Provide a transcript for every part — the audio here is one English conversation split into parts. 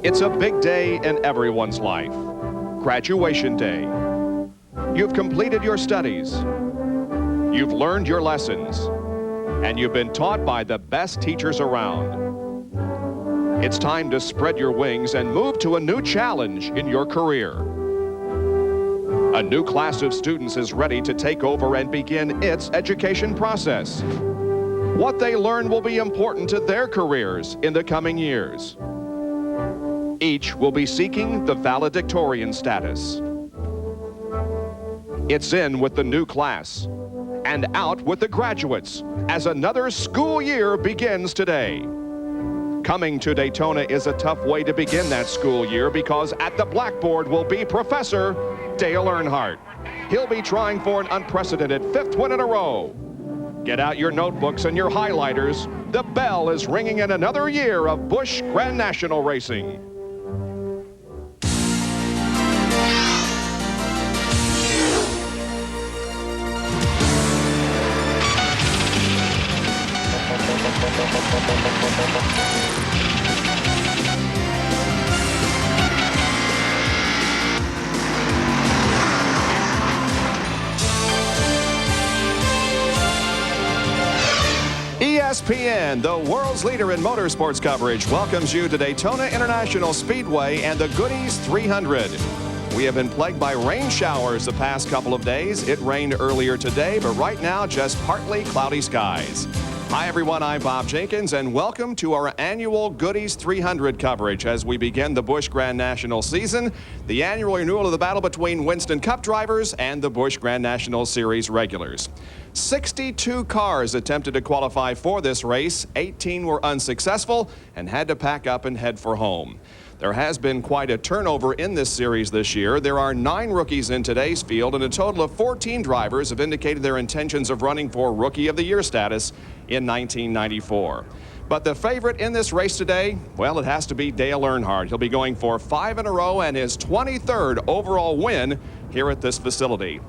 It's a big day in everyone's life. Graduation day. You've completed your studies. You've learned your lessons. And you've been taught by the best teachers around. It's time to spread your wings and move to a new challenge in your career. A new class of students is ready to take over and begin its education process. What they learn will be important to their careers in the coming years. Each will be seeking the valedictorian status. It's in with the new class and out with the graduates as another school year begins today. Coming to Daytona is a tough way to begin that school year because at the blackboard will be Professor Dale Earnhardt. He'll be trying for an unprecedented 5th win in a row. Get out your notebooks and your highlighters. The bell is ringing in another year of Busch Grand National racing. ESPN, the world's leader in motorsports coverage, welcomes you to Daytona International Speedway and the Goody's 300. We have been plagued by rain showers the past couple of days. It rained earlier today, but right now just partly cloudy skies. Hi everyone, I'm Bob Jenkins and welcome to our annual Goody's 300 coverage as we begin the Busch Grand National season, the annual renewal of the battle between Winston Cup drivers and the Busch Grand National Series regulars. 62 cars attempted to qualify for this race, 18 were unsuccessful and had to pack up and head for home. There has been quite a turnover in this series this year. There are 9 rookies in today's field, and a total of 14 drivers have indicated their intentions of running for Rookie of the Year status in 1994. But the favorite in this race today, well, it has to be Dale Earnhardt. He'll be going for 5 in a row and his 23rd overall win here at this facility.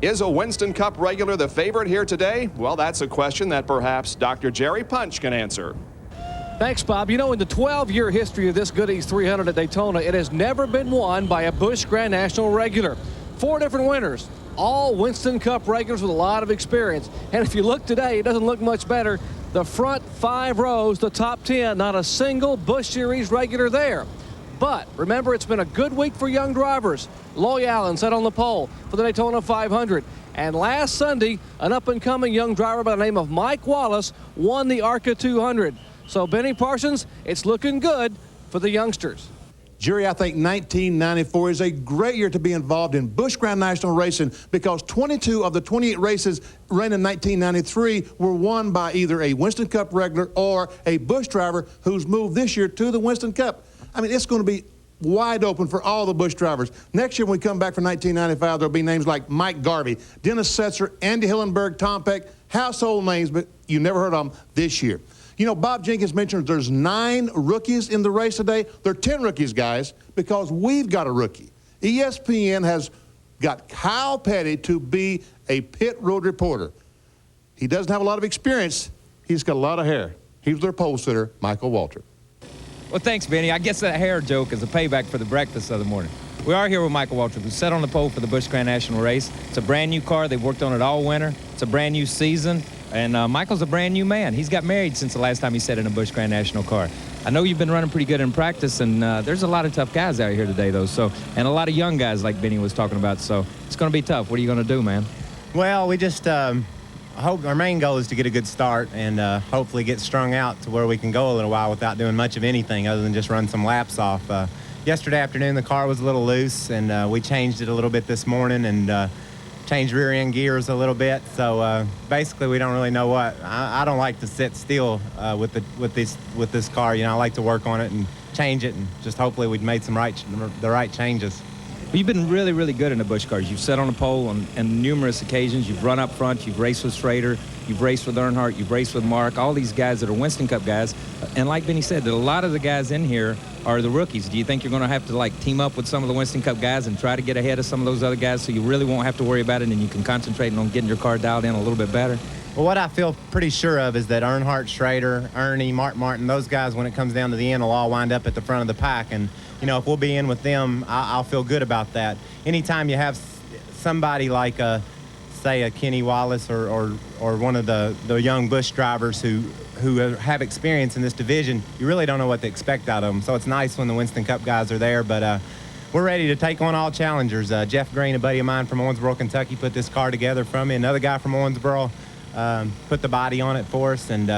Is a Winston Cup regular the favorite here today? Well, that's a question that perhaps Dr. Jerry Punch can answer. Thanks, Bob. You know, in the 12-year history of this Goody's 300 at Daytona, it has never been won by a Busch Grand National regular. 4 different winners, all Winston Cup regulars with a lot of experience. And if you look today, it doesn't look much better. The front 5 rows, the top 10, not a single Busch Series regular there. But remember, it's been a good week for young drivers. Loy Allen set on the pole for the Daytona 500. And last Sunday, an up-and-coming young driver by the name of Mike Wallace won the ARCA 200. So, Benny Parsons, it's looking good for the youngsters. Jerry, I think 1994 is a great year to be involved in Busch Grand National racing because 22 of the 28 races ran in 1993 were won by either a Winston Cup regular or a Busch driver who's moved this year to the Winston Cup. I mean, it's going to be wide open for all the Busch drivers. Next year when we come back for 1995, there'll be names like Mike Garvey, Dennis Setzer, Andy Hillenberg, Tom Peck, household names, but you never heard of them this year. You know, Bob Jenkins mentioned there's 9 rookies in the race today. There are 10 rookies, guys, because we've got a rookie. ESPN has got Kyle Petty to be a pit road reporter. He doesn't have a lot of experience. He's got a lot of hair. He's their pole sitter, Michael Walter. Well, thanks, Benny. I guess that hair joke is a payback for the breakfast of the morning. We are here with Michael Walter, who sat on the pole for the Busch Grand National race. It's a brand new car. They've worked on it all winter. It's a brand new season. And Michael's a brand new man. He's got married since the last time he sat in a Busch Grand National car. I know you've been running pretty good in practice, and there's a lot of tough guys out here today, though. And a lot of young guys like Benny was talking about. So it's going to be tough. What are you going to do, man? Well, we just hope our main goal is to get a good start and hopefully get strung out to where we can go a little while without doing much of anything other than just run some laps off. Yesterday afternoon, the car was a little loose, and we changed it a little bit this morning and changed rear end gears a little bit. So basically, we don't really know what. I don't like to sit still with this car. You know, I like to work on it and change it, and just hopefully we've made the right changes. Well, you've been really, really good in the Busch cars. You've sat on the pole on numerous occasions. You've run up front. You've raced with Schrader. You've raced with Earnhardt. You've raced with Mark. All these guys that are Winston Cup guys. And like Benny said, that a lot of the guys in here are the rookies. Do you think you're going to have to, like, team up with some of the Winston Cup guys and try to get ahead of some of those other guys so you really won't have to worry about it and you can concentrate on getting your car dialed in a little bit better? Well, what I feel pretty sure of is that Earnhardt, Schrader, Ernie, Mark Martin, those guys, when it comes down to the end, will all wind up at the front of the pack. And, you know, if we'll be in with them, I'll feel good about that. Anytime you have somebody like, say, a Kenny Wallace or one of the young Busch drivers who have experience in this division, you really don't know what to expect out of them. So it's nice when the Winston Cup guys are there. But we're ready to take on all challengers. Jeff Green, a buddy of mine from Owensboro, Kentucky, put this car together from me. Another guy from Owensboro put the body on it for us, and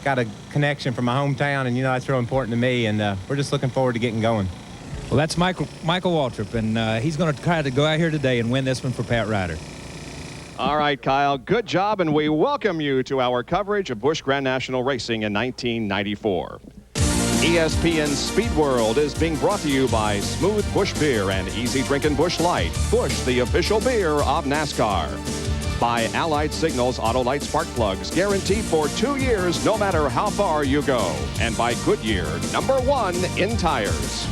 got a connection from my hometown, and, you know, that's real important to me, and we're just looking forward to getting going. Well, that's Michael Waltrip, and he's going to try to go out here today and win this one for Pat Ryder. All right, Kyle, good job, and we welcome you to our coverage of Busch Grand National Racing in 1994. ESPN Speed World is being brought to you by Smooth Busch Beer and Easy Drinking Busch Light. Busch, the official beer of NASCAR. By Allied Signals Auto Light Spark Plugs, guaranteed for 2 years no matter how far you go. And by Goodyear, #1 in tires.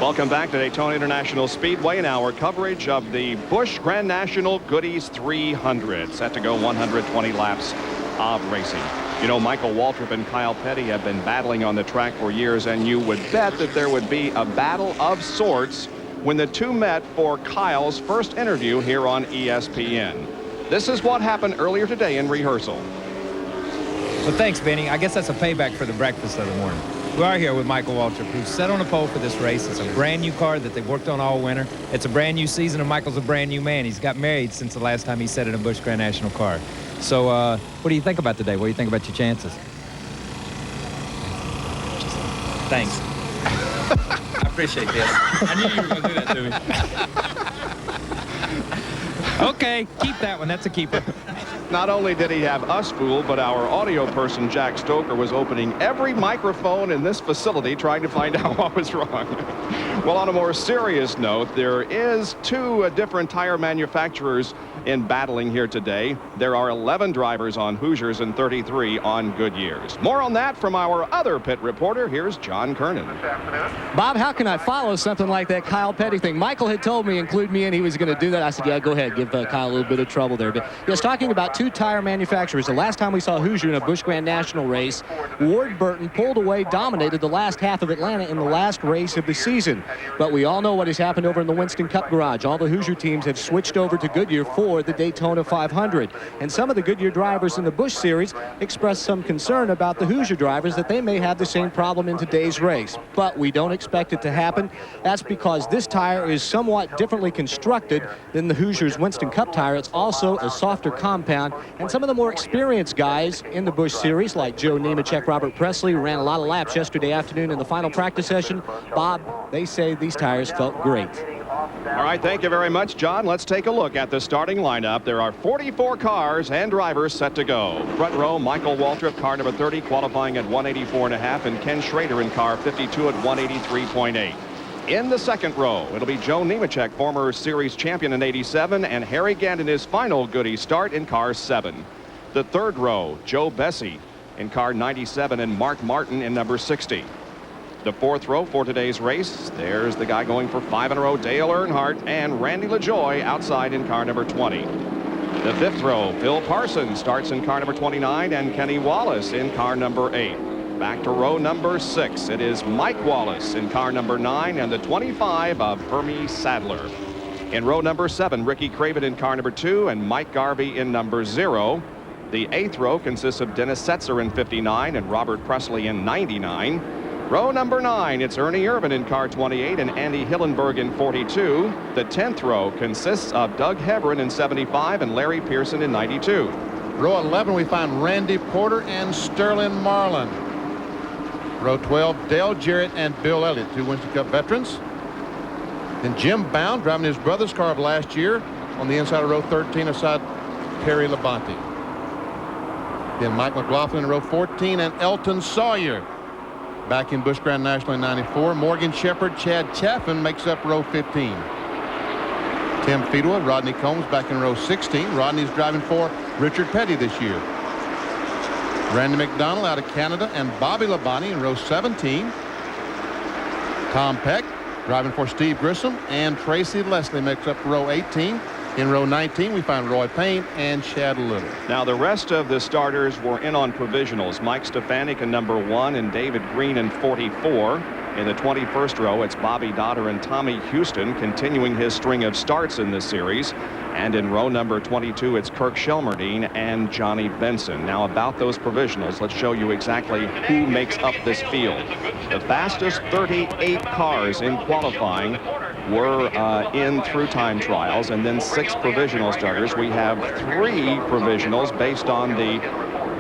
Welcome back to Daytona International Speedway and our coverage of the Busch Grand National Goodies 300. Set to go 120 laps of racing. You know, Michael Waltrip and Kyle Petty have been battling on the track for years, and you would bet that there would be a battle of sorts when the two met for Kyle's first interview here on ESPN. This is what happened earlier today in rehearsal. Well, thanks, Benny. I guess that's a payback for the breakfast of the morning. We are here with Michael Waltrip, who's set on the pole for this race. It's a brand new car that they've worked on all winter. It's a brand new season, and Michael's a brand new man. He's got married since the last time he sat in a Busch Grand National car. So what do you think about today? What do you think about your chances? Thanks. I appreciate this. I knew you were going to do that to me. Okay, keep that one. That's a keeper. Not only did he have us fooled, but our audio person, Jack Stoker, was opening every microphone in this facility trying to find out what was wrong. Well, on a more serious note, there is 2 different tire manufacturers in battling here today. There are 11 drivers on Hoosiers and 33 on Goodyears. More on that from our other pit reporter. Here's John Kernan. Bob, how can I follow something like that Kyle Petty thing? Michael had told me, include me, and he was going to do that. I said, yeah, go ahead, give Kyle a little bit of trouble there. But yes, talking about 2 tire manufacturers. The last time we saw Hoosier in a Busch Grand National race, Ward Burton pulled away, dominated the last half of Atlanta in the last race of the season. But we all know what has happened over in the Winston Cup garage. All the Hoosier teams have switched over to Goodyear for the Daytona 500. And some of the Goodyear drivers in the Busch series expressed some concern about the Hoosier drivers that they may have the same problem in today's race. But we don't expect it to happen. That's because this tire is somewhat differently constructed than the Hoosiers Winston Cup tire. It's also a softer compound. And some of the more experienced guys in the Busch series, like Joe Nemechek, Robert Presley, who ran a lot of laps yesterday afternoon in the final practice session, Bob, they say these tires felt great. All right, thank you very much, John. Let's take a look at the starting lineup. There are 44 cars and drivers set to go. Front row, Michael Waltrip, car number 30, qualifying at 184.5, and Ken Schrader in car 52 at 183.8. In the second row, it'll be Joe Nemechek, former series champion in '87, and Harry Gant in his final Goody start in car 7. The third row, Joe Bessie in car 97, and Mark Martin in number 60. The fourth row for today's race, there's the guy going for 5 in a row, Dale Earnhardt, and Randy LaJoie outside in car number 20. The fifth row, Phil Parsons starts in car number 29, and Kenny Wallace in car number 8. Back to row number 6. It is Mike Wallace in car number 9 and the 25 of Hermie Sadler. In row number 7, Ricky Craven in car number 2 and Mike Garvey in number 0. The 8th row consists of Dennis Setzer in 59 and Robert Presley in 99. Row number 9, it's Ernie Irvin in car 28 and Andy Hillenberg in 42. The 10th row consists of Doug Heverin in 75 and Larry Pearson in 92. Row 11, we find Randy Porter and Sterling Marlin. Row 12, Dale Jarrett and Bill Elliott, 2 Winston Cup veterans. Then Jim Bound driving his brother's car of last year on the inside of row 13 aside Terry Labonte. Then Mike McLaughlin in row 14 and Elton Sawyer back in Busch Grand National in '94. Morgan Shepherd, Chad Chaffin makes up row 15. Tim Feedwa, Rodney Combs back in row 16. Rodney's driving for Richard Petty this year. Randy McDonald out of Canada and Bobby Labonte in row 17. Tom Peck driving for Steve Grissom and Tracy Leslie makes up row 18. In row 19, we find Roy Payne and Chad Little. Now, the rest of the starters were in on provisionals. Mike Stefanik in number 1 and David Green in 44. In the 21st row, it's Bobby Dotter and Tommy Houston continuing his string of starts in this series. And in row number 22, it's Kirk Shelmerdine and Johnny Benson. Now, about those provisionals, let's show you exactly who makes up this field. The fastest 38 cars in qualifying were in through time trials, and then 6 provisional starters. We have 3 provisionals based on the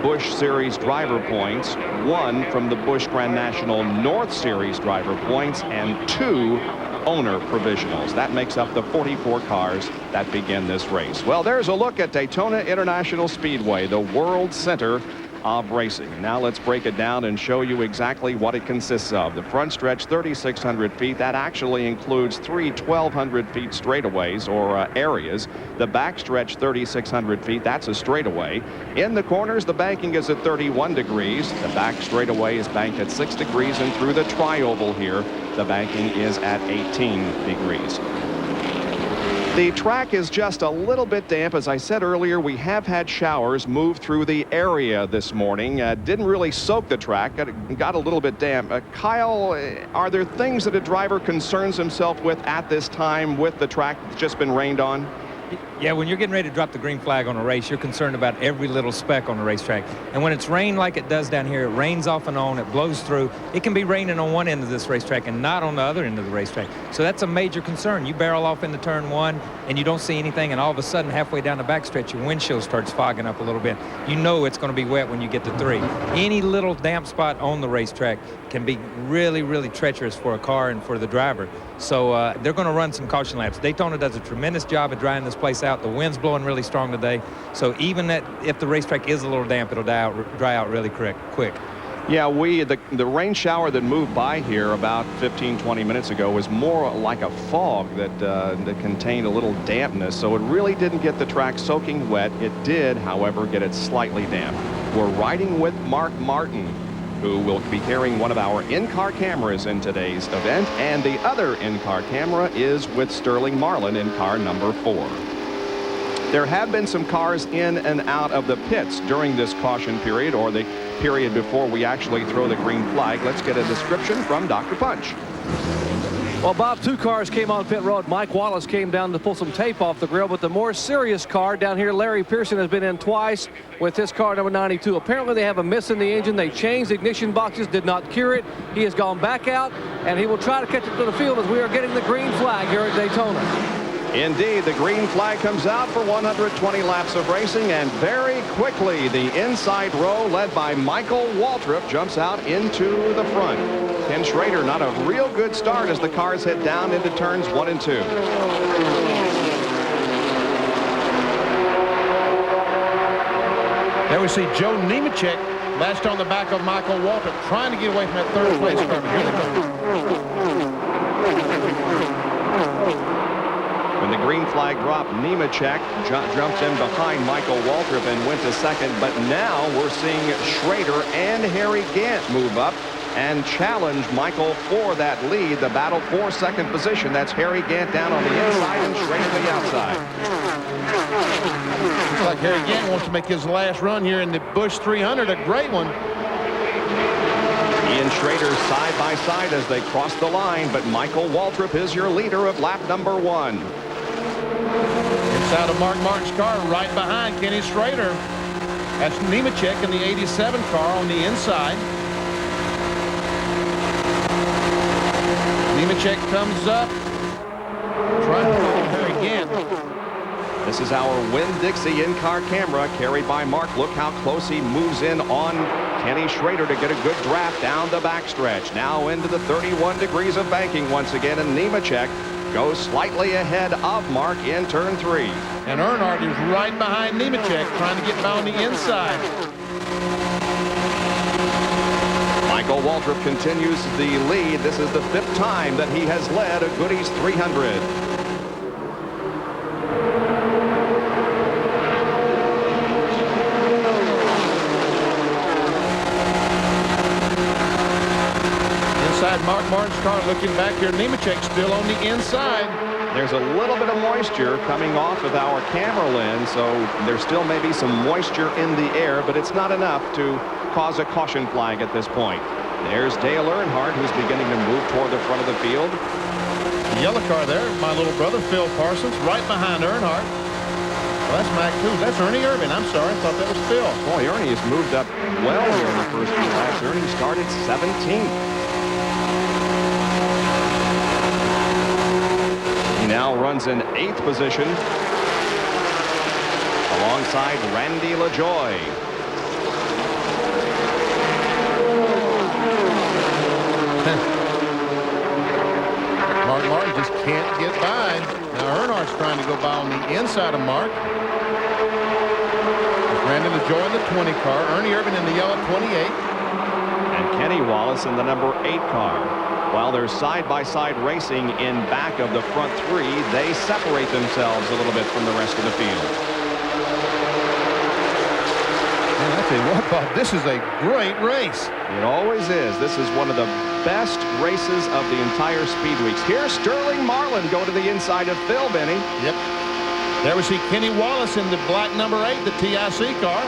Busch Series driver points, 1 from the Busch Grand National North Series driver points, and 2 owner provisionals. That makes up the 44 cars that begin this race. Well, there's a look at Daytona International Speedway, the world center of racing. Now let's break it down and show you exactly what it consists of. The front stretch, 3,600 feet. That actually includes 3 1,200 feet straightaways or areas. The back stretch, 3,600 feet. That's a straightaway. In the corners, the banking is at 31 degrees. The back straightaway is banked at 6 degrees, and through the tri-oval here, the banking is at 18 degrees. The track is just a little bit damp. As I said earlier, we have had showers move through the area this morning. Didn't really soak the track, got a little bit damp. Kyle, are there things that a driver concerns himself with at this time with the track that's just been rained on? Yeah, when you're getting ready to drop the green flag on a race, you're concerned about every little speck on the racetrack. And when it's rained like it does down here, it rains off and on, it blows through. It can be raining on one end of this racetrack and not on the other end of the racetrack. So that's a major concern. You barrel off into turn 1 and you don't see anything, and all of a sudden halfway down the backstretch, your windshield starts fogging up a little bit. You know it's going to be wet when you get to 3. Any little damp spot on the racetrack can be really, really treacherous for a car and for the driver. So they're going to run some caution laps. Daytona does a tremendous job at drying this place out. The wind's blowing really strong today. So even if the racetrack is a little damp, it'll dry out really quick. Yeah, the rain shower that moved by here about 15-20 minutes ago was more like a fog that contained a little dampness. So it really didn't get the track soaking wet. It did, however, get it slightly damp. We're riding with Mark Martin, who will be carrying one of our in-car cameras in today's event, and the other in-car camera is with Sterling Marlin in car number 4. There have been some cars in and out of the pits during this caution period, or the period before we actually throw the green flag. Let's get a description from Dr. Punch. Well, Bob, 2 cars came on pit road. Mike Wallace came down to pull some tape off the grill, but the more serious car down here, Larry Pearson, has been in twice with his car number 92. Apparently they have a miss in the engine. They changed ignition boxes, did not cure it. He has gone back out, and he will try to catch it to the field as we are getting the green flag here at Daytona. Indeed, the green flag comes out for 120 laps of racing, and very quickly the inside row led by Michael Waltrip jumps out into the front. Ken Schrader, not a real good start as the cars head down into turns 1 and 2. There we see Joe Nemechek latched on the back of Michael Waltrip, trying to get away from that third place car. Here they go. When the green flag dropped, Nemechek jumped in behind Michael Waltrip and went to second. But now we're seeing Schrader and Harry Gant move up and challenge Michael for that lead. The battle for second position. That's Harry Gant down on the inside and Schrader on the outside. Looks like Harry Gant wants to make his last run here in the Busch 300, a great one. Ian Schrader side by side as they cross the line, but Michael Waltrip is your leader of lap number 1. Inside of Mark Martin's car, right behind Kenny Schrader. That's Nemechek in the 87 car on the inside. Nemechek comes up, trying to follow Harry Gant. This is our Winn-Dixie in-car camera carried by Mark. Look how close he moves in on Kenny Schrader to get a good draft down the backstretch. Now into the 31 degrees of banking once again, and Nemechek goes slightly ahead of Mark in turn 3. And Earnhardt is right behind Nemechek, trying to get by on the inside. Michael Waltrip continues the lead. This is the 5th time that he has led a Goody's 300. Inside Mark Martin's car, looking back here, Nemechek still on the inside. There's a little bit of moisture coming off of our camera lens, so there still may be some moisture in the air, but it's not enough to cause a caution flag at this point. There's Dale Earnhardt, who's beginning to move toward the front of the field. The yellow car there, my little brother, Phil Parsons, right behind Earnhardt. Well, that's Mac 2. That's Ernie Irvin. I'm sorry. I thought that was Phil. Boy, Ernie has moved up well here in the first few laps. Ernie started 17th. He now runs in 8th position alongside Randy LaJoie. Mark Martin just can't get by. Now Earnhardt's trying to go by on the inside of Mark. Randy LaJoie in the 20 car. Ernie Irvin in the yellow 28. And Kenny Wallace in the number 8 car. While they're side-by-side racing in back of the front 3, they separate themselves a little bit from the rest of the field. Man, I tell you what, Bob, this is a great race. It always is. This is one of the best races of the entire Speed Weeks. Here's Sterling Marlin go to the inside of Phil, Benny. Yep. There we see Kenny Wallace in the black number 8, the TIC car.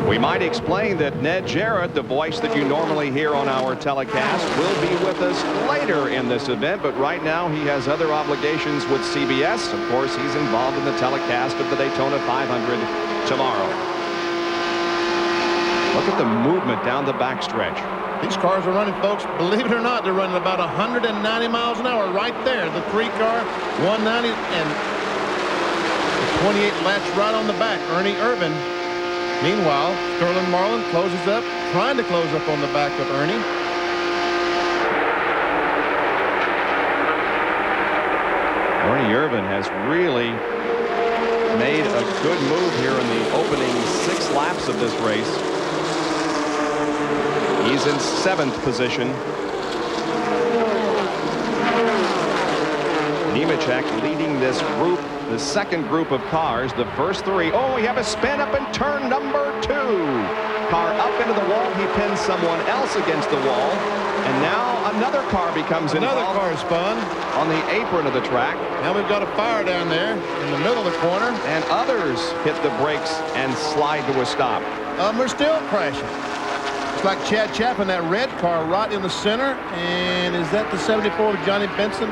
We might explain that Ned Jarrett, the voice that you normally hear on our telecast, will be with us later in this event, but right now he has other obligations with CBS. Of course, he's involved in the telecast of the Daytona 500 tomorrow. Look at the movement down the backstretch. These cars are running, folks, believe it or not, they're running about 190 miles an hour right there. The 3 car, 190, and the 28 latch right on the back. Ernie Irvin. Meanwhile, Sterling Marlin closes up, trying to close up on the back of Ernie. Ernie Irvin has really made a good move here in the opening 6 laps of this race. He's in 7th position. Nemechek leading this group, the second group of cars. The first 3. Oh, we have a spin up in turn number 2. Car up into the wall. He pins someone else against the wall. And now another car becomes involved. Another car spun on the apron of the track. Now we've got a fire down there in the middle of the corner. And others hit the brakes and slide to a stop. We're still crashing. It's like Chad Chapman, that red car right in the center. And is that the 74 of Johnny Benson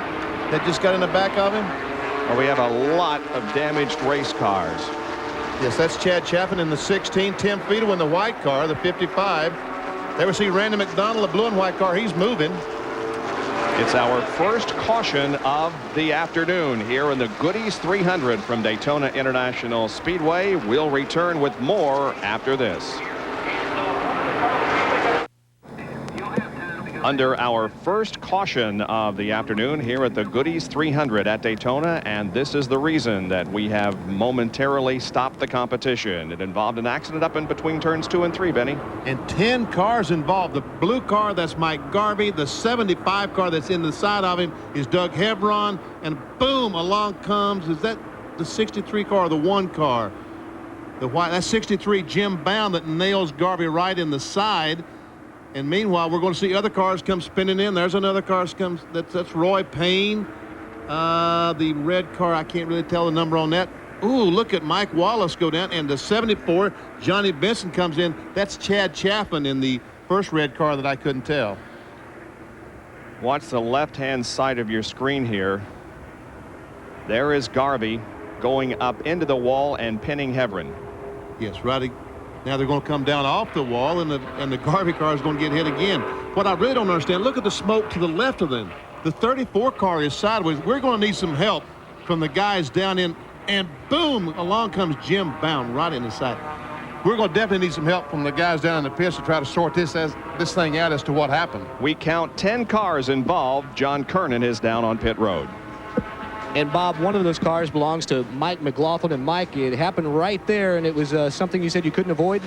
that just got in the back of him? Well, we have a lot of damaged race cars. Yes, that's Chad Chapman in the 16. Tim Fiedel in the white car, the 55. There we see Randy McDonald, the blue and white car. He's moving. It's our first caution of the afternoon here in the Goodies 300 from Daytona International Speedway. We'll return with more after this. Under our first caution of the afternoon here at the Goodies 300 at Daytona, and this is the reason that we have momentarily stopped the competition. It involved an accident up in between turns 2 and 3, Benny. And 10 cars involved. The blue car, that's Mike Garvey. The 75 car that's in the side of him is Doug Hebron. And boom, along comes, is that the 63 car or the 1 car? The white, that's 63 Jim Bound that nails Garvey right in the side. And meanwhile, we're going to see other cars come spinning in. There's another car comes. That's Roy Payne. The red car, I can't really tell the number on that. Ooh, look at Mike Wallace go down. And the 74, Johnny Benson comes in. That's Chad Chapman in the first red car that I couldn't tell. Watch the left-hand side of your screen here. There is Garvey going up into the wall and pinning Hebron. Yes, right. Now they're going to come down off the wall, and the Garvey car is going to get hit again. What I really don't understand, look at the smoke to the left of them. The 34 car is sideways. We're going to need some help from the guys down in, and boom, along comes Jim Bound right in the side. We're going to definitely need some help from the guys down in the pits to try to sort this thing out as to what happened. We count 10 cars involved. John Kernan is down on pit road. And Bob, one of those cars belongs to Mike McLaughlin. And Mike, it happened right there, and it was something you said you couldn't avoid?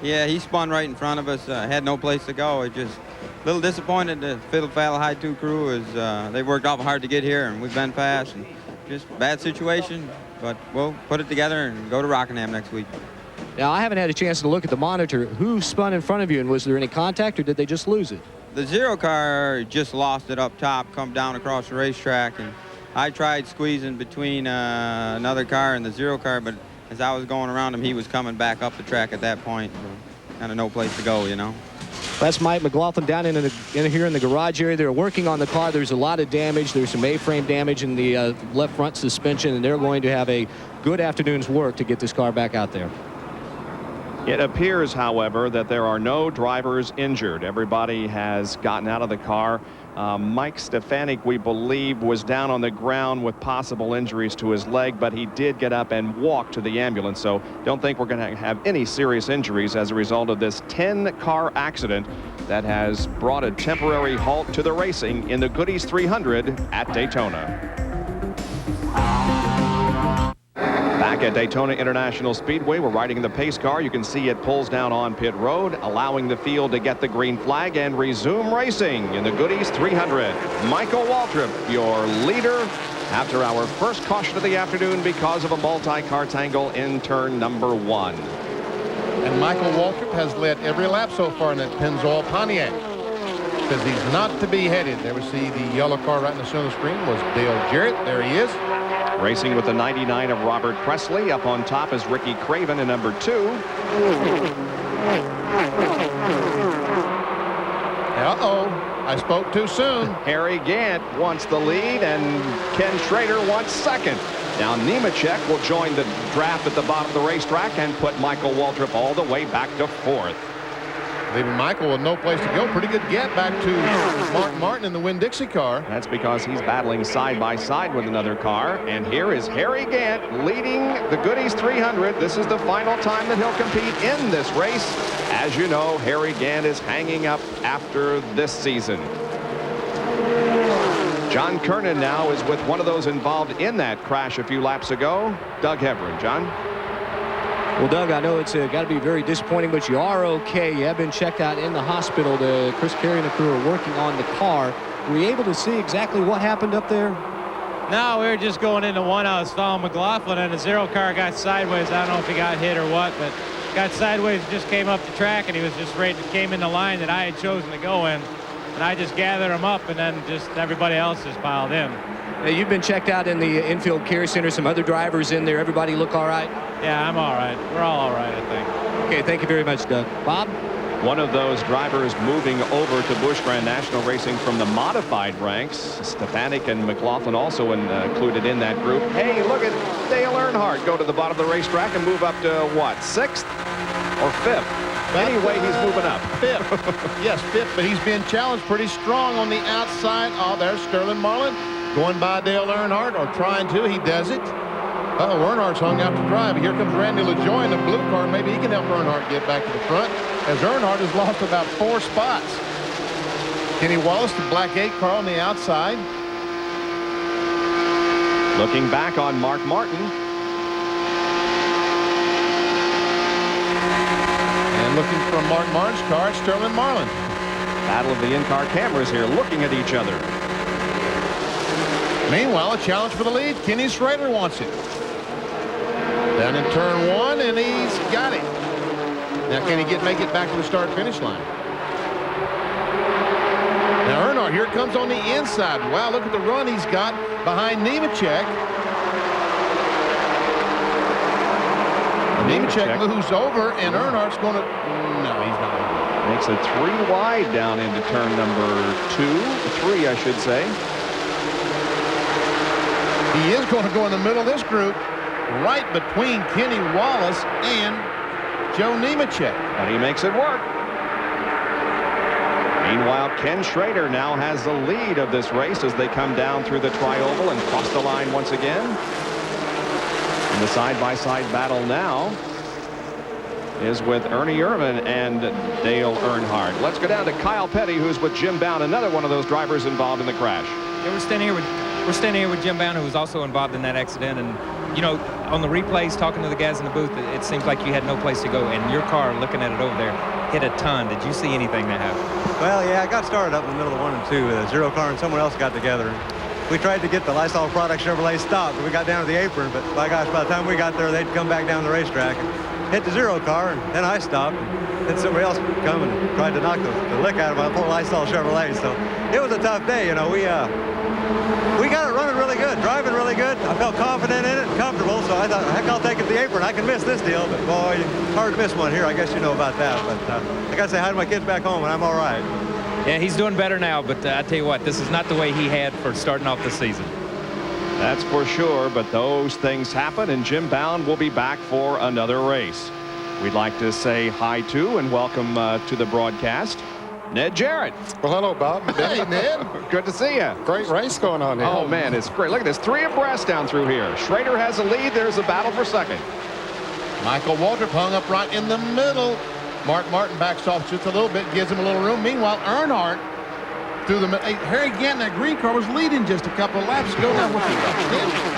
Yeah, he spun right in front of us. Had no place to go. It just a little disappointed. The Fiddle Faddle High 2 crew is they worked awful hard to get here, and we've been fast. And just bad situation, but we'll put it together and go to Rockingham next week. Now, I haven't had a chance to look at the monitor. Who spun in front of you, and was there any contact, or did they just lose it? The zero car just lost it up top, come down across the racetrack, and I tried squeezing between another car and the zero car, but as I was going around him, he was coming back up the track at that point. Kind of no place to go, you know. That's Mike McLaughlin down in here in the garage area. They're working on the car. There's a lot of damage. There's some A-frame damage in the left front suspension, and they're going to have a good afternoon's work to get this car back out there. It appears, however, that there are no drivers injured. Everybody has gotten out of the car. Mike Stefanik, we believe, was down on the ground with possible injuries to his leg, but he did get up and walk to the ambulance. So don't think we're going to have any serious injuries as a result of this 10-car accident that has brought a temporary halt to the racing in the Goody's 300 at Daytona. Back at Daytona International Speedway, we're riding the pace car. You can see it pulls down on pit road, allowing the field to get the green flag and resume racing in the Goody's 300. Michael Waltrip, your leader after our first caution of the afternoon because of a multi-car tangle in turn number 1. And Michael Waltrip has led every lap so far in that Pennzoil Pontiac. Because he's not to be headed. There we see the yellow car right in the center of the screen was Dale Jarrett. There he is. Racing with the 99 of Robert Presley. Up on top is Ricky Craven in number 2. Uh-oh, I spoke too soon. Harry Gant wants the lead, and Ken Schrader wants second. Now Nemechek will join the draft at the bottom of the racetrack and put Michael Waltrip all the way back to 4th. Leaving Michael with no place to go. Pretty good get back to Mark Martin in the Winn-Dixie car. That's because he's battling side by side with another car. And here is Harry Gant leading the Goody's 300. This is the final time that he'll compete in this race. As you know, Harry Gant is hanging up after this season. John Kernan now is with one of those involved in that crash a few laps ago, Doug Hebron. John? Well, Doug, I know it's got to be very disappointing, but you are okay. You have been checked out in the hospital. Chris Carey and the crew are working on the car. Were you able to see exactly what happened up there? No, we were just going into one. I was following McLaughlin, and the zero car got sideways. I don't know if he got hit or what, but got sideways, just came up the track, and he was just came in the line that I had chosen to go in. And I just gathered him up, and then just everybody else just piled in. You've been checked out in the infield care center. Some other drivers in there. Everybody look all right? Yeah, I'm all right. We're all right, I think. Okay, thank you very much, Doug. Bob? One of those drivers moving over to Busch Grand National Racing from the modified ranks. Stefanik and McLaughlin also included in that group. Hey, look at Dale Earnhardt go to the bottom of the racetrack and move up to, what, 6th or 5th? Anyway, he's moving up. 5th. Yes, 5th, but he's been challenged pretty strong on the outside. Oh, there's Sterling Marlin going by Dale Earnhardt, or trying to. He does it. Uh-oh, Earnhardt's hung out to dry. But here comes Randy LaJoie in the blue car. Maybe he can help Earnhardt get back to the front, as Earnhardt has lost about 4 spots. Kenny Wallace, the black 8 car on the outside. Looking back on Mark Martin. And looking from Mark Martin's car, it's Sterling Marlin. Battle of the in-car cameras here, looking at each other. Meanwhile, a challenge for the lead. Kenny Schrader wants it. Down in turn 1, and he's got it. Now, can he make it back to the start-finish line? Now, Earnhardt here comes on the inside. Wow, look at the run he's got behind Nemechek. Nemechek moves over, and Earnhardt's going to... No, he's not. Makes it 3 wide down into turn number 3, I should say. He is going to go in the middle of this group, right between Kenny Wallace and Joe Nemechek. But he makes it work. Meanwhile, Ken Schrader now has the lead of this race as they come down through the tri-oval and cross the line once again. And the side-by-side battle now is with Ernie Irvin and Dale Earnhardt. Let's go down to Kyle Petty, who's with Jim Bound, another one of those drivers involved in the crash. Yeah, we're standing here with Jim Bound, who was also involved in that accident. And, you know, on the replays, talking to the guys in the booth, it seems like you had no place to go. And your car, looking at it over there, hit a ton. Did you see anything that happened? Well, yeah, I got started up in the middle of 1 and 2. The zero car and someone else got together. We tried to get the Lysol Product Chevrolet stopped, but we got down to the apron. But, by gosh, by the time we got there, they'd come back down the racetrack. hit the 0 car, and then I stopped. And then somebody else come and tried to knock the lick out of my poor Lysol Chevrolet. So it was a tough day. You know, we got it running really good, driving really good. I felt confident in it and comfortable, so I thought, heck, I'll take it to the apron. I can miss this deal, but boy, hard to miss one here. I guess you know about that. But I got to say hi to my kids back home, and I'm all right. Yeah, he's doing better now, but I tell you what, this is not the way he had for starting off the season. That's for sure, but those things happen, and Jim Bound will be back for another race. We'd like to say hi to and welcome to the broadcast, Ned Jarrett. Well, hello, Bob. Hey, Ned. Good to see you. Great race going on here. Oh, man, it's great. Look at this. 3 abreast down through here. Schrader has a lead. There's a battle for second. Michael Waltrip hung up right in the middle. Mark Martin backs off just a little bit, gives him a little room. Meanwhile, Earnhardt through the Harry Gantt, that green car, was leading just a couple of laps ago. Now,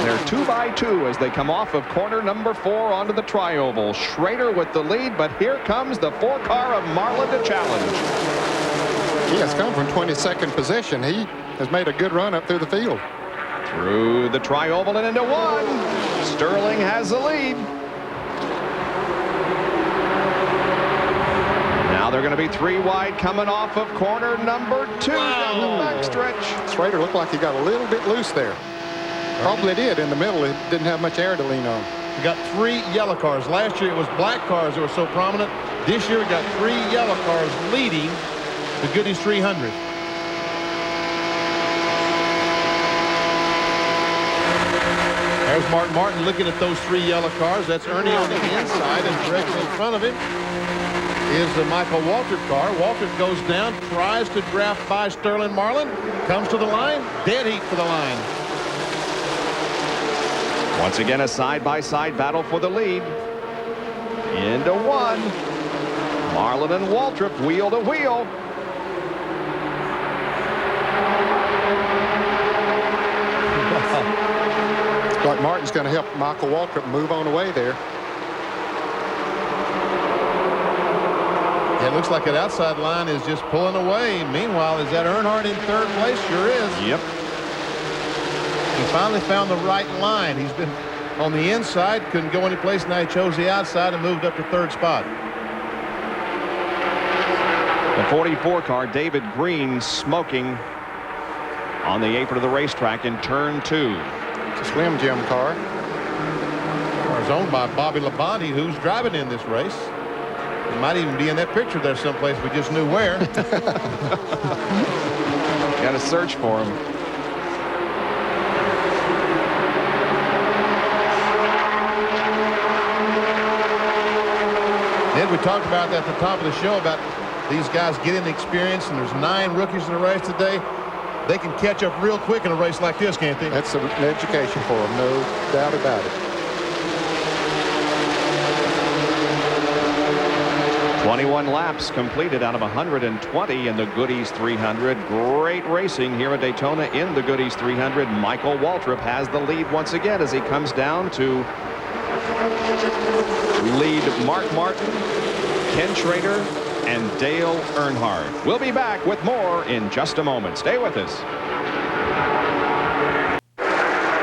they're 2 by 2 as they come off of corner number 4 onto the tri-oval. Schrader with the lead, but here comes the 4 car of Marlin to challenge. He has come from 22nd position. He has made a good run up through the field. Through the tri-oval and into 1. Sterling has the lead. Now they're going to be 3 wide coming off of corner number 2 down the backstretch. Schrader looked like he got a little bit loose there. Probably did. In the middle, it didn't have much air to lean on. We got 3 yellow cars. Last year it was black cars that were so prominent. This year we got 3 yellow cars leading the Goody's 300. There's Mark Martin looking at those 3 yellow cars. That's Ernie on the inside, and directly in front of him is the Michael Waltrip car. Waltrip goes down, tries to draft by Sterling Marlin, comes to the line, dead heat for the line. Once again, a side-by-side battle for the lead. Into 1. Marlin and Waltrip wheel to wheel. Looks like Martin's going to help Michael Waltrip move on away there. It looks like an outside line is just pulling away. Meanwhile, is that Earnhardt in 3rd place? Sure is. Yep. He finally found the right line. He's been on the inside, couldn't go any place. Now he chose the outside and moved up to 3rd spot. The 44 car, David Green, smoking on the apron of the racetrack in turn 2. It's a Slim Jim car. The car is owned by Bobby Labonte, who's driving in this race. He might even be in that picture there someplace. We just knew where. Got to search for him. Ned, we talked about at the top of the show about these guys getting the experience, and there's 9 rookies in the race today. They can catch up real quick in a race like this, can't they? That's an education for them, no doubt about it. 21 laps completed out of 120 in the Goody's 300. Great racing here at Daytona in the Goody's 300. Michael Waltrip has the lead once again as he comes down to lead Mark Martin, Ken Schrader, and Dale Earnhardt. We'll be back with more in just a moment. Stay with us.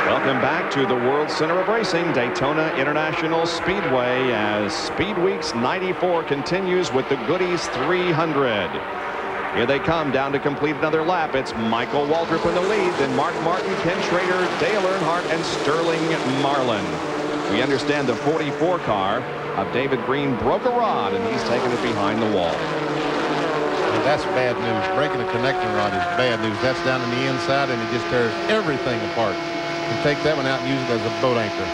Welcome back to the World Center of Racing, Daytona International Speedway, as Speed Weeks 94 continues with the Goody's 300. Here they come down to complete another lap. It's Michael Waltrip in the lead, then Mark Martin, Ken Schrader, Dale Earnhardt, and Sterling Marlin. We understand the 44 car of David Green broke a rod, and he's taking it behind the wall. Well, that's bad news. Breaking a connecting rod is bad news. That's down on the inside, and it just tears everything apart. You take that one out and use it as a boat anchor.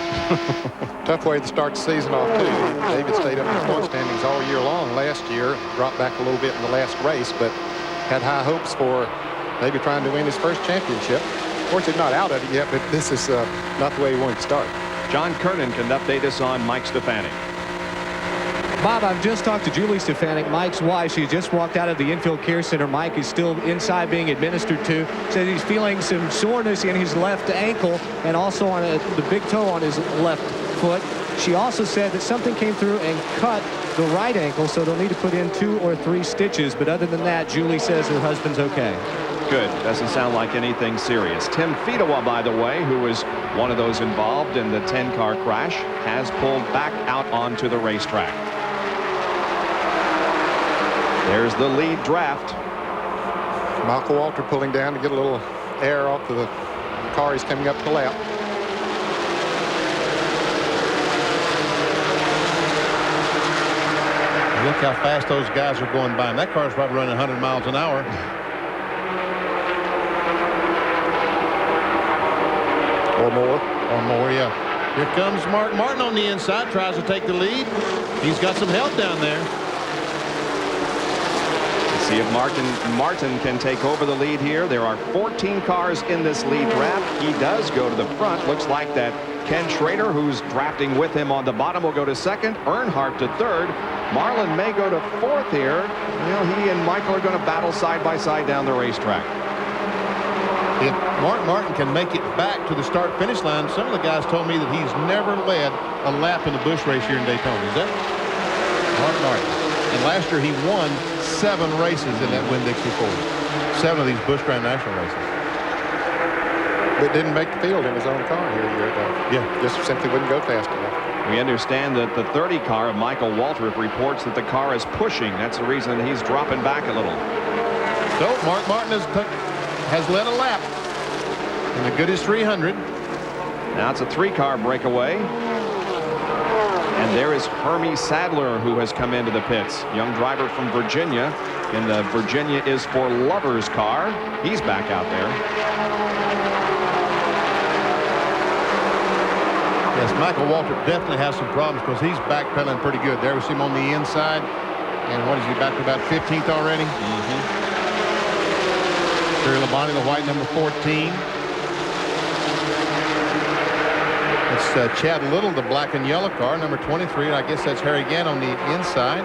Tough way to start the season off, too. David stayed up in the point standings all year long last year, dropped back a little bit in the last race, but had high hopes for maybe trying to win his first championship. Of course, he's not out of it yet, but this is not the way he wanted to start. John Kernan can update us on Mike Stefanik. Bob, I've just talked to Julie Stefanik, Mike's wife. She just walked out of the infield care center. Mike is still inside being administered to. Says he's feeling some soreness in his left ankle and also on the big toe on his left foot. She also said that something came through and cut the right ankle, so they'll need to put in 2 or 3 stitches. But other than that, Julie says her husband's okay. Good. Doesn't sound like anything serious. Tim Fedewa, by the way, who was one of those involved in the 10-car crash, has pulled back out onto the racetrack. There's the lead draft. Michael Walter pulling down to get a little air off of the car he's coming up the lap. Look how fast those guys are going by. And that car's probably running 100 miles an hour. Or more. Or more, yeah. Here comes Mark Martin on the inside. Tries to take the lead. He's got some help down there. Let's see if Martin can take over the lead here. There are 14 cars in this lead draft. He does go to the front. Looks like that Ken Schrader, who's drafting with him on the bottom, will go to second. Earnhardt to third. Marlin may go to fourth here. Well, he and Michael are going to battle side by side down the racetrack. If Mark Martin can make it back to the start-finish line, some of the guys told me that he's never led a lap in the Busch race here in Daytona. Is that Mark Martin? And last year he won 7 races in that Winn-Dixie Ford. 7 of these Busch Grand National races. But didn't make the field in his own car here a year ago. Yeah. Just simply wouldn't go fast enough. We understand that the 30 car of Michael Waltrip reports that the car is pushing. That's the reason he's dropping back a little. So Mark Martin has led a lap in the Goodies 300. Now it's a 3-car breakaway. And there is Hermie Sadler, who has come into the pits. Young driver from Virginia in the Virginia is for Lovers car. He's back out there. Yes, Michael Waltrip definitely has some problems because he's backpedaling pretty good. There we see him on the inside. And what is he, back to about 15th already? Terry Labonte, the white number 14. It's Chad Little, the black and yellow car, number 23. I guess that's Harry Gann on the inside.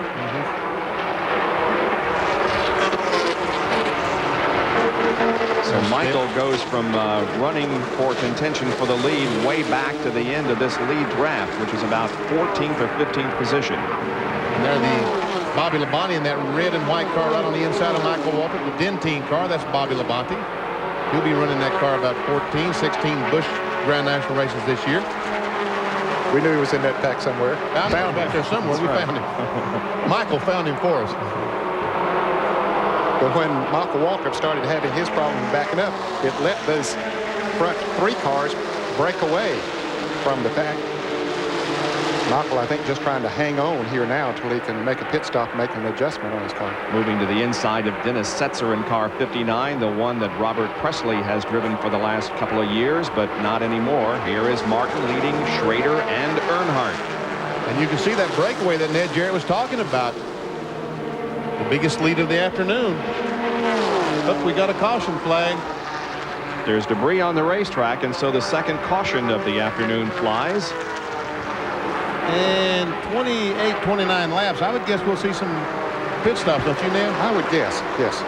So Michael goes from running for contention for the lead way back to the end of this lead draft, which is about 14th or 15th position. And there the Bobby Labonte in that red and white car right on the inside of Michael Waltrip. The Dentine car, that's Bobby Labonte. He'll be running that car about 14, 16 Busch Grand National races this year. We knew he was in that pack somewhere. Found him back there somewhere. We found him. Michael found him for us. But when Michael Waltrip started having his problem backing up, it let those front 3 cars break away from the pack. Michael, I think, just trying to hang on here now until he can make a pit stop, make an adjustment on his car. Moving to the inside of Dennis Setzer in car 59, the one that Robert Presley has driven for the last couple of years, but not anymore. Here is Martin leading Schrader and Earnhardt. And you can see that breakaway that Ned Jarrett was talking about. The biggest lead of the afternoon. Look, we got a caution flag. There's debris on the racetrack, and so the second caution of the afternoon flies. And 28, 29 laps. I would guess we'll see some pit stops, don't you, Ned? I would guess, yes.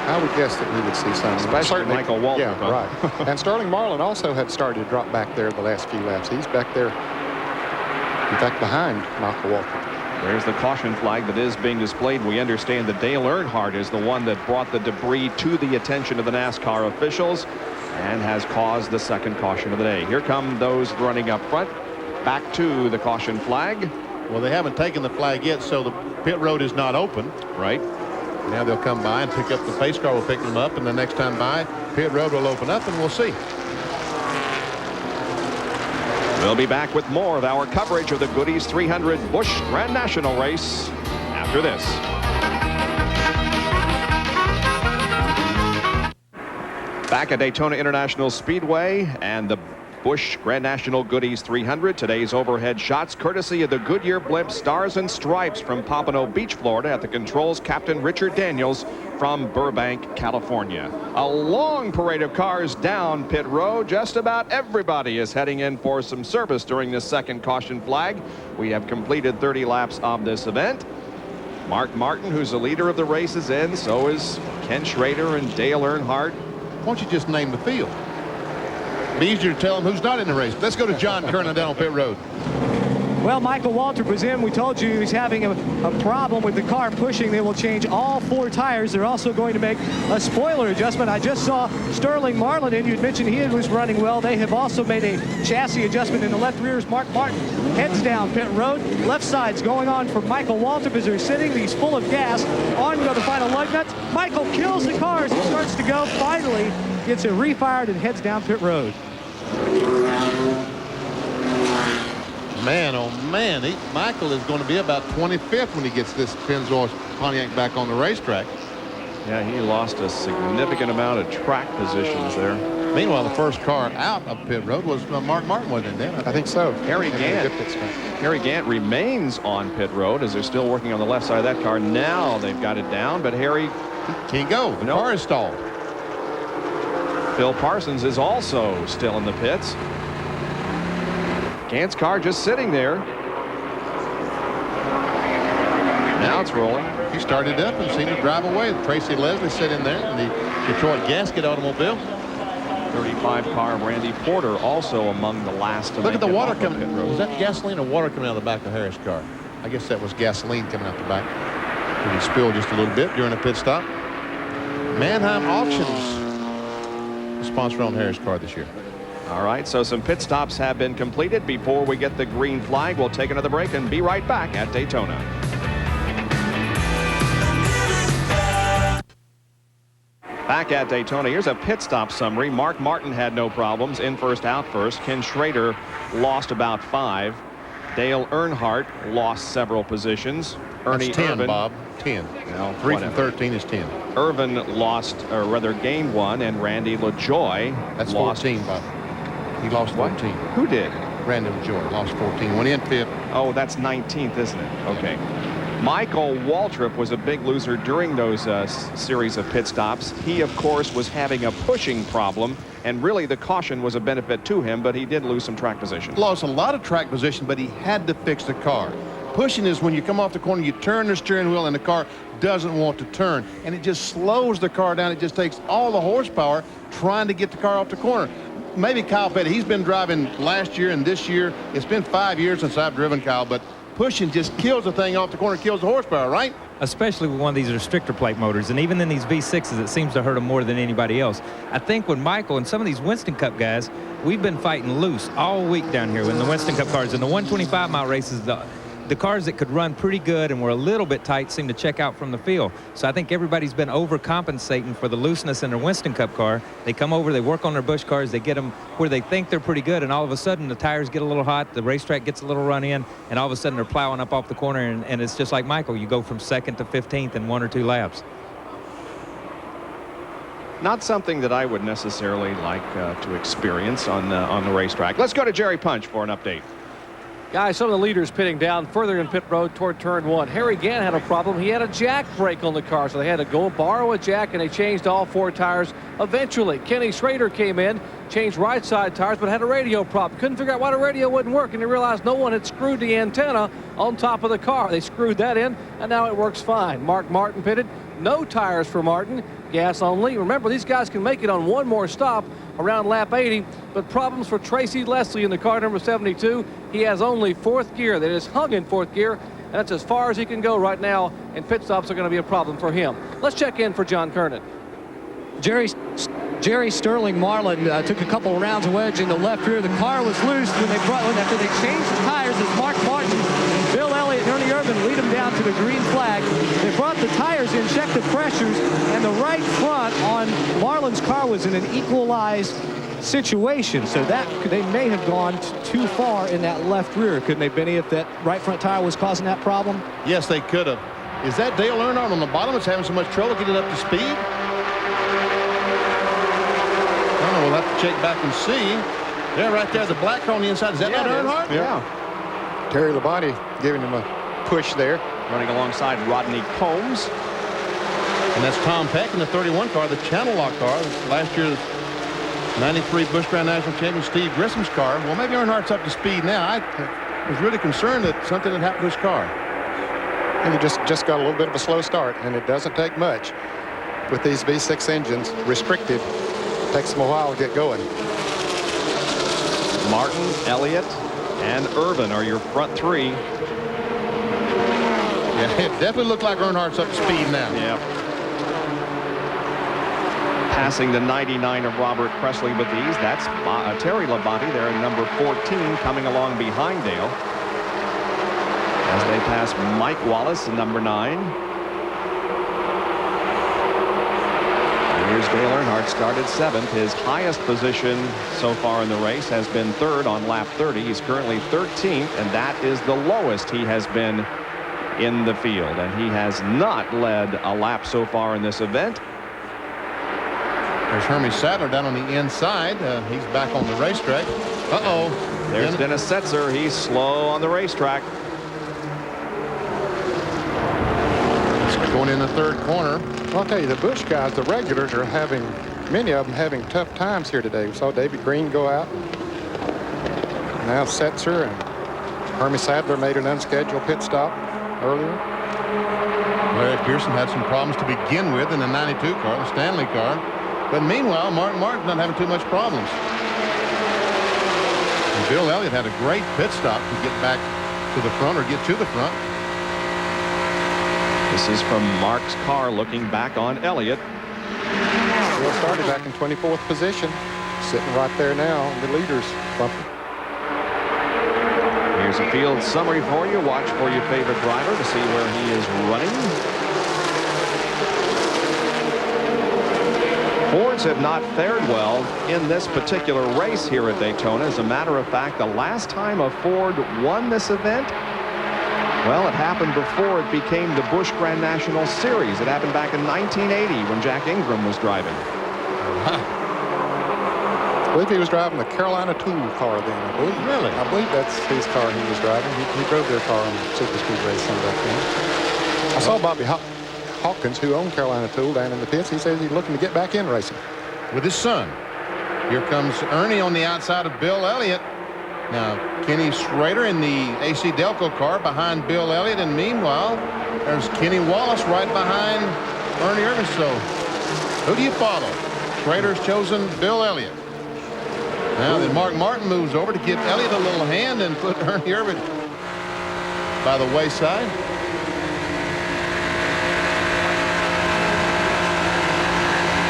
I would guess that we would see some. Especially Michael Waltrip. Yeah, right. And Sterling Marlin also had started to drop back there the last few laps. He's back there, in fact, behind Michael Waltrip. There's the caution flag that is being displayed. We understand that Dale Earnhardt is the one that brought the debris to the attention of the NASCAR officials and has caused the second caution of the day. Here come those running up front. Back to the caution flag. Well, they haven't taken the flag yet, so the pit road is not open. Right. Now they'll come by and pick up the pace car. Will pick them up, and the next time by, pit road will open up, and we'll see. We'll be back with more of our coverage of the Goodies 300 Busch Grand National race after this. Back at Daytona International Speedway and the Busch Grand National Goodies 300. Today's overhead shots courtesy of the Goodyear blimp Stars and Stripes from Pompano Beach, Florida. At the controls, Captain Richard Daniels from Burbank, California. A long parade of cars down pit road. Just about everybody is heading in for some service during this second caution flag. We have completed 30 laps of this event. Mark Martin, who's the leader of the race, is in. So is Ken Schrader and Dale Earnhardt. Why don't you just name the field? It'd be easier to tell them who's not in the race. Let's go to John Kernan down on pit road. Well, Michael Waltrip was in. We told you he's having a problem with the car pushing. They will change all 4 tires. They're also going to make a spoiler adjustment. I just saw Sterling Marlin in. You'd mentioned he was running well. They have also made a chassis adjustment in the left rear as Mark Martin heads down pit road. Left side's going on for Michael Waltrip as they're sitting. He's full of gas. On go the final lug nuts. Michael kills the car as he starts to go. Finally gets it refired and heads down pit road. Man, oh man, Michael is going to be about 25th when he gets this Pennzoil Pontiac back on the racetrack. Yeah, he lost a significant amount of track positions there. Meanwhile, the first car out of pit road was Mark Martin, wasn't it, Dan? I think so. Harry Gant remains on pit road as they're still working on the left side of that car. Now they've got it down, but Harry can't go. The car is stalled. Phil Parsons is also still in the pits. Gant's car just sitting there. Now it's rolling. He started up and seemed to drive away. Tracy Leslie sat in there in the Detroit Gasket automobile. 35 car Randy Porter also among the last to Look at the water pit coming. road. Was that gasoline or water coming out of the back of Harris' car? I guess that was gasoline coming out the back. He spilled just a little bit during a pit stop. Mannheim Auctions, the sponsor on Harris' car this year. All right, so some pit stops have been completed. Before we get the green flag, we'll take another break and be right back at Daytona. Back at Daytona, here's a pit stop summary. Mark Martin had no problems. In first, out first. Ken Schrader lost about 5. Dale Earnhardt lost several positions. That's 10, Bob. 10. Well, 3 from 13 is 10. Irvin lost, or rather gained 1, and Randy LaJoy That's lost 14, Bob. He lost 14. Who did? Randy LaJoy lost 14. Went in 5th. Oh, that's 19th, isn't it? Okay. Michael Waltrip was a big loser during those series of pit stops. He, of course, was having a pushing problem, and really the caution was a benefit to him, but he did lose some track position. Lost a lot of track position, but he had to fix the car. Pushing is when you come off the corner, you turn the steering wheel, and the car doesn't want to turn, and it just slows the car down. It just takes all the horsepower trying to get the car off the corner. Maybe Kyle Petty, he's been driving last year and this year. It's been 5 years since I've driven, Kyle, but pushing just kills the thing off the corner, kills the horsepower, right? Especially with one of these restrictor plate motors, and even in these V6s, it seems to hurt them more than anybody else. I think with Michael and some of these Winston Cup guys, we've been fighting loose all week down here in the Winston Cup cars. In the 125-mile races, the cars that could run pretty good and were a little bit tight seem to check out from the field. So I think everybody's been overcompensating for the looseness in their Winston Cup car. They come over, they work on their Busch cars, they get them where they think they're pretty good, and all of a sudden the tires get a little hot, the racetrack gets a little run in, and all of a sudden they're plowing up off the corner, and it's just like Michael. You go from 2nd to 15th in 1 or 2 laps. Not something that I would necessarily like to experience on the racetrack. Let's go to Jerry Punch for an update. Guys, some of the leaders pitting down further in pit road toward turn 1. Harry Gant had a problem. He had a jack break on the car, so they had to go borrow a jack, and they changed all 4 tires eventually. Kenny Schrader came in, changed right side tires, but had a radio problem. Couldn't figure out why the radio wouldn't work, and they realized no one had screwed the antenna on top of the car. They screwed that in, and now it works fine. Mark Martin pitted. No tires for Martin. Gas only. Remember, these guys can make it on one more stop around lap 80, but problems for Tracy Leslie in the car number 72. He has only 4th gear. That is hung in 4th gear, and that's as far as he can go right now, and pit stops are going to be a problem for him. Let's check in for John Kernan. Jerry Sterling Marlin took a couple of rounds of wedge in the left rear. The car was loose after they changed the tires as Mark Martin, Bill Elliott, and Ernie Irvin lead them down to the green flag. They brought the tires in, checked the pressures, and the right front on Marlin's car was in an equalized situation. So that they may have gone too far in that left rear, couldn't they, Benny, if that right front tire was causing that problem? Yes, they could have. Is that Dale Earnhardt on the bottom that's having so much trouble getting up to speed? We'll have to check back and see. There, right there, the black car on the inside. Is that not Earnhardt? Yeah. Terry Labonte giving him a push there. Running alongside Rodney Combs. And that's Tom Peck in the 31 car, the Channel Lock car. Last year's 93 Busch Grand National Champion Steve Grissom's car. Well, maybe Earnhardt's up to speed now. I was really concerned that something had happened to his car. And he just got a little bit of a slow start, and it doesn't take much. With these V6 engines restricted, it takes them a while to get going. Martin, Elliott, and Irvin are your front three. Yeah, it definitely looked like Earnhardt's up to speed now. Yeah. Passing the 99 of Robert Presley with these. That's Terry Labonte there in number 14 coming along behind Dale. As they pass Mike Wallace in number 9. Here's Dale Earnhardt, started 7th. His highest position so far in the race has been 3rd on lap 30. He's currently 13th, and that is the lowest he has been in the field. And he has not led a lap so far in this event. There's Hermie Sadler down on the inside. He's back on the racetrack. Uh-oh. There's Dennis Setzer. He's slow on the racetrack. Going in the 3rd corner. I'll tell you, the Busch guys, the regulars, are having, many of them having tough times here today. We saw David Green go out. Now Setzer and Hermie Sadler made an unscheduled pit stop earlier. Larry Pearson had some problems to begin with in the 92 car, the Stanley car. But meanwhile, Martin's not having too much problems. And Bill Elliott had a great pit stop to get back to the front or get to the front. This is from Mark's car looking back on Elliott. Bill started back in 24th position, sitting right there now in the leaders bumper. Here's a field summary for you. Watch for your favorite driver to see where he is running. Fords have not fared well in this particular race here at Daytona. As a matter of fact, the last time a Ford won this event, well, it happened before it became the Busch Grand National Series. It happened back in 1980 when Jack Ingram was driving. I believe he was driving the Carolina Tool car then. I believe. Really? I believe that's his car he was driving. He drove their car on Super Speedway some back then. I saw Bobby Hawkins, who owned Carolina Tool, down in the pits. He says he's looking to get back in racing. With his son. Here comes Ernie on the outside of Bill Elliott. Now, Kenny Schrader in the AC Delco car behind Bill Elliott. And meanwhile, there's Kenny Wallace right behind Ernie Irvin. So, who do you follow? Schrader's chosen Bill Elliott. Now, then Mark Martin moves over to give Elliott a little hand and put Ernie Irvin by the wayside.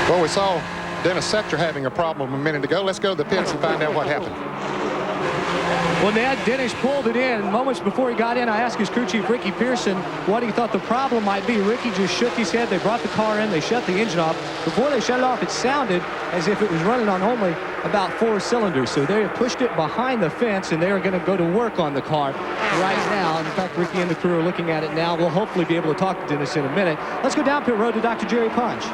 Well, we saw Dennis Setzer having a problem a minute ago. Let's go to the pits and find out what happened. Well, Ned, Dennis pulled it in. Moments before he got in, I asked his crew chief, Ricky Pearson, what he thought the problem might be. Ricky just shook his head. They brought the car in. They shut the engine off. Before they shut it off, it sounded as if it was running on only about 4 cylinders. So they have pushed it behind the fence, and they are going to go to work on the car right now. In fact, Ricky and the crew are looking at it now. We'll hopefully be able to talk to Dennis in a minute. Let's go down pit road to Dr. Jerry Punch.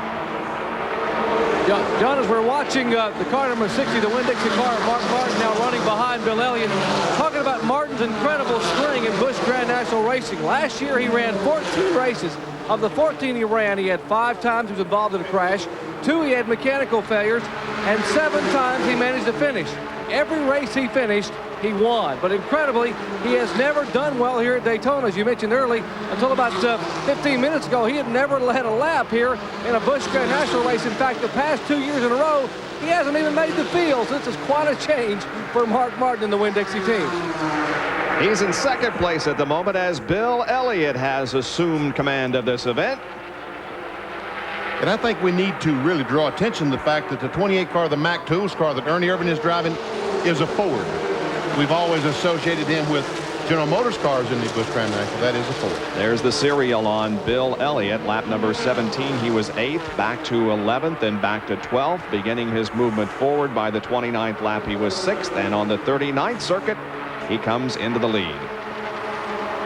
John, as we're watching the car number 60, the Winn-Dixie car, Mark Martin now running behind Bill Elliott. Talking about Martin's incredible string in Busch Grand National Racing. Last year he ran 14 races. Of the 14 he ran, he had 5 times he was involved in a crash, 2 he had mechanical failures, and 7 times he managed to finish. Every race he finished, he won. But incredibly, he has never done well here at Daytona, as you mentioned early. Until about 15 minutes ago, he had never led a lap here in a Busch Grand National race. In fact, the past 2 years in a row, he hasn't even made the field. So this is quite a change for Mark Martin and the Winn-Dixie team. He's in second place at the moment as Bill Elliott has assumed command of this event. And I think we need to really draw attention to the fact that the 28 car, the Mack Tools car that Ernie Irvin is driving, is a Ford. We've always associated him with General Motors cars in the Busch Grand National. That is a Ford. There's the serial on Bill Elliott. Lap number 17, he was 8th, back to 11th, and back to 12th. Beginning his movement forward by the 29th lap, he was 6th. And on the 39th circuit, he comes into the lead.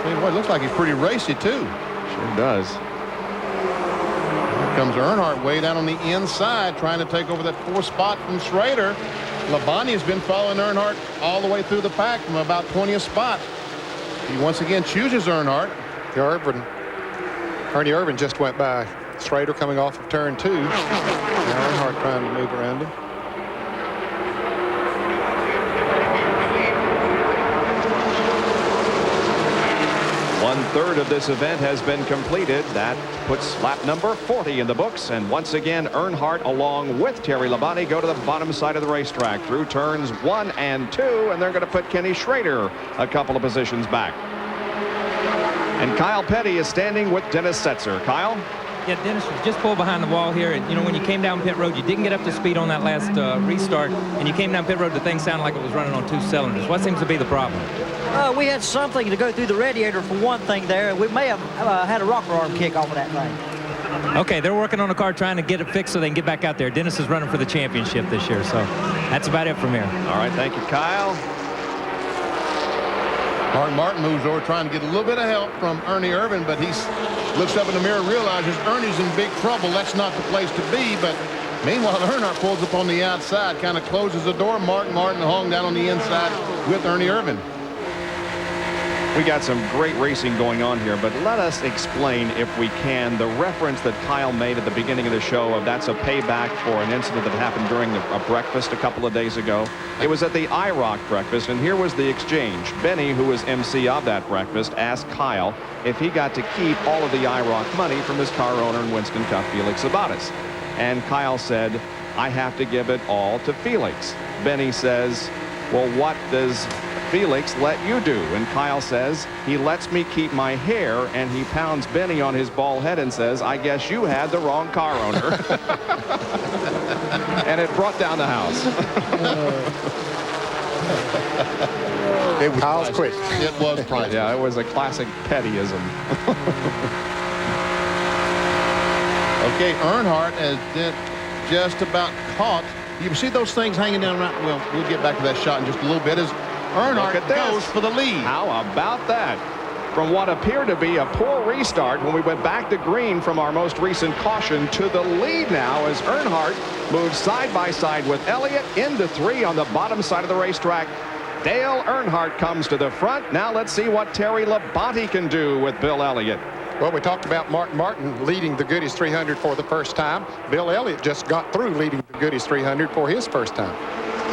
Tell you what, it looks like he's pretty racy, too. Sure does. Here comes Earnhardt way down on the inside, trying to take over that 4th spot from Schrader. Labonte has been following Earnhardt all the way through the pack from about 20th spot. He once again chooses Earnhardt. Ernie Irvin just went by Schrader coming off of turn 2. Now Earnhardt trying to move around him. 1/3 of this event has been completed. That puts lap number 40 in the books. And once again, Earnhardt along with Terry Labonte go to the bottom side of the racetrack through turns 1 and 2. And they're going to put Kenny Schrader a couple of positions back. And Kyle Petty is standing with Dennis Setzer. Kyle? Yeah, Dennis was just pulled behind the wall here. And, you know, when you came down pit road, you didn't get up to speed on that last restart. And you came down pit road, the thing sounded like it was running on 2 cylinders. What seems to be the problem? We had something to go through the radiator for one thing there. We may have had a rocker arm kick off of that thing. Okay, they're working on the car trying to get it fixed so they can get back out there. Dennis is running for the championship this year, so that's about it from here. All right, thank you, Kyle. Mark Martin moves over trying to get a little bit of help from Ernie Irvan, but he looks up in the mirror, realizes Ernie's in big trouble. That's not the place to be, but meanwhile, Earnhardt pulls up on the outside, kind of closes the door. Mark Martin hung down on the inside with Ernie Irvan. We got some great racing going on here, but let us explain, if we can, the reference that Kyle made at the beginning of the show of that's a payback for an incident that happened during a breakfast a couple of days ago. It was at the IROC breakfast, and here was the exchange. Benny, who was MC of that breakfast, asked Kyle if he got to keep all of the IROC money from his car owner in Winston Cup, Felix Sabates. And Kyle said, I have to give it all to Felix. Benny says, well, what does Felix let you do? And Kyle says, he lets me keep my hair, and he pounds Benny on his bald head and says, I guess you had the wrong car owner. And it brought down the house. It was Kyle's quick. It was priceless. Yeah, it was a classic Pettyism. Okay, Earnhardt has just about caught. You see those things hanging down right? Well, we'll get back to that shot in just a little bit. As Earnhardt goes for the lead. How about that? From what appeared to be a poor restart when we went back to green from our most recent caution to the lead now as Earnhardt moves side by side with Elliott into 3 on the bottom side of the racetrack. Dale Earnhardt comes to the front. Now let's see what Terry Labonte can do with Bill Elliott. Well, we talked about Mark Martin leading the Goody's 300 for the first time. Bill Elliott just got through leading the Goody's 300 for his first time.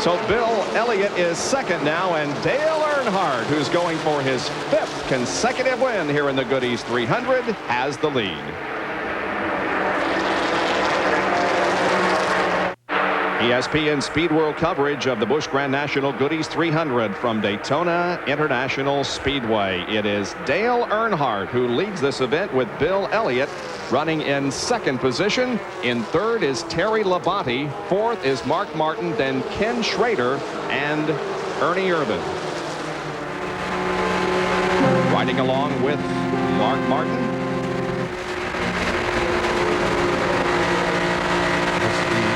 So Bill Elliott is second now, and Dale Earnhardt, who's going for his 5th consecutive win here in the Goody's 300, has the lead. ESPN Speed World coverage of the Busch Grand National Goody's 300 from Daytona International Speedway. It is Dale Earnhardt who leads this event with Bill Elliott running in 2nd position. In 3rd is Terry Labonte. 4th is Mark Martin, then Ken Schrader and Ernie Irvan. Riding along with Mark Martin.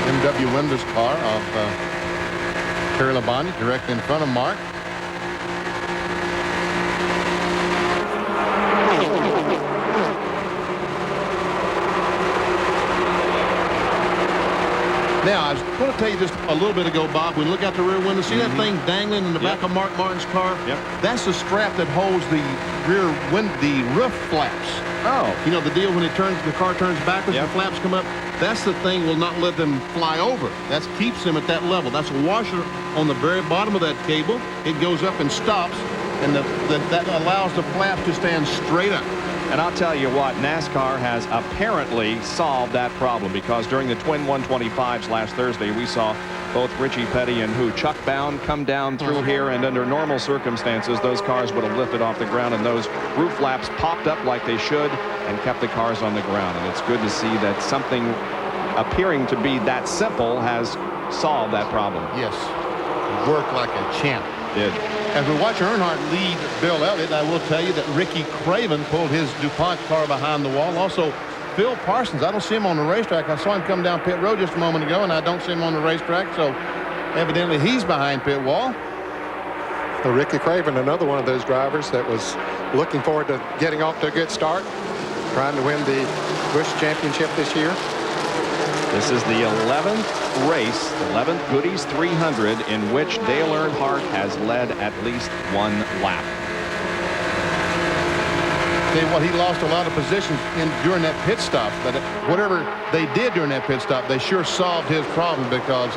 MW Windows car of Terry Labonte directly in front of Mark. Now, I was going to tell you just a little bit ago, Bob, when you look out the rear window, see that thing dangling in the back of Mark Martin's car? Yep. That's the strap that holds the the roof flaps. Oh. You know, the deal when the car turns backwards, the flaps come up. That's the thing will not let them fly over. That keeps them at that level. That's a washer on the very bottom of that cable. It goes up and stops, and that allows the flap to stand straight up. And I'll tell you what, NASCAR has apparently solved that problem, because during the Twin 125s last Thursday, we saw both Richie Petty and Chuck Bound come down through here, and under normal circumstances, those cars would have lifted off the ground, and those roof flaps popped up like they should and kept the cars on the ground. And it's good to see that something appearing to be that simple has solved that problem. Yes, worked like a champ. Did. As we watch Earnhardt lead Bill Elliott, I will tell you that Ricky Craven pulled his DuPont car behind the wall. Also, Phil Parsons, I don't see him on the racetrack. I saw him come down pit road just a moment ago, and I don't see him on the racetrack, so evidently he's behind pit wall. So Ricky Craven, another one of those drivers that was looking forward to getting off to a good start, trying to win the Busch Championship this year. This is the 11th race, 11th Goody's 300, in which Dale Earnhardt has led at least 1 lap. Tell you what, he lost a lot of positions during that pit stop, but whatever they did during that pit stop, they sure solved his problem, because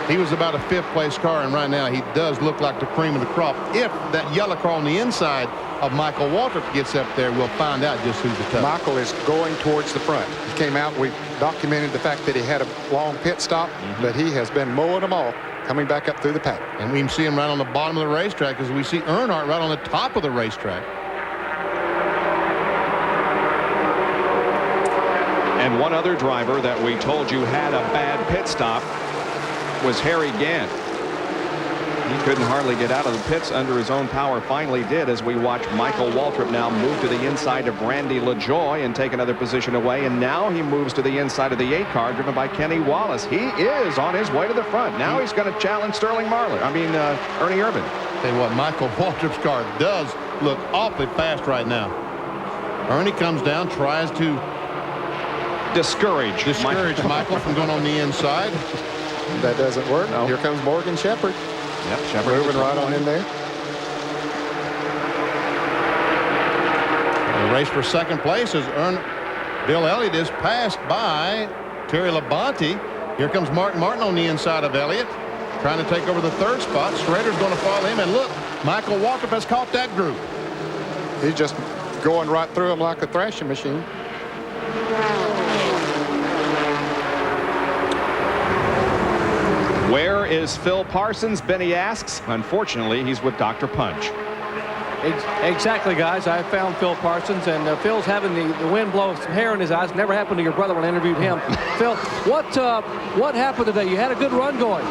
He was about a 5th place car, and right now he does look like the cream of the crop. If that yellow car on the inside of Michael Waltrip gets up there, we'll find out just who's the toughest. Michael is going towards the front. He came out, we documented the fact that he had a long pit stop, but he has been mowing them off, coming back up through the pack. And we can see him right on the bottom of the racetrack as we see Earnhardt right on the top of the racetrack. And one other driver that we told you had a bad pit stop was Harry Gant. He couldn't hardly get out of the pits under his own power. Finally did, as we watch Michael Waltrip now move to the inside of Randy LaJoie and take another position away. And now he moves to the inside of the 8 car driven by Kenny Wallace. He is on his way to the front. Now he's going to challenge Ernie Irvan. Tell you what, Michael Waltrip's car does look awfully fast right now. Ernie comes down, tries to discourage Michael from going on the inside. That doesn't work. No. Here comes Morgan Shepherd. Yep, Shepherd moving right on in there. The race for second place is Bill Elliott is passed by Terry Labonte. Here comes Mark Martin on the inside of Elliott, trying to take over the 3rd spot. Schrader's going to follow him, and look, Michael Waltrip has caught that group. He's just going right through him like a thrashing machine. Where is Phil Parsons? Benny asks. Unfortunately, he's with Dr. Punch. Exactly, guys. I found Phil Parsons, and Phil's having the wind blow some hair in his eyes. Never happened to your brother when I interviewed him. Phil, what happened today? You had a good run going.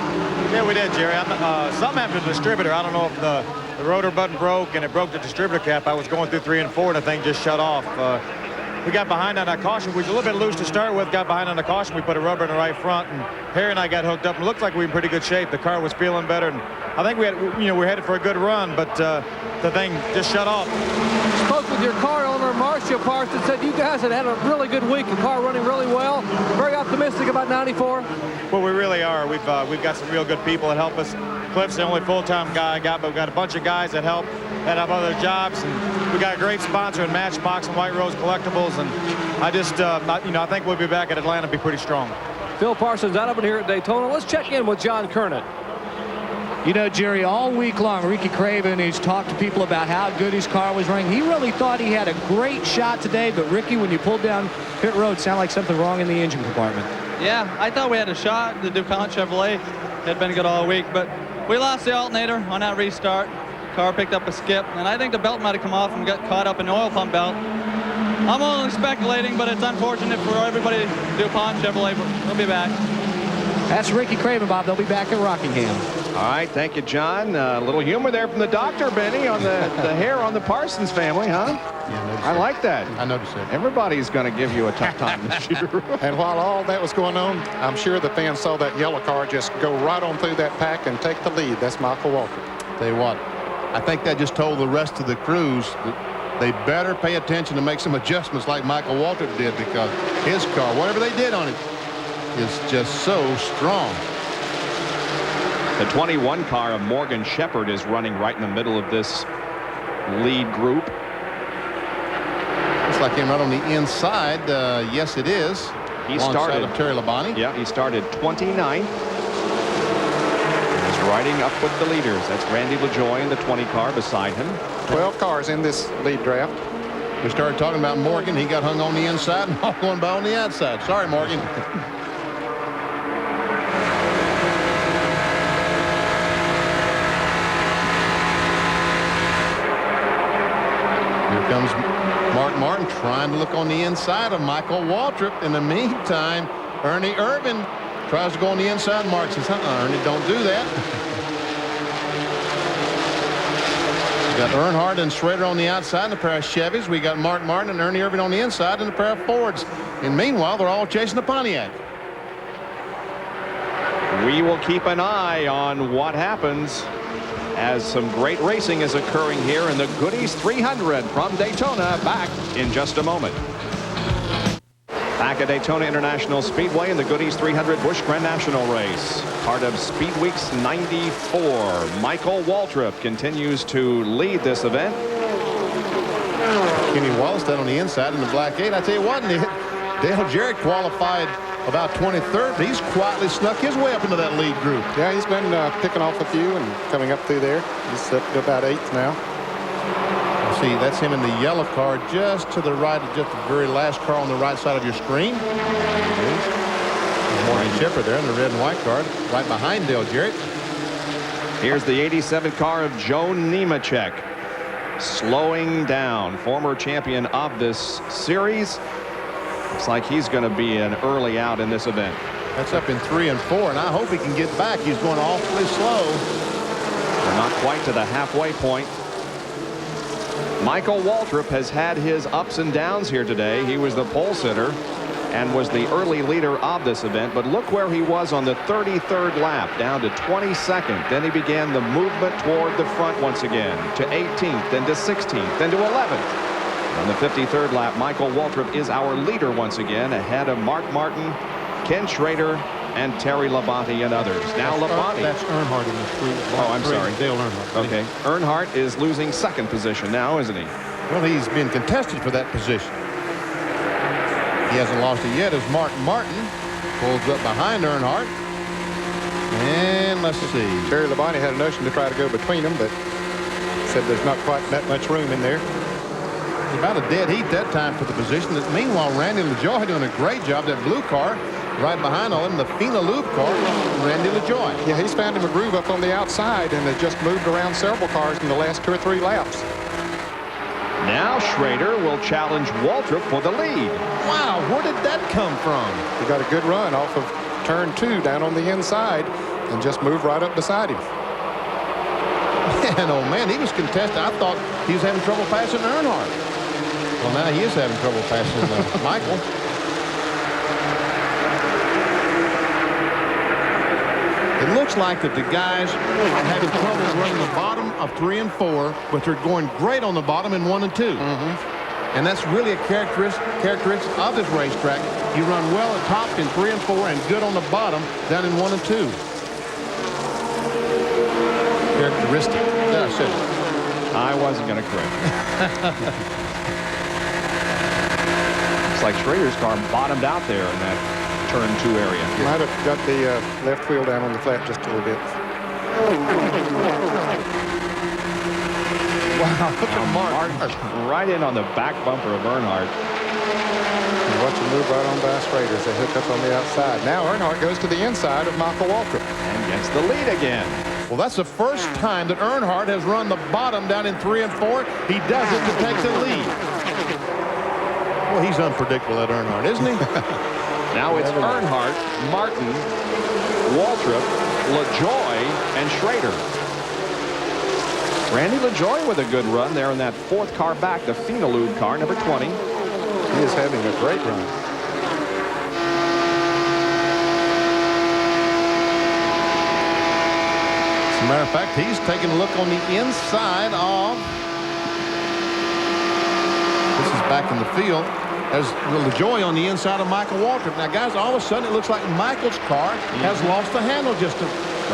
Yeah, we did, Jerry. Something happened to the distributor. I don't know if the rotor button broke and it broke the distributor cap. I was going through 3 and 4, and the thing just shut off. We got behind on that caution. We was a little bit loose to start with, got behind on the caution. We put a rubber in the right front, and Harry and I got hooked up, and it looked like we were in pretty good shape. The car was feeling better, and I think we're headed for a good run, but the thing just shut off. Spoke with your car owner, Marcia Parsons, said you guys had a really good week. The car running really well. Very optimistic about 94. Well, we really are. We've got some real good people that help us. Cliff's the only full-time guy I got, but we've got a bunch of guys that help, that have other jobs, and we got a great sponsor in Matchbox and White Rose Collectibles, and I think we'll be back at Atlanta, be pretty strong. Phil Parsons out of it here at Daytona. Let's check in with John Kernet. You know, Jerry, all week long, Ricky Craven, he's talked to people about how good his car was running. He really thought he had a great shot today, but Ricky, when you pulled down pit road, sounded like something wrong in the engine compartment. Yeah, I thought we had a shot. The DuPont Chevrolet had been good all week, but we lost the alternator on that restart. Car picked up a skip, and I think the belt might have come off and got caught up in the oil pump belt. I'm only speculating, but it's unfortunate for everybody. DuPont Chevrolet, but we'll be back. That's Ricky Craven, Bob. They'll be back at Rockingham. All right, thank you, John. A little humor there from the doctor, Benny, on the hair on the Parsons family, huh? Yeah, I like that. I noticed it. Everybody's going to give you a tough time this year. And while all that was going on, I'm sure the fans saw that yellow car just go right on through that pack and take the lead. That's Michael Waltrip. Tell you what, I think that just told the rest of the crews that they better pay attention to make some adjustments like Michael Waltrip did, because his car, whatever they did on it, is just so strong. The 21 car of Morgan Shepherd is running right in the middle of this lead group. Looks like him right on the inside. Yes, it is. He started of Terry Labonte. Yeah, he started 29th. He's riding up with the leaders. That's Randy LaJoie in the 20 car beside him. 12 cars in this lead draft. We started talking about Morgan. He got hung on the inside and all going by on the outside. Sorry, Morgan. Here comes Mark Martin trying to look on the inside of Michael Waltrip. In the meantime, Ernie Irvan tries to go on the inside. Mark says, Ernie, don't do that. We got Earnhardt and Schrader on the outside in a pair of Chevys. We got Mark Martin and Ernie Irvan on the inside in a pair of Fords. And meanwhile, they're all chasing the Pontiac. We will keep an eye on what happens as some great racing is occurring here in the Goody's 300 from Daytona. Back in just a moment. Back at Daytona International Speedway in the Goody's 300 Busch Grand National race. Part of Speed Weeks 94. Michael Waltrip continues to lead this event. Kenny Wallace down on the inside in the black 8. I tell you what, Dale Jarrett qualified about 23rd. He's quietly snuck his way up into that lead group. Yeah, he's been picking off a few and coming up through there. He's up to about 8th now. See, that's him in the yellow car just to the right of just the very last car on the right side of your screen. Morgan Shepherd there in the red and white car, right behind Dale Jarrett. Here's the 87 car of Joe Nemechek, slowing down, former champion of this series. Looks like he's going to be an early out in this event. That's up in 3 and 4, and I hope he can get back. He's going awfully slow. We're not quite to the halfway point. Michael Waltrip has had his ups and downs here today. He was the pole sitter and was the early leader of this event, but look where he was on the 33rd lap, down to 22nd. Then he began the movement toward the front once again, to 18th, then to 16th, then to 11th. On the 53rd lap, Michael Waltrip is our leader once again, ahead of Mark Martin, Ken Schrader, and Terry Labonte and others. Now Labonte. That's Earnhardt in the three. Oh, I'm sorry. Dale Earnhardt. Okay. Earnhardt is losing second position now, isn't he? Well, he's been contested for that position. He hasn't lost it yet as Mark Martin pulls up behind Earnhardt. And let's see. Terry Labonte had a notion to try to go between them, but said there's not quite that much room in there. It's about a dead heat that time for the position. Meanwhile, Randy LaJoie doing a great job. That blue car right behind all him, the Fina Lube car, Randy LaJoie. Yeah, he's found him a groove up on the outside and has just moved around several cars in the last 2 or 3 laps. Now Schrader will challenge Waltrip for the lead. Wow, where did that come from? He got a good run off of turn 2 down on the inside and just moved right up beside him. Man, oh man, he was contested. I thought he was having trouble passing Earnhardt. Well, now he is having trouble passing Michael. It looks like that the guys are having trouble running the bottom of 3 and 4, but they're going great on the bottom in 1 and 2. And that's really a characteristic of this racetrack. You run well at top in 3 and 4 and good on the bottom down in 1 and 2. Characteristic. There, I said it. I wasn't going to correct. Looks like Schrader's car bottomed out there in that turn 2 area. Might have got the left wheel down on the flat just a little bit. Wow, look at Martin right in on the back bumper of Earnhardt. And watch him move right on by Schrader as they hook up on the outside. Now Earnhardt goes to the inside of Michael Waltrip. And gets the lead again. Well, that's the first time that Earnhardt has run the bottom down in 3 and 4. He does it to take the lead. Well, he's unpredictable, that Earnhardt, isn't he? Now it's Earnhardt, Martin, Waltrip, LaJoie, and Schrader. Randy LaJoie with a good run there in that 4th car back, the Fina Lube car, number 20. He is having a great run. As a matter of fact, he's taking a look on the inside of. This is back in the field. As LaJoie on the inside of Michael Waltrip. Now, guys, all of a sudden it looks like Michael's car has lost the handle just a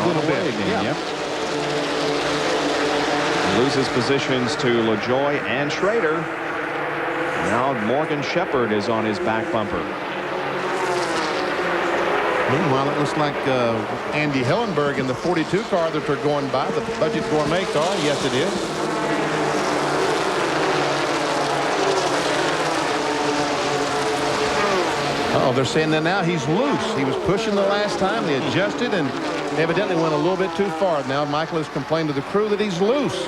little bit. Again, yep. Loses positions to LaJoie and Schrader. Now Morgan Shepherd is on his back bumper. Meanwhile, it looks like Andy Hillenberg in the 42 car that they're going by, the Budget Gourmet car. Yes, it is. Oh, they're saying that now he's loose. He was pushing the last time. They adjusted and evidently went a little bit too far. Now Michael has complained to the crew that he's loose.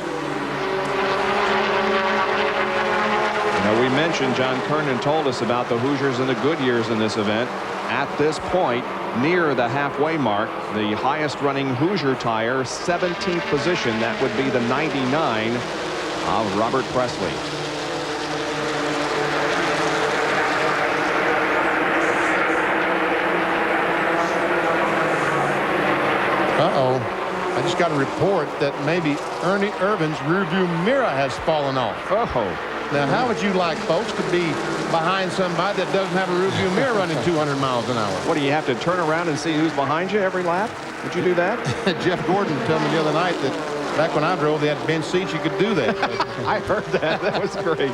Now, we mentioned, John Kernan told us about the Hoosiers and the Goodyears in this event. At this point, near the halfway mark, the highest running Hoosier tire, 17th position. That would be the 99 of Robert Presley. Uh-oh. I just got a report that maybe Ernie Irvin's rearview mirror has fallen off. Oh. Now, how would you like, folks, to be behind somebody that doesn't have a rearview mirror running 200 miles an hour? What, do you have to turn around and see who's behind you every lap? Would you do that? Jeff Gordon told me the other night that back when I drove, they had bench seats. You could do that. I heard that. That was great.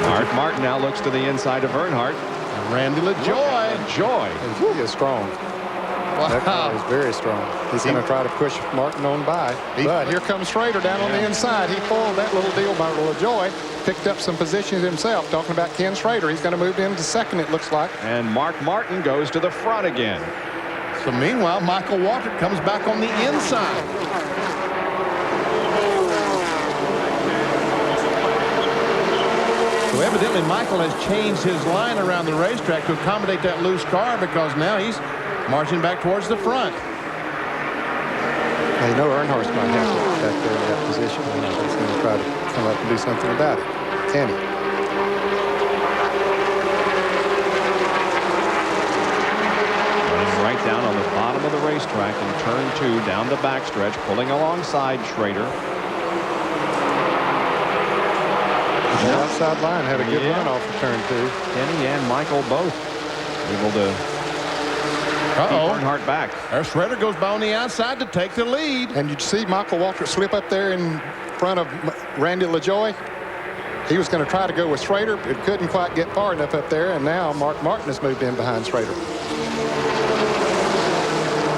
Mark Martin now looks to the inside of Earnhardt. And Randy LaJoy. Joy. He is strong. Wow. That car is very strong. He's going to try to push Martin on by. But here comes Schrader down on the inside. He foiled that little deal by LaJoy. Picked up some positions himself. Talking about Ken Schrader. He's going to move into second, it looks like. And Mark Martin goes to the front again. So meanwhile, Michael Waltrip comes back on the inside. So evidently Michael has changed his line around the racetrack to accommodate that loose car, because now he's marching back towards the front. Now, you know Earnhardt's might have to get back there in that position. He's going to try to come up and do something about it. Can he? Right down on the bottom of the racetrack in turn 2 down the backstretch, pulling alongside Schrader. The outside line had a good run off of turn 2. Kenny and Michael both able to keep Earnhardt back. There's Schrader goes by on the outside to take the lead. And you see Michael Waltrip slip up there in front of Randy LaJoy. He was going to try to go with Schrader, but couldn't quite get far enough up there, and now Mark Martin has moved in behind Schrader.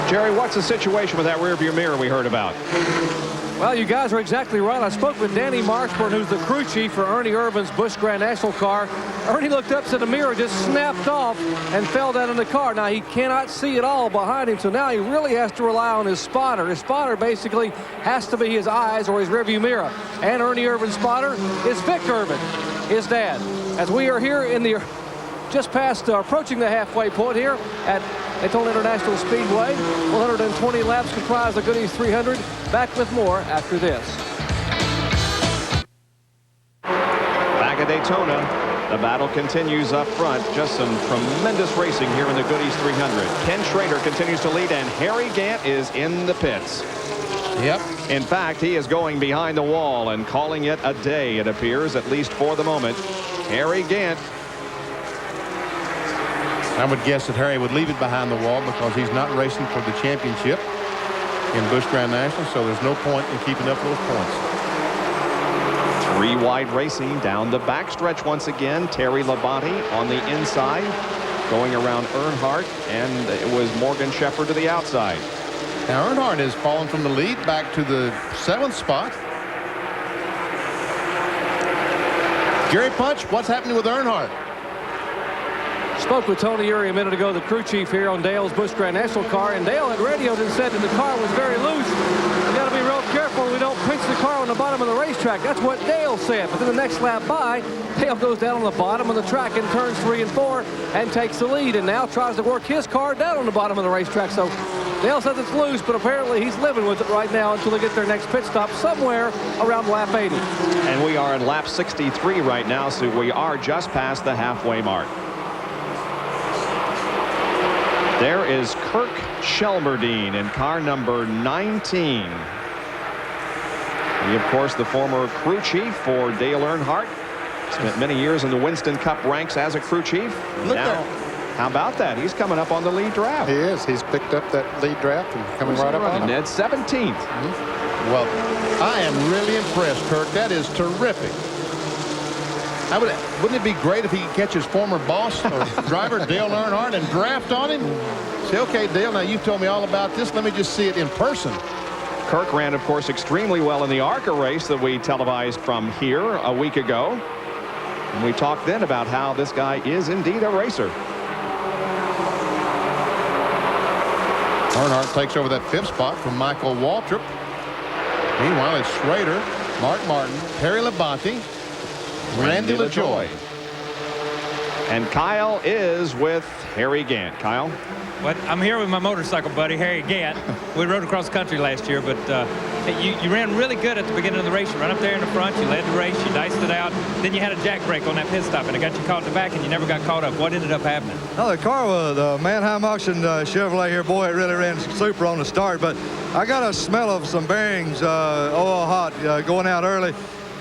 Jerry, what's the situation with that rearview mirror we heard about? Well, you guys are exactly right. I spoke with Danny Marksburn, who's the crew chief for Ernie Irvin's Busch Grand National car. Ernie looked up, said the mirror just snapped off and fell down in the car. Now, he cannot see it all behind him, so now he really has to rely on his spotter. His spotter basically has to be his eyes or his rearview mirror. And Ernie Irvin's spotter is Vic Irvin, his dad. As we are here in the just past approaching the halfway point here at Daytona International Speedway. 120 laps comprise the Goody's 300. Back with more after this. Back at Daytona, the battle continues up front. Just some tremendous racing here in the Goody's 300. Ken Schrader continues to lead, and Harry Gant is in the pits. Yep. In fact, he is going behind the wall and calling it a day, it appears, at least for the moment. Harry Gant. I would guess that Harry would leave it behind the wall because he's not racing for the championship in Busch Grand National, so there's no point in keeping up those points. 3 wide racing down the backstretch once again. Terry Labonte on the inside, going around Earnhardt, and it was Morgan Shepherd to the outside. Now Earnhardt has fallen from the lead back to the 7th spot. Gary Punch, what's happening with Earnhardt? Spoke with Tony Uri a minute ago, the crew chief here on Dale's Busch Grand National car, and Dale had radioed and said that the car was very loose. We got to be real careful we don't pinch the car on the bottom of the racetrack. That's what Dale said. But then the next lap by, Dale goes down on the bottom of the track in turns 3 and 4 and takes the lead, and now tries to work his car down on the bottom of the racetrack. So Dale says it's loose, but apparently he's living with it right now until they get their next pit stop somewhere around lap 80. And we are in lap 63 right now, so we are just past the halfway mark. There is Kirk Shelmerdine in car number 19. He, of course, the former crew chief for Dale Earnhardt. Spent many years in the Winston Cup ranks as a crew chief. Now, how about that? He's coming up on the lead draft. He is. He's picked up that lead draft and coming right up on him. Ned 17th. Well, I am really impressed, Kirk. That is terrific. Wouldn't it be great if he could catch his former boss or driver, Dale Earnhardt, and draft on him? Say, okay, Dale, now you've told me all about this. Let me just see it in person. Kirk ran, of course, extremely well in the ARCA race that we televised from here a week ago. And we talked then about how this guy is indeed a racer. Earnhardt takes over that 5th spot from Michael Waltrip. Meanwhile, it's Schrader, Mark Martin, Terry Labonte, Randy LaJoy. And Kyle is with Harry Gant. Kyle? But I'm here with my motorcycle buddy, Harry Gant. We rode across the country last year, but you ran really good at the beginning of the race. You run up there in the front, you led the race, you diced it out. Then you had a jack brake on that pit stop, and it got you caught in the back, and you never got caught up. What ended up happening? Oh, the car was the Mannheim auction Chevrolet here. Boy, it really ran super on the start, but I got a smell of some bearings, oil hot, going out early.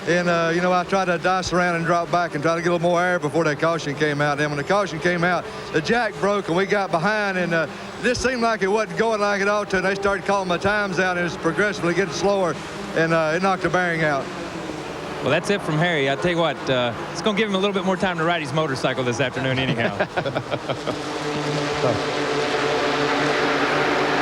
And, you know, I tried to dice around and drop back and try to get a little more air before that caution came out. And when the caution came out, the jack broke and we got behind, and it just seemed like it wasn't going like it ought to. And they started calling my times out, and it was progressively getting slower, and it knocked the bearing out. Well, that's it from Harry. I'll tell you what, it's going to give him a little bit more time to ride his motorcycle this afternoon anyhow.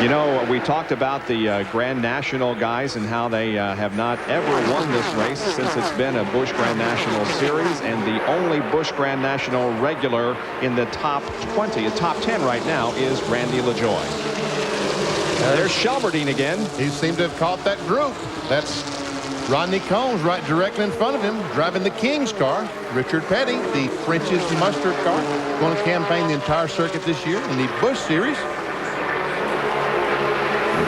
You know, we talked about the Grand National guys and how they have not ever won this race since it's been a Busch Grand National Series, and the only Busch Grand National regular in the top 20, the top 10 right now, is Randy LaJoie. There's Shelberdine again. He seemed to have caught that group. That's Rodney Combs right directly in front of him, driving the King's car. Richard Petty, the French's mustard car, going to campaign the entire circuit this year in the Busch Series.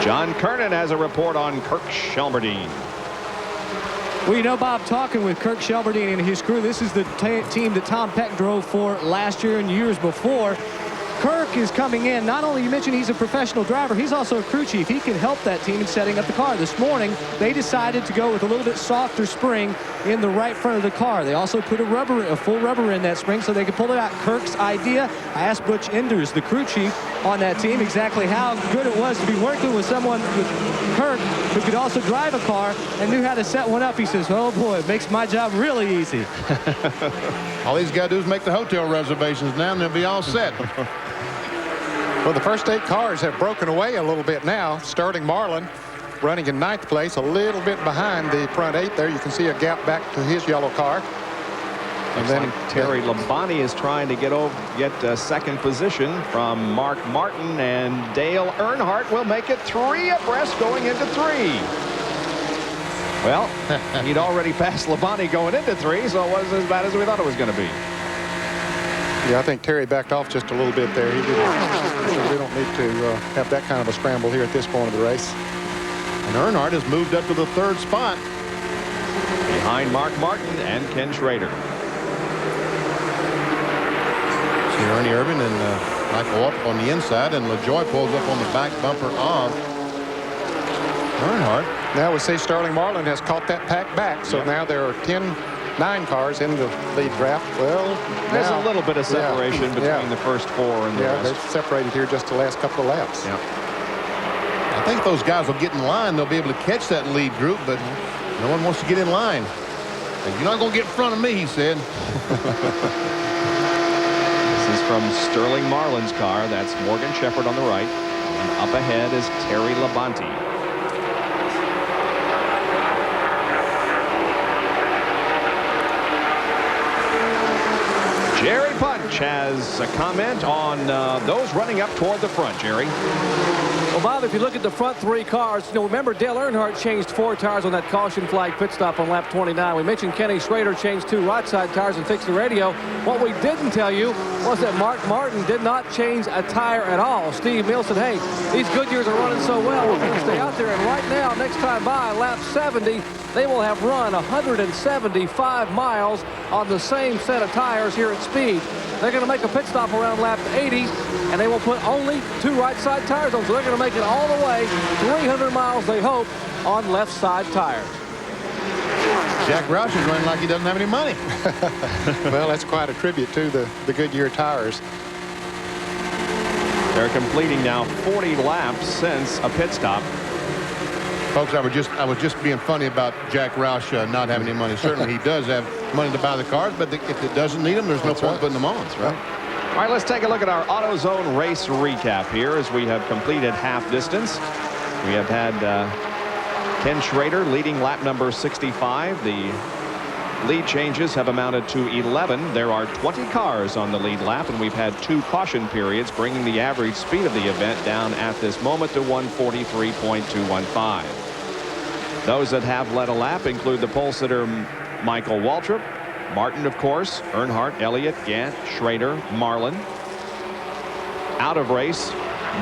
John Kernan has a report on Kirk Shelberdine. Well, you know, Bob, talking with Kirk Shelberdine and his crew, this is the team that Tom Peck drove for last year and years before. Kirk is coming in. Not only, you mentioned he's a professional driver, he's also a crew chief. He can help that team in setting up the car. This morning, they decided to go with a little bit softer spring in the right front of the car. They also put a full rubber in that spring so they could pull it out. Kirk's idea. I asked Butch Enders, the crew chief on that team, exactly how good it was to be working with someone with Kirk who could also drive a car and knew how to set one up. He says, oh boy, it makes my job really easy. All he's got to do is make the hotel reservations now and they'll be all set. Well, the first 8 cars have broken away a little bit now. Sterling Marlin running in 9th place, a little bit behind the front 8 there. You can see a gap back to his yellow car. And then Terry Labonte is trying to get second position from Mark Martin, and Dale Earnhardt will make it 3 abreast going into 3. Well, he'd already passed Labonte going into 3, so it wasn't as bad as we thought it was going to be. Yeah, I think Terry backed off just a little bit there. He didn't. We don't need to have that kind of a scramble here at this point of the race. And Earnhardt has moved up to the 3rd spot. Behind Mark Martin and Ken Schrader. See Ernie Irvin and Michael up on the inside, and LaJoie pulls up on the back bumper of Earnhardt. Now we see Sterling Marlin has caught that pack back, so now there are 9 cars in the lead draft. Well, there's a little bit of separation between the first 4 and the rest. They've separated here just the last couple of laps. Yeah. I think those guys will get in line. They'll be able to catch that lead group, but no one wants to get in line. And you're not going to get in front of me, he said. This is from Sterling Marlin's car. That's Morgan Shepherd on the right. And up ahead is Terry Labonte. Jerry Punch has a comment on those running up toward the front, Jerry. Well, Bob, if you look at the front 3 cars, remember Dale Earnhardt changed 4 tires on that caution flag pit stop on lap 29. We mentioned Kenny Schrader changed 2 right side tires and fixed the radio. What we didn't tell you was that Mark Martin did not change a tire at all. Steve Mills said, hey, these Goodyears are running so well, we're going to stay out there. And right now, next time by, lap 70, they will have run 175 miles on the same set of tires here at Speed. They're going to make a pit stop around lap 80, and they will put only 2 right side tires on. So they're going to make it all the way 300 miles, they hope, on left side tires. Jack Roush is running like he doesn't have any money. Well, that's quite a tribute to the Goodyear tires. They're completing now 40 laps since a pit stop. Folks, I was just being funny about Jack Roush not having any money. Certainly he does have money to buy the cars, but if it doesn't need them, there's no point putting them on. That's right. All right, let's take a look at our AutoZone race recap here as we have completed half distance. We have had Ken Schrader leading lap number 65. The lead changes have amounted to 11. There are 20 cars on the lead lap, and we've had 2 caution periods, bringing the average speed of the event down at this moment to 143.215. Those that have led a lap include the pole sitter Michael Waltrip, Martin, of course, Earnhardt, Elliott, Gant, Schrader, Marlin. Out of race,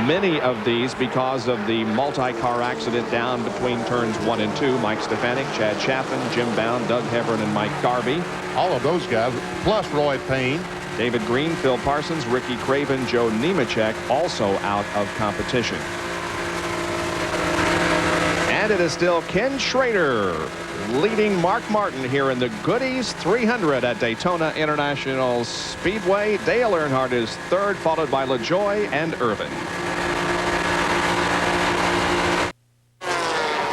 many of these because of the multi-car accident down between turns 1 and 2. Mike Stefanik, Chad Chaffin, Jim Bound, Doug Hebron, and Mike Garvey. All of those guys, plus Roy Payne. David Green, Phil Parsons, Ricky Craven, Joe Nemechek also out of competition. And it is still Ken Schrader leading Mark Martin here in the Goodies 300 at Daytona International Speedway. Dale Earnhardt is 3rd, followed by LaJoie and Irvin.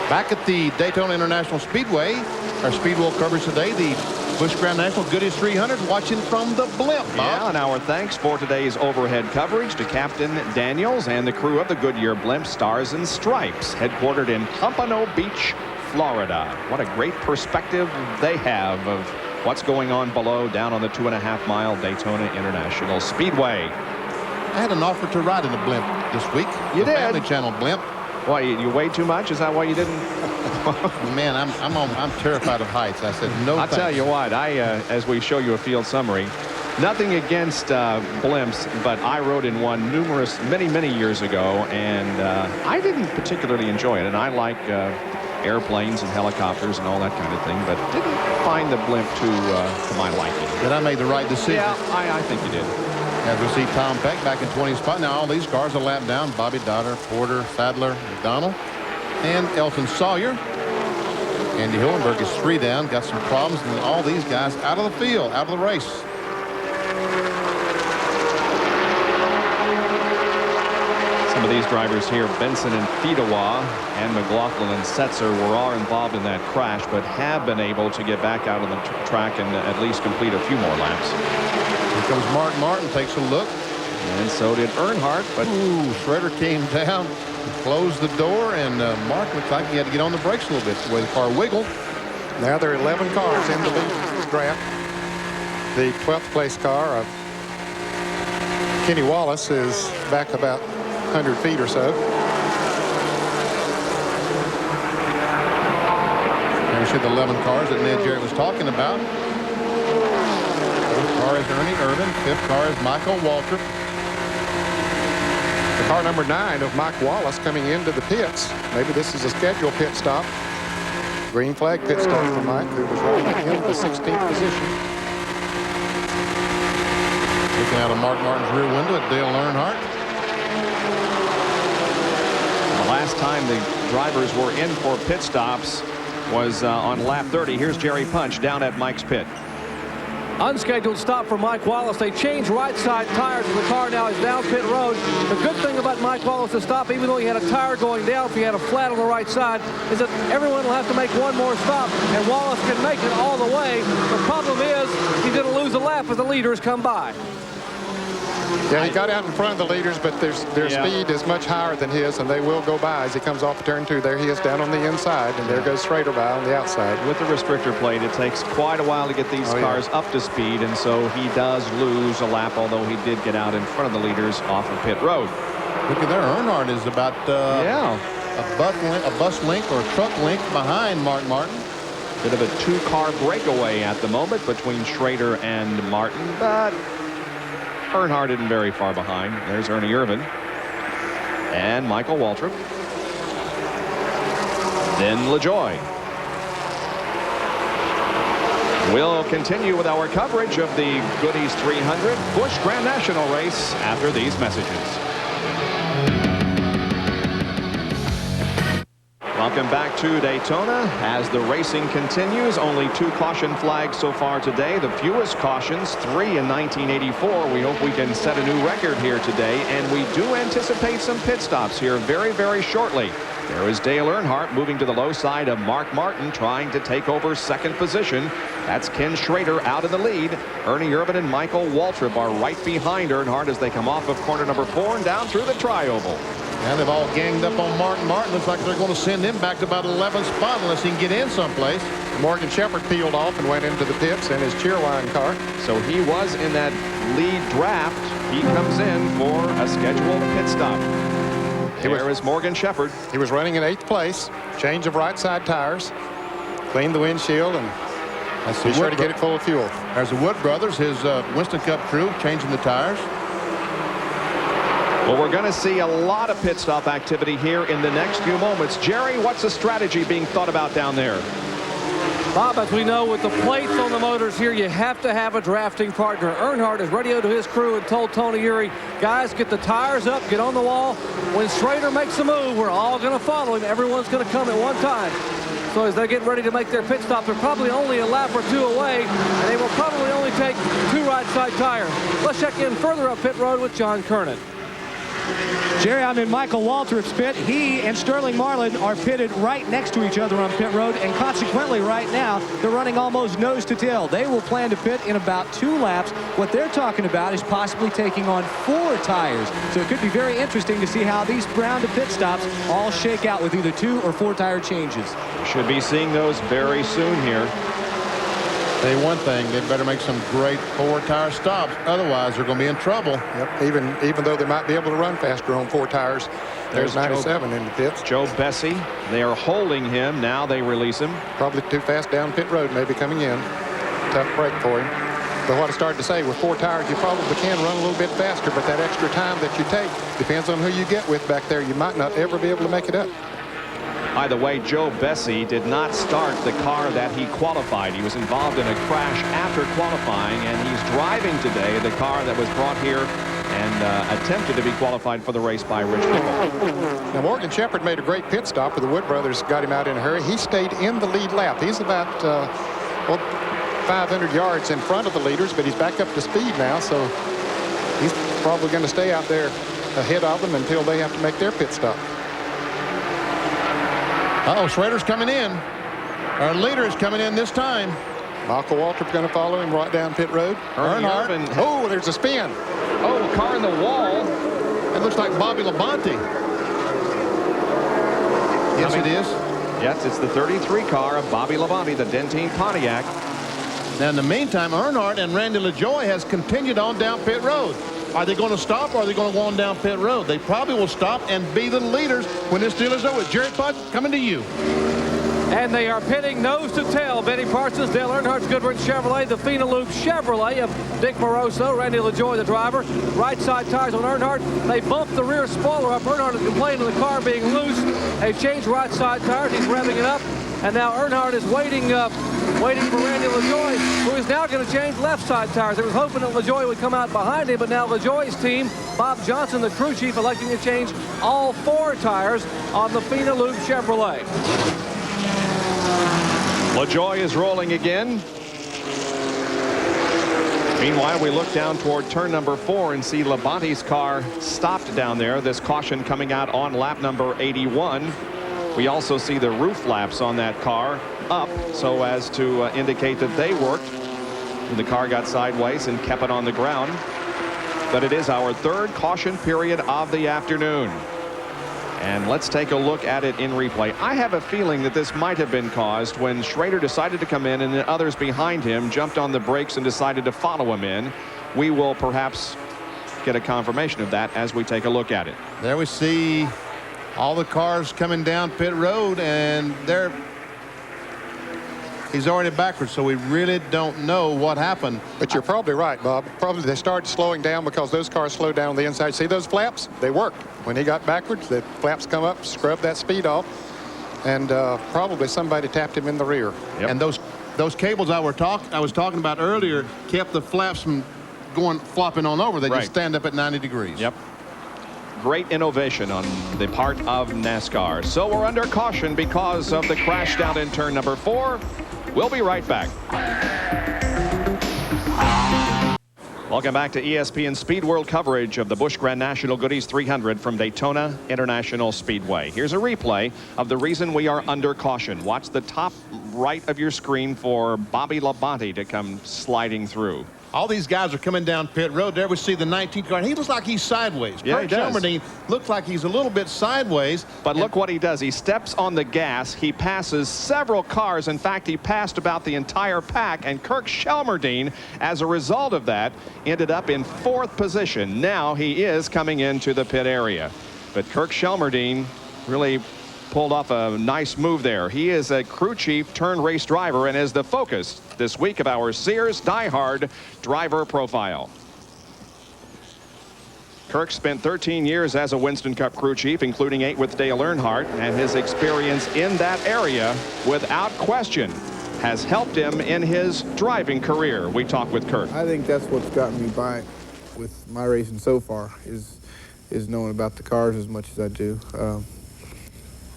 Back at the Daytona International Speedway, our Speedway coverage today. The Busch Grand National Goodies 300, watching from the blimp, Bob. Yeah, and our thanks for today's overhead coverage to Captain Daniels and the crew of the Goodyear blimp Stars and Stripes, headquartered in Pompano Beach, Florida. What a great perspective they have of what's going on below down on the 2.5-mile Daytona International Speedway. I had an offer to ride in a blimp this week. You did? Family Channel blimp. Why, you weigh too much? Is that why you didn't? Man, I'm terrified of heights. I said no. I'll tell you what. As we show you a field summary, nothing against blimps, but I rode in one many years ago, and I didn't particularly enjoy it. And I like airplanes and helicopters and all that kind of thing, but didn't find the blimp to my liking. Then I made the right decision. Yeah, I think you did. As we see Tom Peck back in 20th spot. Now all these cars are lap down. Bobby Dotter, Porter, Sadler, McDonald, and Elton Sawyer. Andy Hillenberg is 3 down. Got some problems. And all these guys out of the field, out of the race. Some of these drivers here, Benson and Fedewa and McLaughlin and Setzer, were all involved in that crash, but have been able to get back out on the track and at least complete a few more laps. Here comes Mark Martin, takes a look. And so did Earnhardt, but Schrader came down, closed the door, and Mark looked like he had to get on the brakes a little bit the way the car wiggled. Now there are 11 cars in the draft. The 12th place car of Kenny Wallace is back about 100 feet or so. There's the 11 cars that Ned Jarrett was talking about. Fourth car is Ernie Irvin. Fifth car is Michael Waltrip. The car number 9 of Mike Wallace coming into the pits. Maybe this is a scheduled pit stop. Green flag pit stop for Mike, who was running in the 16th position. Looking out of Mark Martin's rear window at Dale Earnhardt. The last time the drivers were in for pit stops was on lap 30. Here's Jerry Punch down at Mike's pit. Unscheduled stop for Mike Wallace. They changed right side tires and the car now is down pit road. The good thing about Mike Wallace's stop, even though he had a tire going down, if he had a flat on the right side, is that everyone will have to make one more stop, and Wallace can make it all the way. The problem is he's going to lose a lap as the leaders come by. Yeah, he got out in front of the leaders, but their speed is much higher than his, and they will go by as he comes off turn 2. There he is down on the inside, and there goes Schrader by on the outside. With the restrictor plate, it takes quite a while to get these cars up to speed, and so he does lose a lap, although he did get out in front of the leaders off of pit road. Look at there. Earnhardt is about a bus length or truck length behind Mark Martin. Bit of a 2-car breakaway at the moment between Schrader and Martin, but Earnhardt isn't very far behind. There's Ernie Irvin and Michael Waltrip. Then LaJoie. We'll continue with our coverage of the Goodies 300 Busch Grand National race after these messages. Welcome back to Daytona as the racing continues. Only 2 caution flags so far today. The fewest cautions, 3 in 1984. We hope we can set a new record here today, and we do anticipate some pit stops here very shortly. There is Dale Earnhardt moving to the low side of Mark Martin, trying to take over second position. That's Ken Schrader out in the lead. Ernie Irvin and Michael Waltrip are right behind Earnhardt as they come off of corner number 4 and down through the tri-oval. And they've all ganged up on Martin. Martin looks like they're going to send him back to about 11th spot unless he can get in someplace. Morgan Shepherd peeled off and went into the pits in his cheerline car. So he was in that lead draft. He comes in for a scheduled pit stop. There is Morgan Shepherd. He was running in 8th place. Change of right side tires. Cleaned the windshield and be sure to get it full of fuel. There's the Wood brothers, his Winston Cup crew, changing the tires. Well, we're going to see a lot of pit stop activity here in the next few moments. Jerry, what's the strategy being thought about down there? Bob, as we know, with the plates on the motors here, you have to have a drafting partner. Earnhardt has radioed to his crew and told Tony Eury, guys, get the tires up, get on the wall. When Schrader makes a move, we're all going to follow him. Everyone's going to come at one time. So as they're getting ready to make their pit stop, they're probably only a lap or 2 away, and they will probably only take 2 right side tires. Let's check in further up pit road with John Kernan. Jerry, I'm in Michael Waltrip's pit. He and Sterling Marlin are pitted right next to each other on pit road, and consequently right now, they're running almost nose to tail. They will plan to pit in about 2 laps. What they're talking about is possibly taking on 4 tires. So it could be very interesting to see how these round of pit stops all shake out with either 2 or 4 tire changes. Should be seeing those very soon here. Say one thing, they better make some great 4-tire stops. Otherwise, they're going to be in trouble. Yep. Even though they might be able to run faster on 4 tires. There's 97 in the pits. Joe Bessie. They are holding him. Now they release him. Probably too fast down pit road, maybe coming in. Tough break for him. But what I started to say, with 4 tires, you probably can run a little bit faster, but that extra time that you take depends on who you get with back there. You might not ever be able to make it up. By the way, Joe Bessie did not start the car that he qualified. He was involved in a crash after qualifying, and he's driving today the car that was brought here and attempted to be qualified for the race by Rich Nickel. Now, Morgan Shepherd made a great pit stop, where the Wood brothers got him out in a hurry. He stayed in the lead lap. He's about 500 yards in front of the leaders, but he's back up to speed now, so he's probably going to stay out there ahead of them until they have to make their pit stop. Uh-oh, Schrader's coming in. Our leader is coming in this time. Michael Waltrip going to follow him right down pit road. Earnhardt. Oh, there's a spin. Oh, car in the wall. It looks like Bobby Labonte. Yes, it is. Yes, it's the 33 car of Bobby Labonte, the Dentine Pontiac. Now, in the meantime, Earnhardt and Randy LaJoie has continued on down pit road. Are they going to stop, or are they going to go on down pit road? They probably will stop and be the leaders when this deal is over. Jerry Putt, coming to you. And they are pitting nose to tail. Benny Parsons, Dale Earnhardt's Goodwrench Chevrolet, the Phenaloop Chevrolet of Dick Moroso, Randy LaJoie, the driver. Right side tires on Earnhardt. They bumped the rear spoiler up. Earnhardt is complaining of the car being loose. They've changed right side tires. He's revving it up. And now Earnhardt is waiting for Randy LaJoie, who is now going to change left side tires. They were hoping that LaJoie would come out behind him, but now LaJoie's team, Bob Johnson, the crew chief, electing to change all 4 tires on the Phenaloop Chevrolet. LaJoie is rolling again. Meanwhile, we look down toward turn number 4 and see Labonte's car stopped down there. This caution coming out on lap number 81. We also see the roof flaps on that car up so as to indicate that they worked when the car got sideways and kept it on the ground. But it is our 3rd caution period of the afternoon. And let's take a look at it in replay. I have a feeling that this might have been caused when Schrader decided to come in and the others behind him jumped on the brakes and decided to follow him in. We will perhaps get a confirmation of that as we take a look at it. There we see all the cars coming down pit road, and he's already backwards, so we really don't know what happened. But you're probably right, Bob. Probably they started slowing down because those cars slowed down on the inside. See those flaps? They worked. When he got backwards, the flaps come up, scrub that speed off, and probably somebody tapped him in the rear. Yep. And those cables I was talking about earlier kept the flaps from flopping on over. They just stand up at 90 degrees. Yep. Great innovation on the part of NASCAR. So we're under caution because of the crash down in turn number 4. We'll be right back. Welcome back to ESPN Speed World coverage of the Busch Grand National Goodies 300 from Daytona International Speedway. Here's a replay of the reason we are under caution. Watch the top right of your screen for Bobby Labonte to come sliding through. All these guys are coming down pit road. There we see the 19th car. He looks like he's sideways. Yeah, he does. Shelmerdine looks like he's a little bit sideways. But look what he does. He steps on the gas. He passes several cars. In fact, he passed about the entire pack. And Kirk Shelmerdine, as a result of that, ended up in 4th position. Now he is coming into the pit area. But Kirk Shelmerdine really pulled off a nice move there. He is a crew chief turned race driver and is the focus this week of our Sears Die Hard driver profile. Kirk spent 13 years as a Winston Cup crew chief, including 8 with Dale Earnhardt, and his experience in that area, without question, has helped him in his driving career. We talk with Kirk. I think that's what's gotten me by with my racing so far is knowing about the cars as much as I do.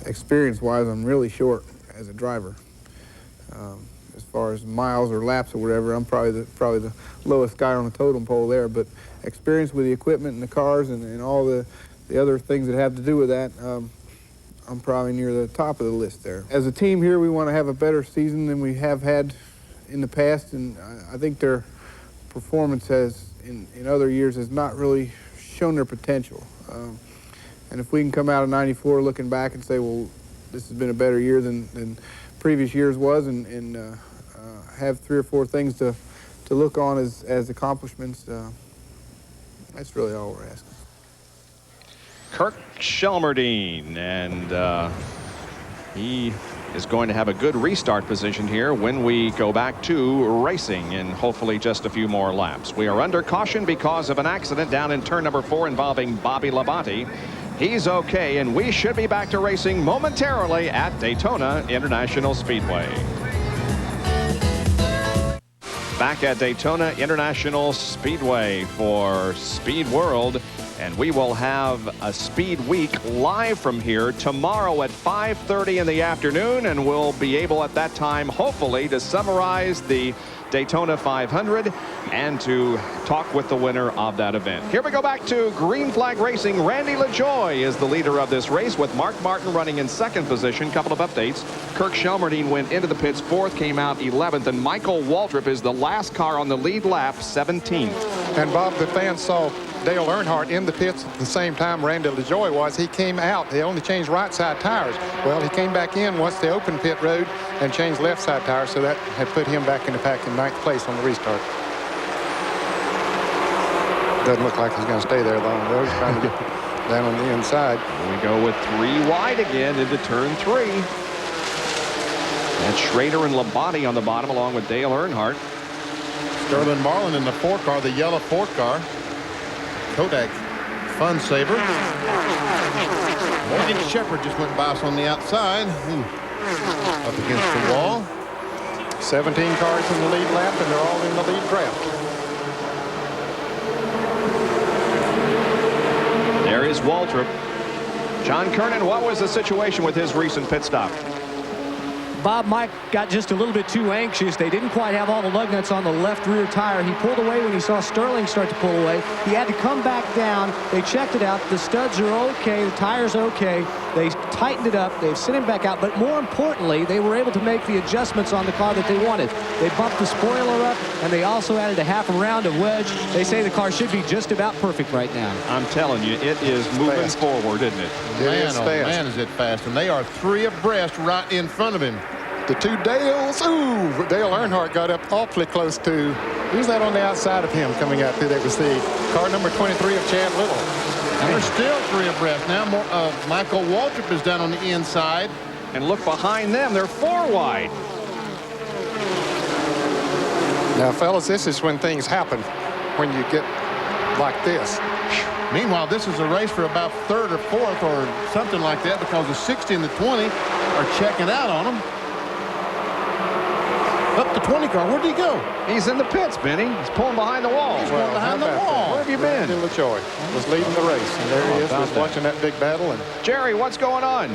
Experience-wise, I'm really short as a driver. As far as miles or laps or whatever, I'm probably the lowest guy on the totem pole there. But experience with the equipment and the cars and all the the other things that have to do with that, I'm probably near the top of the list there. As a team here, we want to have a better season than we have had in the past, and I think their performance has, in other years, has not really shown their potential. And if we can come out of '94 looking back and say, well, this has been a better year than previous years was, and have 3 or 4 things to look on as accomplishments, that's really all we're asking. Kirk Shelmerdine, and he is going to have a good restart position here when we go back to racing in hopefully just a few more laps. We are under caution because of an accident down in turn number 4 involving Bobby Labonte. He's okay, and we should be back to racing momentarily at Daytona International Speedway. Back at Daytona International Speedway for Speed World, and we will have a Speed Week live from here tomorrow at 5:30 in the afternoon, and we'll be able at that time hopefully to summarize the Daytona 500 and to talk with the winner of that event. Here we go back to Green Flag Racing. Randy LaJoie is the leader of this race with Mark Martin running in 2nd position. Couple of updates. Kirk Shelmerdine went into the pits 4th, came out 11th, and Michael Waltrip is the last car on the lead lap, 17th. And Bob, the fans saw Dale Earnhardt in the pits at the same time Randy LaJoie was. He came out. They only changed right side tires. Well, he came back in once they opened pit road and changed left side tires, so that had put him back in the pack in 9th place on the restart. Doesn't look like he's going to stay there long, though. He's trying to get down on the inside. We go with 3 wide again into turn 3. And Schrader and Labonte on the bottom along with Dale Earnhardt. Sterling Marlin in the 4 car, the yellow 4 car. Kodak Fun Saver. Morgan Shepherd just went by us on the outside. Up against the wall. 17 cars in the lead lap, and they're all in the lead draft. There is Waltrip. John Kernan, what was the situation with his recent pit stop? Bob, Mike got just a little bit too anxious. They didn't quite have all the lug nuts on the left rear tire. He pulled away when he saw Sterling start to pull away. He had to come back down. They checked it out. The studs are okay. The tires are okay. They tightened it up. They've sent him back out. But more importantly, they were able to make the adjustments on the car that they wanted. They bumped the spoiler up, and they also added a half a round of wedge. They say the car should be just about perfect right now. I'm telling you, it is moving forward, isn't it? Man, oh man, is it fast. And they are 3 abreast right in front of him. The 2 Dales. Ooh, Dale Earnhardt got up awfully close to. Who's that on the outside of him coming out through? That was the car number 23 of Chad Little. And they're still 3 abreast. Now Michael Waltrip is down on the inside. And look behind them. They're 4 wide. Now, fellas, this is when things happen, when you get like this. Meanwhile, this is a race for about 3rd or 4th or something like that, because the 60 and the 20 are checking out on them. Up the 20 car. Where'd he go? He's in the pits, Benny. He's pulling behind the wall. He's pulling behind the wall. Where have you been? Randy LaJoie was leading the race, and there he is. Was watching that big battle. And Jerry, what's going on?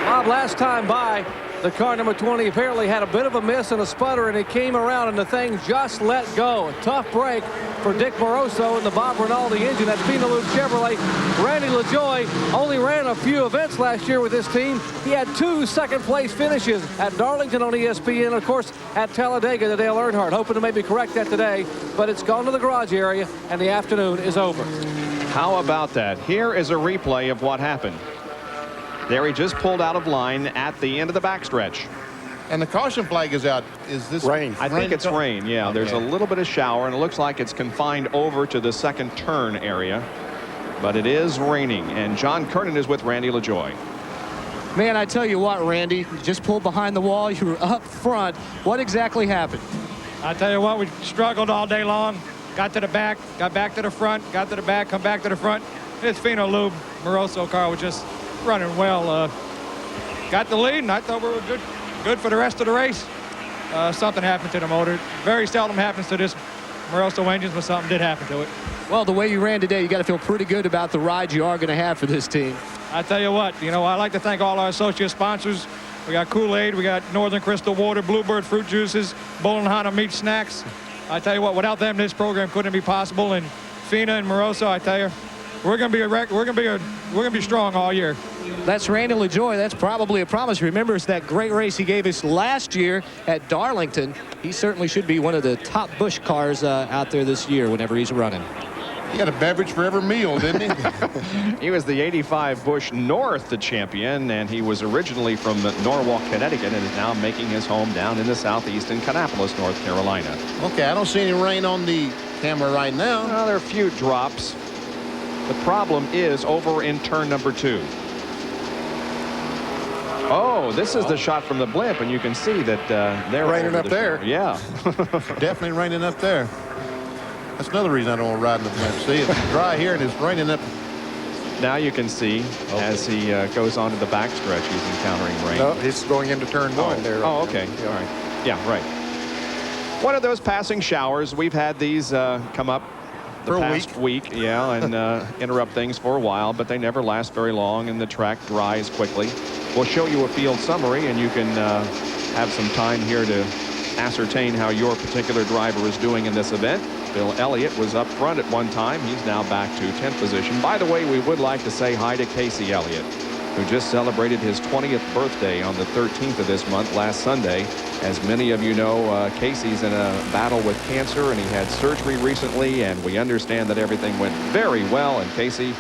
Bob, last time by, the car number 20 apparently had a bit of a miss and a sputter, and it came around, and the thing just let go. A tough break for Dick Moroso and the Bob Rinaldi engine at Penelope Chevrolet. Randy LaJoie only ran a few events last year with this team. He had 2 second-place finishes at Darlington on ESPN, and of course, at Talladega to Dale Earnhardt. Hoping to maybe correct that today, but it's gone to the garage area, and the afternoon is over. How about that? Here is a replay of what happened. There he just pulled out of line at the end of the backstretch. And the caution flag is out. Is this rain? I think it's rain, yeah. Okay. There's a little bit of shower, and it looks like it's confined over to the 2nd turn area. But it is raining, and John Kernan is with Randy LaJoie. Man, I tell you what, Randy, you just pulled behind the wall. You were up front. What exactly happened? I tell you what, we struggled all day long. Got to the back, got back to the front, got to the back, come back to the front. This Fino Lube Moroso car was just running well. Got the lead, and I thought we were good for the rest of the race. Something happened to the motor. Very seldom happens to this Moroso engines, but something did happen to it. Well, the way you ran today, you got to feel pretty good about the ride you are going to have for this team. I tell you what, you know, I like to thank all our associate sponsors. We got Kool-Aid, we got Northern Crystal Water, Bluebird Fruit Juices, Bowling Honda Meat Snacks. I tell you what, without them, this program couldn't be possible. And Fina and Moroso, I tell you, we're going to be strong all year. That's Randy LaJoy. That's probably a promise. Remembers that great race he gave us last year at Darlington. He certainly should be one of the top Busch cars out there this year whenever he's running. He got a beverage for every meal, didn't he? He was the 85 Busch North the champion, and he was originally from Norwalk, Connecticut, and is now making his home down in the southeast in Kannapolis, North Carolina. Okay, I don't see any rain on the camera right now. Well, there are a few drops. The problem is over in turn number 2. Oh, this is the shot from the blimp, and you can see that they're raining up there. Yeah. Definitely raining up there. That's another reason I don't want to ride in the blimp. See, it's dry here and it's raining up. Now you can see as he goes onto the backstretch, he's encountering rain. No, he's going into turn 1 there. Oh, okay. All right. Yeah, right. One of those passing showers. We've had these come up the past week, yeah, and interrupt things for a while, but they never last very long, and the track dries quickly. We'll show you a field summary, and you can have some time here to ascertain how your particular driver is doing in this event. Bill Elliott was up front at one time. He's now back to 10th position. By the way, we would like to say hi to Casey Elliott, who just celebrated his 20th birthday on the 13th of this month, last Sunday. As many of you know, Casey's in a battle with cancer, and he had surgery recently, and we understand that everything went very well. And Casey,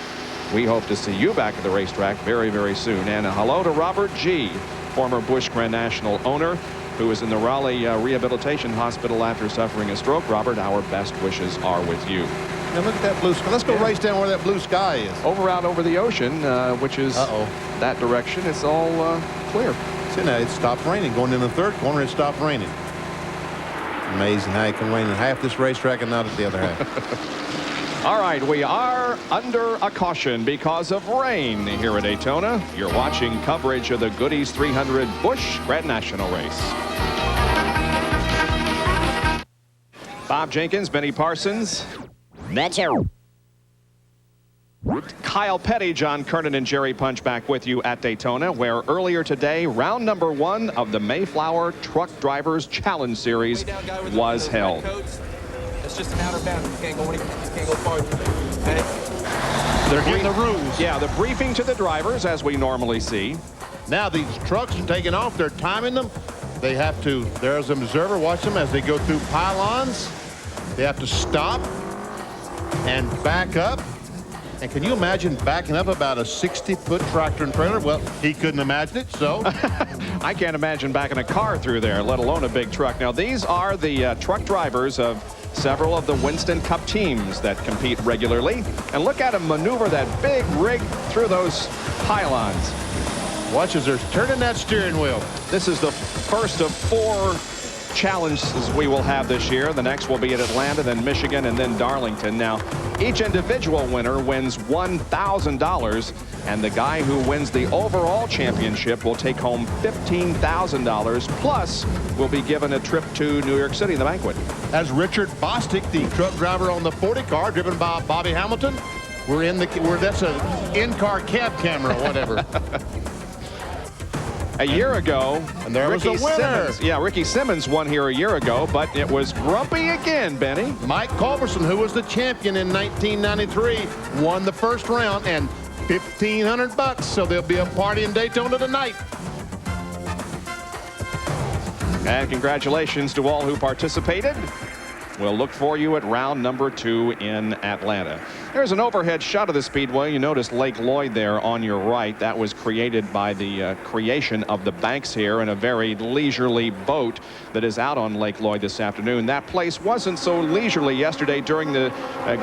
we hope to see you back at the racetrack very, very soon. And a hello to Robert G., former Busch Grand National owner, who is in the Raleigh Rehabilitation Hospital after suffering a stroke. Robert, our best wishes are with you. Now look at that blue sky. Let's go race down where that blue sky is. Out over the ocean, which is that direction. It's all clear. See, now it stopped raining. Going in the third corner, it stopped raining. Amazing how it can rain in half this racetrack and not at the other half. All right, we are under a caution because of rain here at Daytona. You're watching coverage of the Goody's 300 Busch Grand National Race. Bob Jenkins, Benny Parsons. Kyle Petty, John Kernan, and Jerry Punch back with you at Daytona, where earlier today, round number 1 of the Mayflower Truck Drivers Challenge Series was held. It's just an outer boundary. You can't go farther. Okay? They're getting the rules. Yeah, the briefing to the drivers, as we normally see. Now these trucks are taking off. They're timing them. They have to, there's an observer, watch them as they go through pylons. They have to stop and back up. And can you imagine backing up about a 60-foot tractor and trailer? Well, he couldn't imagine it, so. I can't imagine backing a car through there, let alone a big truck. Now, these are the truck drivers of several of the Winston Cup teams that compete regularly. And look at them maneuver that big rig through those pylons. Watch as they're turning that steering wheel. This is the first of 4 challenges we will have this year. The next will be at Atlanta, then Michigan, and then Darlington. Now, each individual winner wins $1,000, and the guy who wins the overall championship will take home $15,000, plus will be given a trip to New York City, the banquet. As Richard Bostic, the truck driver on the 40 car, driven by Bobby Hamilton, that's an in-car cab camera, whatever. A year ago, and there was a winner. Ricky Simmons won here a year ago, but it was grumpy again, Benny. Mike Culberson, who was the champion in 1993, won the first round and $1,500. So there'll be a party in Daytona tonight. And congratulations to all who participated. We'll look for you at round number 2 in Atlanta. There's an overhead shot of the Speedway. You notice Lake Lloyd there on your right. That was created by the creation of the banks here in a very leisurely boat that is out on Lake Lloyd this afternoon. That place wasn't so leisurely yesterday during the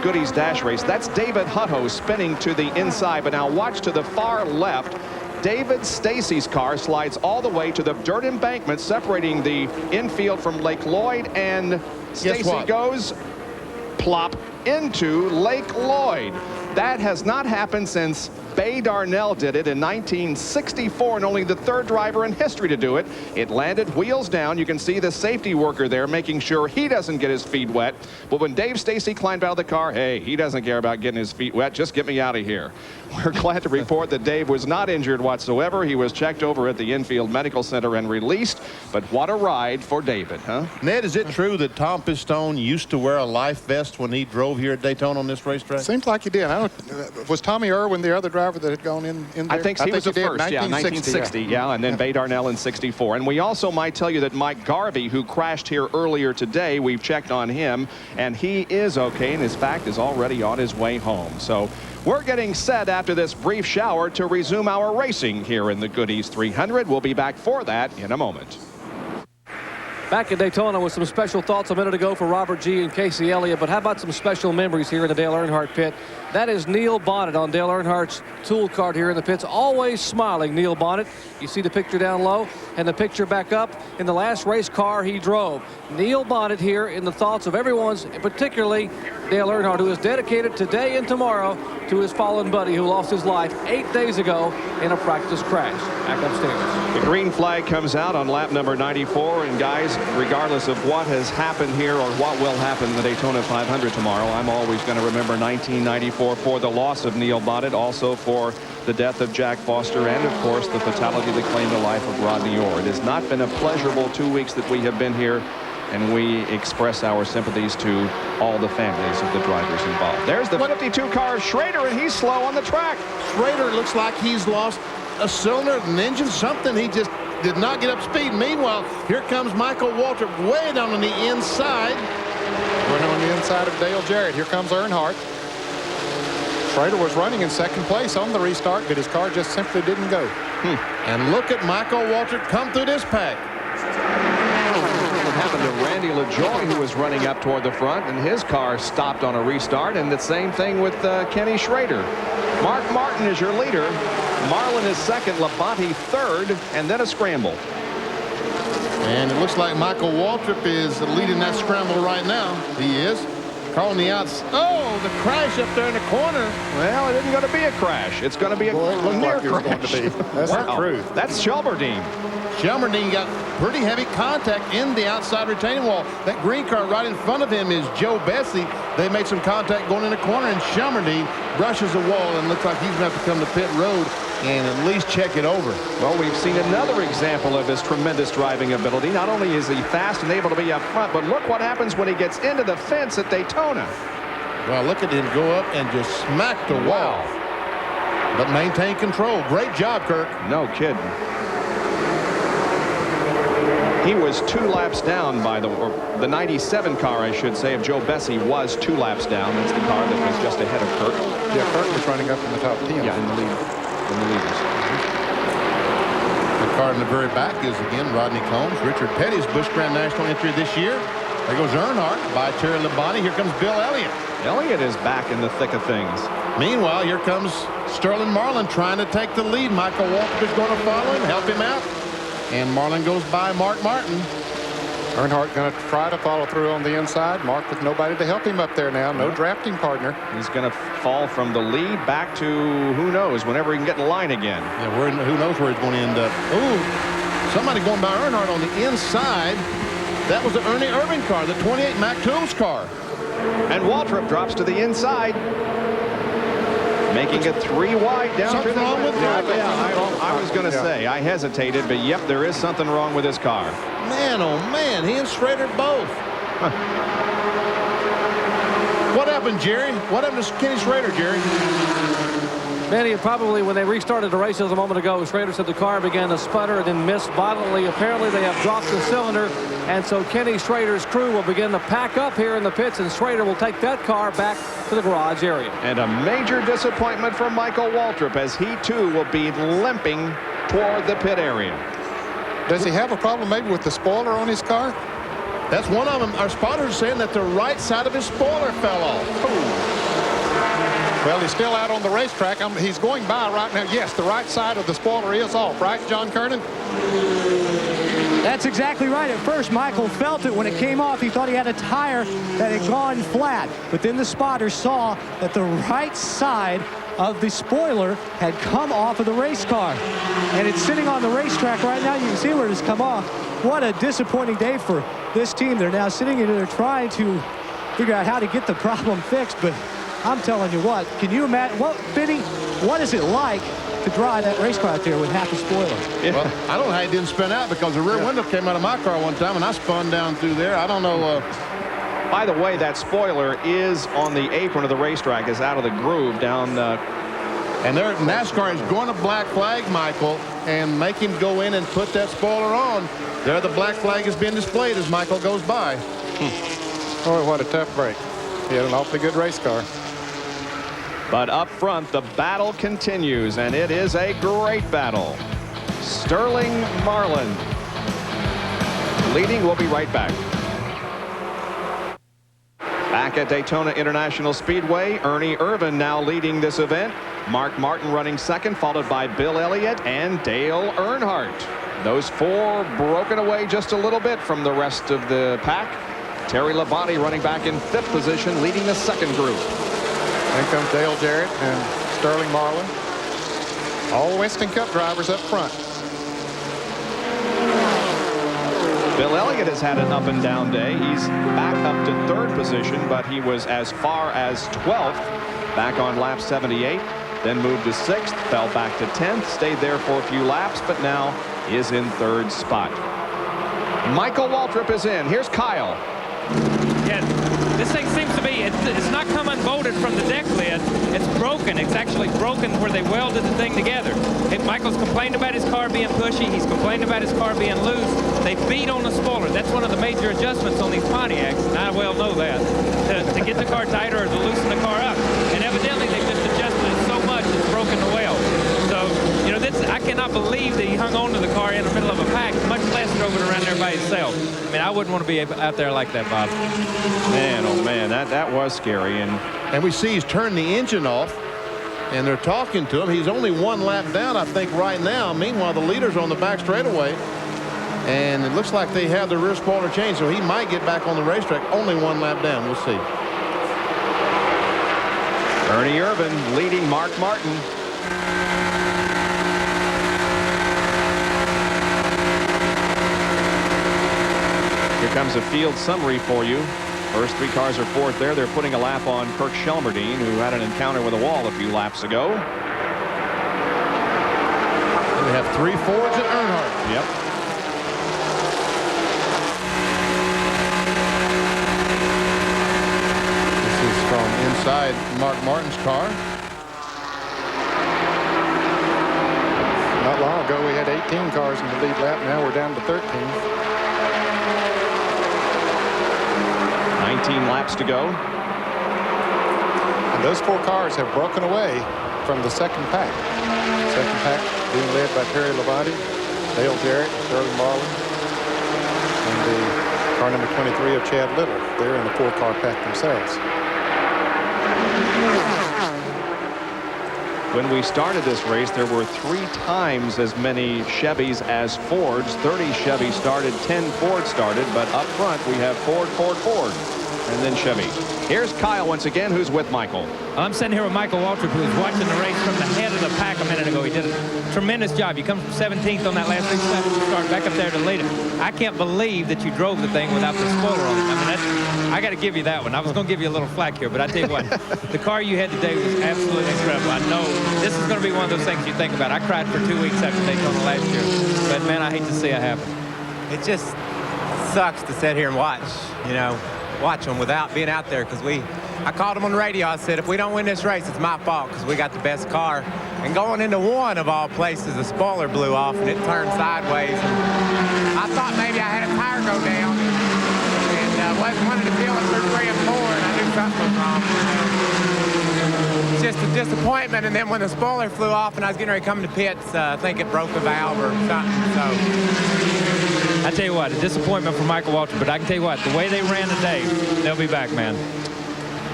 Goody's Dash race. That's David Hutto spinning to the inside. But now watch to the far left. David Stacy's car slides all the way to the dirt embankment separating the infield from Lake Lloyd, and Stacy goes plop into Lake Lloyd. That has not happened since Bay Darnell did it in 1964, and only the third driver in history to do it. It landed wheels down. You can see the safety worker there making sure he doesn't get his feet wet. But when Dave Stacy climbed out of the car, hey, he doesn't care about getting his feet wet. Just get me out of here. We're glad to report that Dave was not injured whatsoever. He was checked over at the Infield Medical Center and released. But what a ride for David, huh? Ned, is it true that Tom Pistone used to wear a life vest when he drove here at Daytona on this racetrack? Seems like he did. I don't, was Tommy Irwin the other driver that had gone in there? I think he was the first, 1960, yeah, and then Bay Darnell in 64. And we also might tell you that Mike Garvey, who crashed here earlier today, we've checked on him, and he is okay, and in fact is already on his way home. So we're getting set after this brief shower to resume our racing here in the Goodies 300. We'll be back for that in a moment. Back at Daytona with some special thoughts a minute ago for Robert G. and Casey Elliott, but how about some special memories here in the Dale Earnhardt pit? That is Neil Bonnet on Dale Earnhardt's tool cart here in the pits, always smiling, Neil Bonnet. You see the picture down low and the picture back up in the last race car he drove. Neil Bonnet here in the thoughts of everyone's, particularly Dale Earnhardt, who is dedicated today and tomorrow to his fallen buddy who lost his life 8 days ago in a practice crash. Back upstairs. The green flag comes out on lap number 94, and guys, regardless of what has happened here or what will happen in the Daytona 500 tomorrow, I'm always going to remember 1994 for the loss of Neil Bonnet, also for the death of Jack Foster, and of course the fatality that claimed the life of Rodney Orr. It has not been a pleasurable 2 weeks that we have been here, and we express our sympathies to all the families of the drivers involved. There's the 52 car Schrader, and he's slow on the track. Schrader looks like he's lost a cylinder, an engine, something. He just did not get up speed. Meanwhile, here comes Michael Waltrip way down on the inside. Running on the inside of Dale Jarrett. Here comes Earnhardt. Schrader was running in second place on the restart, but his car just simply didn't go. And look at Michael Waltrip come through this pack. What happened to Randy LaJoie, who was running up toward the front, and his car stopped on a restart, and the same thing with Kenny Schrader. Mark Martin is your leader. Marlin is second, Labonte third, and then a scramble. And it looks like Michael Waltrip is leading that scramble right now. He is. Calling the outs. Oh, the crash up there in the corner. Well, it isn't going to be a crash. It's going to be a near crash. Going to be. That's the truth. That's Shelberdine. Shelberdine got pretty heavy contact in the outside retaining wall. That green car right in front of him is Joe Bessie. They made some contact going in the corner, and Shelberdine brushes the wall and looks like he's going to have to come to pit road and at least check it over. Well, we've seen another example of his tremendous driving ability. Not only is he fast and able to be up front, but look what happens when he gets into the fence at Daytona. Well, look at him go up and just smack the wall. But maintain control. Great job, Kirk. No kidding. He was 2 laps down by the 97 car, I should say, of Joe Bessie was 2 laps down. That's the car that was just ahead of Kirk. Yeah, Kirk was running up in the top 10. Yeah, in the lead. In the leaders. The car in the very back is again Rodney Combs, Richard Petty's Busch Grand National entry this year. There goes Earnhardt by Terry Labonte. Here comes Bill Elliott. Elliott is back in the thick of things. Meanwhile, here comes Sterling Marlin trying to take the lead. Michael Waltrip is going to follow him, help him out. And Marlin goes by Mark Martin. Earnhardt going to try to follow through on the inside. Mark with nobody to help him up there now. No drafting partner. He's going to fall from the lead back to who knows, whenever he can get in line again. Yeah, who knows where he's going to end up. Ooh, somebody going by Earnhardt on the inside. That was the Ernie Irving car, the 28 Mac Tools car. And Waltrip drops to the inside, making it 3 wide down something through the wrong with I was going to say, I hesitated, but yep, there is something wrong with this car. Man, oh man, he and Schrader both. What happened, Jerry? What happened to Kenny Schrader, Jerry? Manny, probably when they restarted the races a moment ago, Schrader said the car began to sputter and then missed violently. Apparently they have dropped the cylinder, and so Kenny Schrader's crew will begin to pack up here in the pits, and Schrader will take that car back to the garage area. And a major disappointment for Michael Waltrip, as he too will be limping toward the pit area. Does he have a problem maybe with the spoiler on his car? That's one of them. Our spotters are saying that the right side of his spoiler fell off. Well, he's still out on the racetrack. He's going by right now. Yes, the right side of the spoiler is off, right, John Kernan? That's exactly right. At first, Michael felt it when it came off. He thought he had a tire that had gone flat. But then the spotter saw that the right side of the spoiler had come off of the race car. And it's sitting on the racetrack right now. You can see where it has come off. What a disappointing day for this team. They're now sitting in there trying to figure out how to get the problem fixed. But I'm telling you what, can you imagine, Benny, what is it like to drive that race car out there with half a spoiler? Yeah. Well, I don't know how he didn't spin out, because the rear window came out of my car one time and I spun down through there. I don't know. By the way, that spoiler is on the apron of the racetrack, is out of the groove down. And there, NASCAR is going to black flag Michael and make him go in and put that spoiler on. There, the black flag is being displayed as Michael goes by. Oh, what a tough break. He had an awfully good race car. But up front, the battle continues, and it is a great battle. Sterling Marlin leading. We'll be right back. Back at Daytona International Speedway, Ernie Irvan now leading this event. Mark Martin running second, followed by Bill Elliott and Dale Earnhardt. Those four broken away just a little bit from the rest of the pack. Terry Labonte running back in fifth position, leading the second group. Then comes Dale Jarrett and Sterling Marlin. All Winston Cup drivers up front. Bill Elliott has had an up and down day. He's back up to third position, but he was as far as 12th back on lap 78. Then moved to 6th, fell back to 10th, stayed there for a few laps, but now is in third spot. Michael Waltrip is in. Here's Kyle. Yeah, this thing seems to be, it's not come unbolted from the deck lid. It's broken. It's actually broken where they welded the thing together. Michael's complained about his car being pushy. He's complained about his car being loose. They beat on the spoiler. That's one of the major adjustments on these Pontiacs, and I well know that, to get the car tighter or to loosen the car up. And evidently they've just adjusted it so much it's broken the weld. So, you know, I cannot believe that he hung on to the car in the middle of a pack, much less drove it around there by himself. I mean, I wouldn't want to be out there like that, Bob. Man, oh man, that was scary. And we see he's turned the engine off, and they're talking to him. He's only one lap down, I think, right now. Meanwhile, the leader's on the back straightaway, and it looks like they have the rear spoiler changed, so he might get back on the racetrack. Only one lap down. We'll see. Ernie Irvan leading Mark Martin. Here comes a field summary for you. First three cars are fourth there. They're putting a lap on Kirk Shelmerdine, who had an encounter with a wall a few laps ago. And we have 3 Fords at Earnhardt. Yep. This is from inside Mark Martin's car. Not long ago, we had 18 cars in the lead lap. Now we're down to 13. 19 laps to go. And those 4 cars have broken away from the second pack. Second pack being led by Terry Labonte, Dale Jarrett, Sterling Marlin, and the car number 23 of Chad Little. They're in the 4-car pack themselves. When we started this race, there were 3 times as many Chevys as Fords. 30 Chevys started, 10 Ford started, but up front we have Ford, and then Chevy. Here's Kyle once again, who's with Michael. I'm sitting here with Michael Waltrip, who was watching the race from the head of the pack a minute ago. He did a tremendous job. You come from 17th on that last start, back up there to lead it. I can't believe that you drove the thing without the spoiler on it. I mean, I got to give you that one. I was going to give you a little flack here, but I tell you what, the car you had today was absolutely incredible. I know this is going to be one of those things you think about. I cried for 2 weeks after Daytona last year, but man, I hate to see it happen. It just sucks to sit here and watch, you know, watch them without being out there, because I called them on the radio. I said, if we don't win this race, it's my fault, because we got the best car. And going into one of all places, the spoiler blew off and it turned sideways. And I thought maybe I had a tire go down, and wanted to feel it through 3 and 4, and I knew something was wrong. It's just a disappointment. And then when the spoiler flew off and I was getting ready to come to pits, I think it broke a valve or something. So I tell you what, a disappointment for Michael Waltrip, but I can tell you what, the way they ran today, they'll be back, man.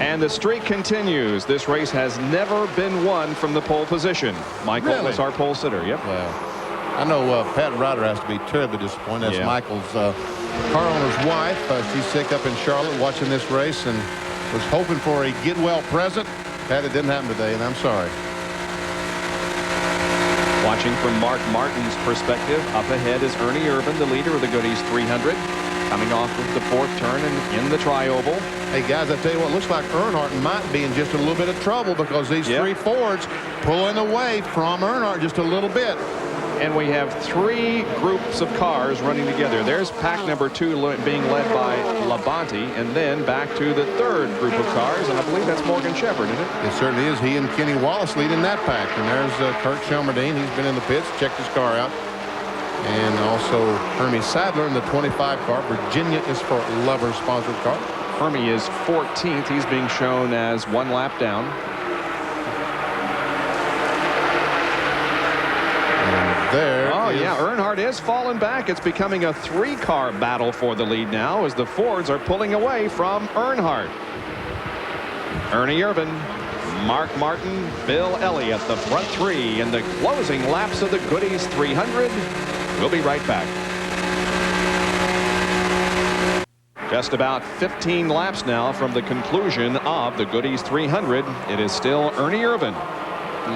And the streak continues. This race has never been won from the pole position. Michael was our pole sitter. Yep. Wow. I know Pat Ryder has to be terribly disappointed. That's Michael's car owner's wife. She's sick up in Charlotte watching this race and was hoping for a get well present. Pat, it didn't happen today, and I'm sorry. Watching from Mark Martin's perspective, up ahead is Ernie Irvan, the leader of the Goodies 300, coming off of the 4th turn and in the tri-oval. Hey, guys, I tell you what, looks like Earnhardt might be in just a little bit of trouble because these 3 Fords pulling away from Earnhardt just a little bit. And we have 3 groups of cars running together. There's pack number 2 being led by Labonte, and then back to the 3rd group of cars, and I believe that's Morgan Shepherd, isn't it? It certainly is. He and Kenny Wallace leading that pack. And there's Kurt Shelmerdine. He's been in the pits, checked his car out. And also Hermie Sadler in the 25 car. Virginia is for Lover's sponsored car. Hermie is 14th. He's being shown as 1 lap down. Earnhardt is falling back. It's becoming a 3-car battle for the lead now as the Fords are pulling away from Earnhardt. Ernie Irvan, Mark Martin, Bill Elliott, the front 3 in the closing laps of the Goodies 300. We'll be right back. Just about 15 laps now from the conclusion of the Goodies 300. It is still Ernie Irvan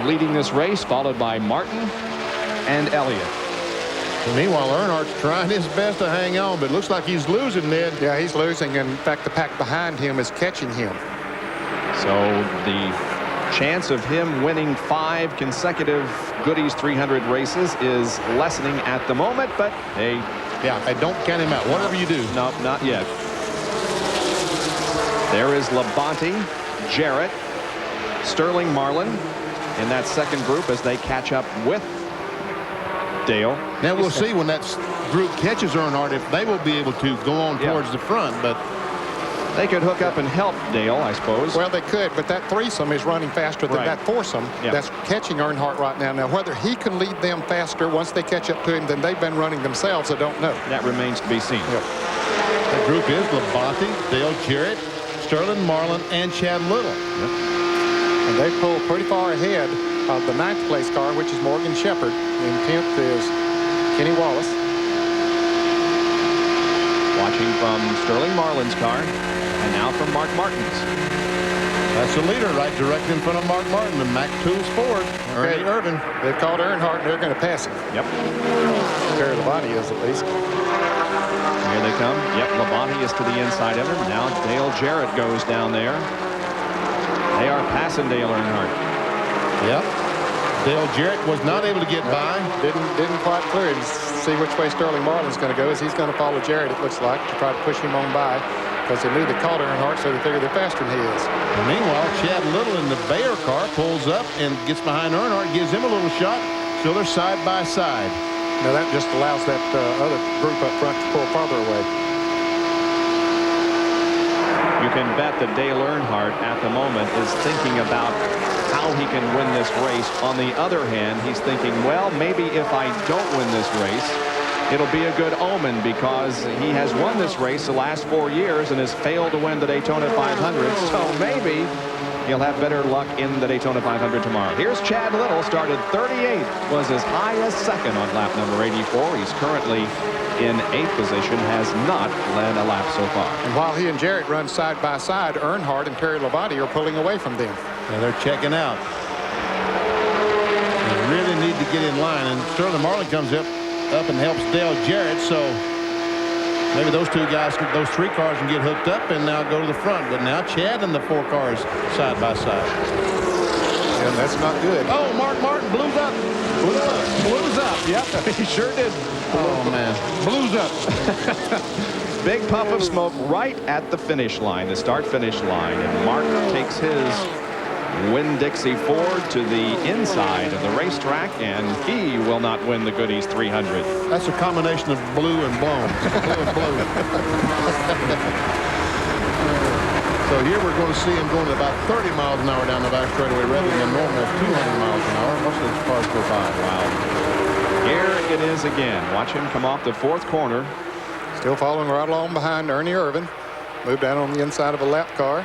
leading this race, followed by Martin and Elliott. Meanwhile, Earnhardt's trying his best to hang on, but it looks like he's losing, Ned. Yeah, he's losing. In fact, the pack behind him is catching him. So the chance of him winning 5 consecutive Goodies 300 races is lessening at the moment, but hey. Yeah, I don't count him out. Whatever you do. No, not yet. There is Labonte, Jarrett, Sterling Marlin in that 2nd group as they catch up with Dale. Now we'll see when that group catches Earnhardt if they will be able to go on towards the front, but they could hook up and help Dale, I suppose. Well, they could, but that threesome is running faster than that foursome that's catching Earnhardt right now. Now, whether he can lead them faster once they catch up to him than they've been running themselves, I don't know. That remains to be seen. The group is Labonte, Dale Jarrett, Sterling Marlin, and Chad Little. And they pull pretty far ahead of the 9th place car, which is Morgan Shepherd. And 10th is Kenny Wallace. Watching from Sterling Marlin's car, and now from Mark Martin's. That's the leader right directly in front of Mark Martin, the Mac Tools Ford. Ernie Irvan. They've called Earnhardt, and they're going to pass him. Yep. Terry Labonte is, at least. Here they come. Yep, Labonte is to the inside of him. Now Dale Jarrett goes down there. They are passing Dale Earnhardt. Yep. Dale Jarrett was not able to get by. Didn't quite clear it. See which way Sterling Marlin's going to go. As he's going to follow Jarrett, it looks like, to try to push him on by, because they knew they called Earnhardt, so they figure they're faster than he is. And meanwhile, Chad Little in the Bayer car pulls up and gets behind Earnhardt, gives him a little shot. So they're side by side. Now that just allows that other group up front to pull farther away. You can bet that Dale Earnhardt at the moment is thinking about how he can win this race. On the other hand, he's thinking, well, maybe if I don't win this race, it'll be a good omen, because he has won this race the last 4 years and has failed to win the Daytona 500. So maybe he'll have better luck in the Daytona 500 tomorrow. Here's Chad Little, started 38th, was as high as 2nd on lap number 84. He's currently in 8th position, has not led a lap so far. And while he and Jarrett run side by side, Earnhardt and Terry Labonte are pulling away from them. Yeah, they're checking out. They really need to get in line, and Sterling Marlin comes up and helps Dale Jarrett, so maybe those 2 guys, those 3 cars can get hooked up and now go to the front. But now Chad and the 4 cars side by side. And that's not good. Oh, Mark Martin blues up. Blues up, yep, he sure did. Oh, man. Blues up. Big puff of smoke right at the finish line, the start-finish line. And Mark takes his Winn-Dixie Ford to the inside of the racetrack, and he will not win the Goodies 300. That's a combination of blue and blown. Blue and blue. So here we're going to see him going at about 30 miles an hour down the back straightaway rather than normal 200 miles an hour. Most of those cars go by. Wow. Here it is again. Watch him come off the 4th corner. Still following right along behind Ernie Irvan. Moved down on the inside of a lap car.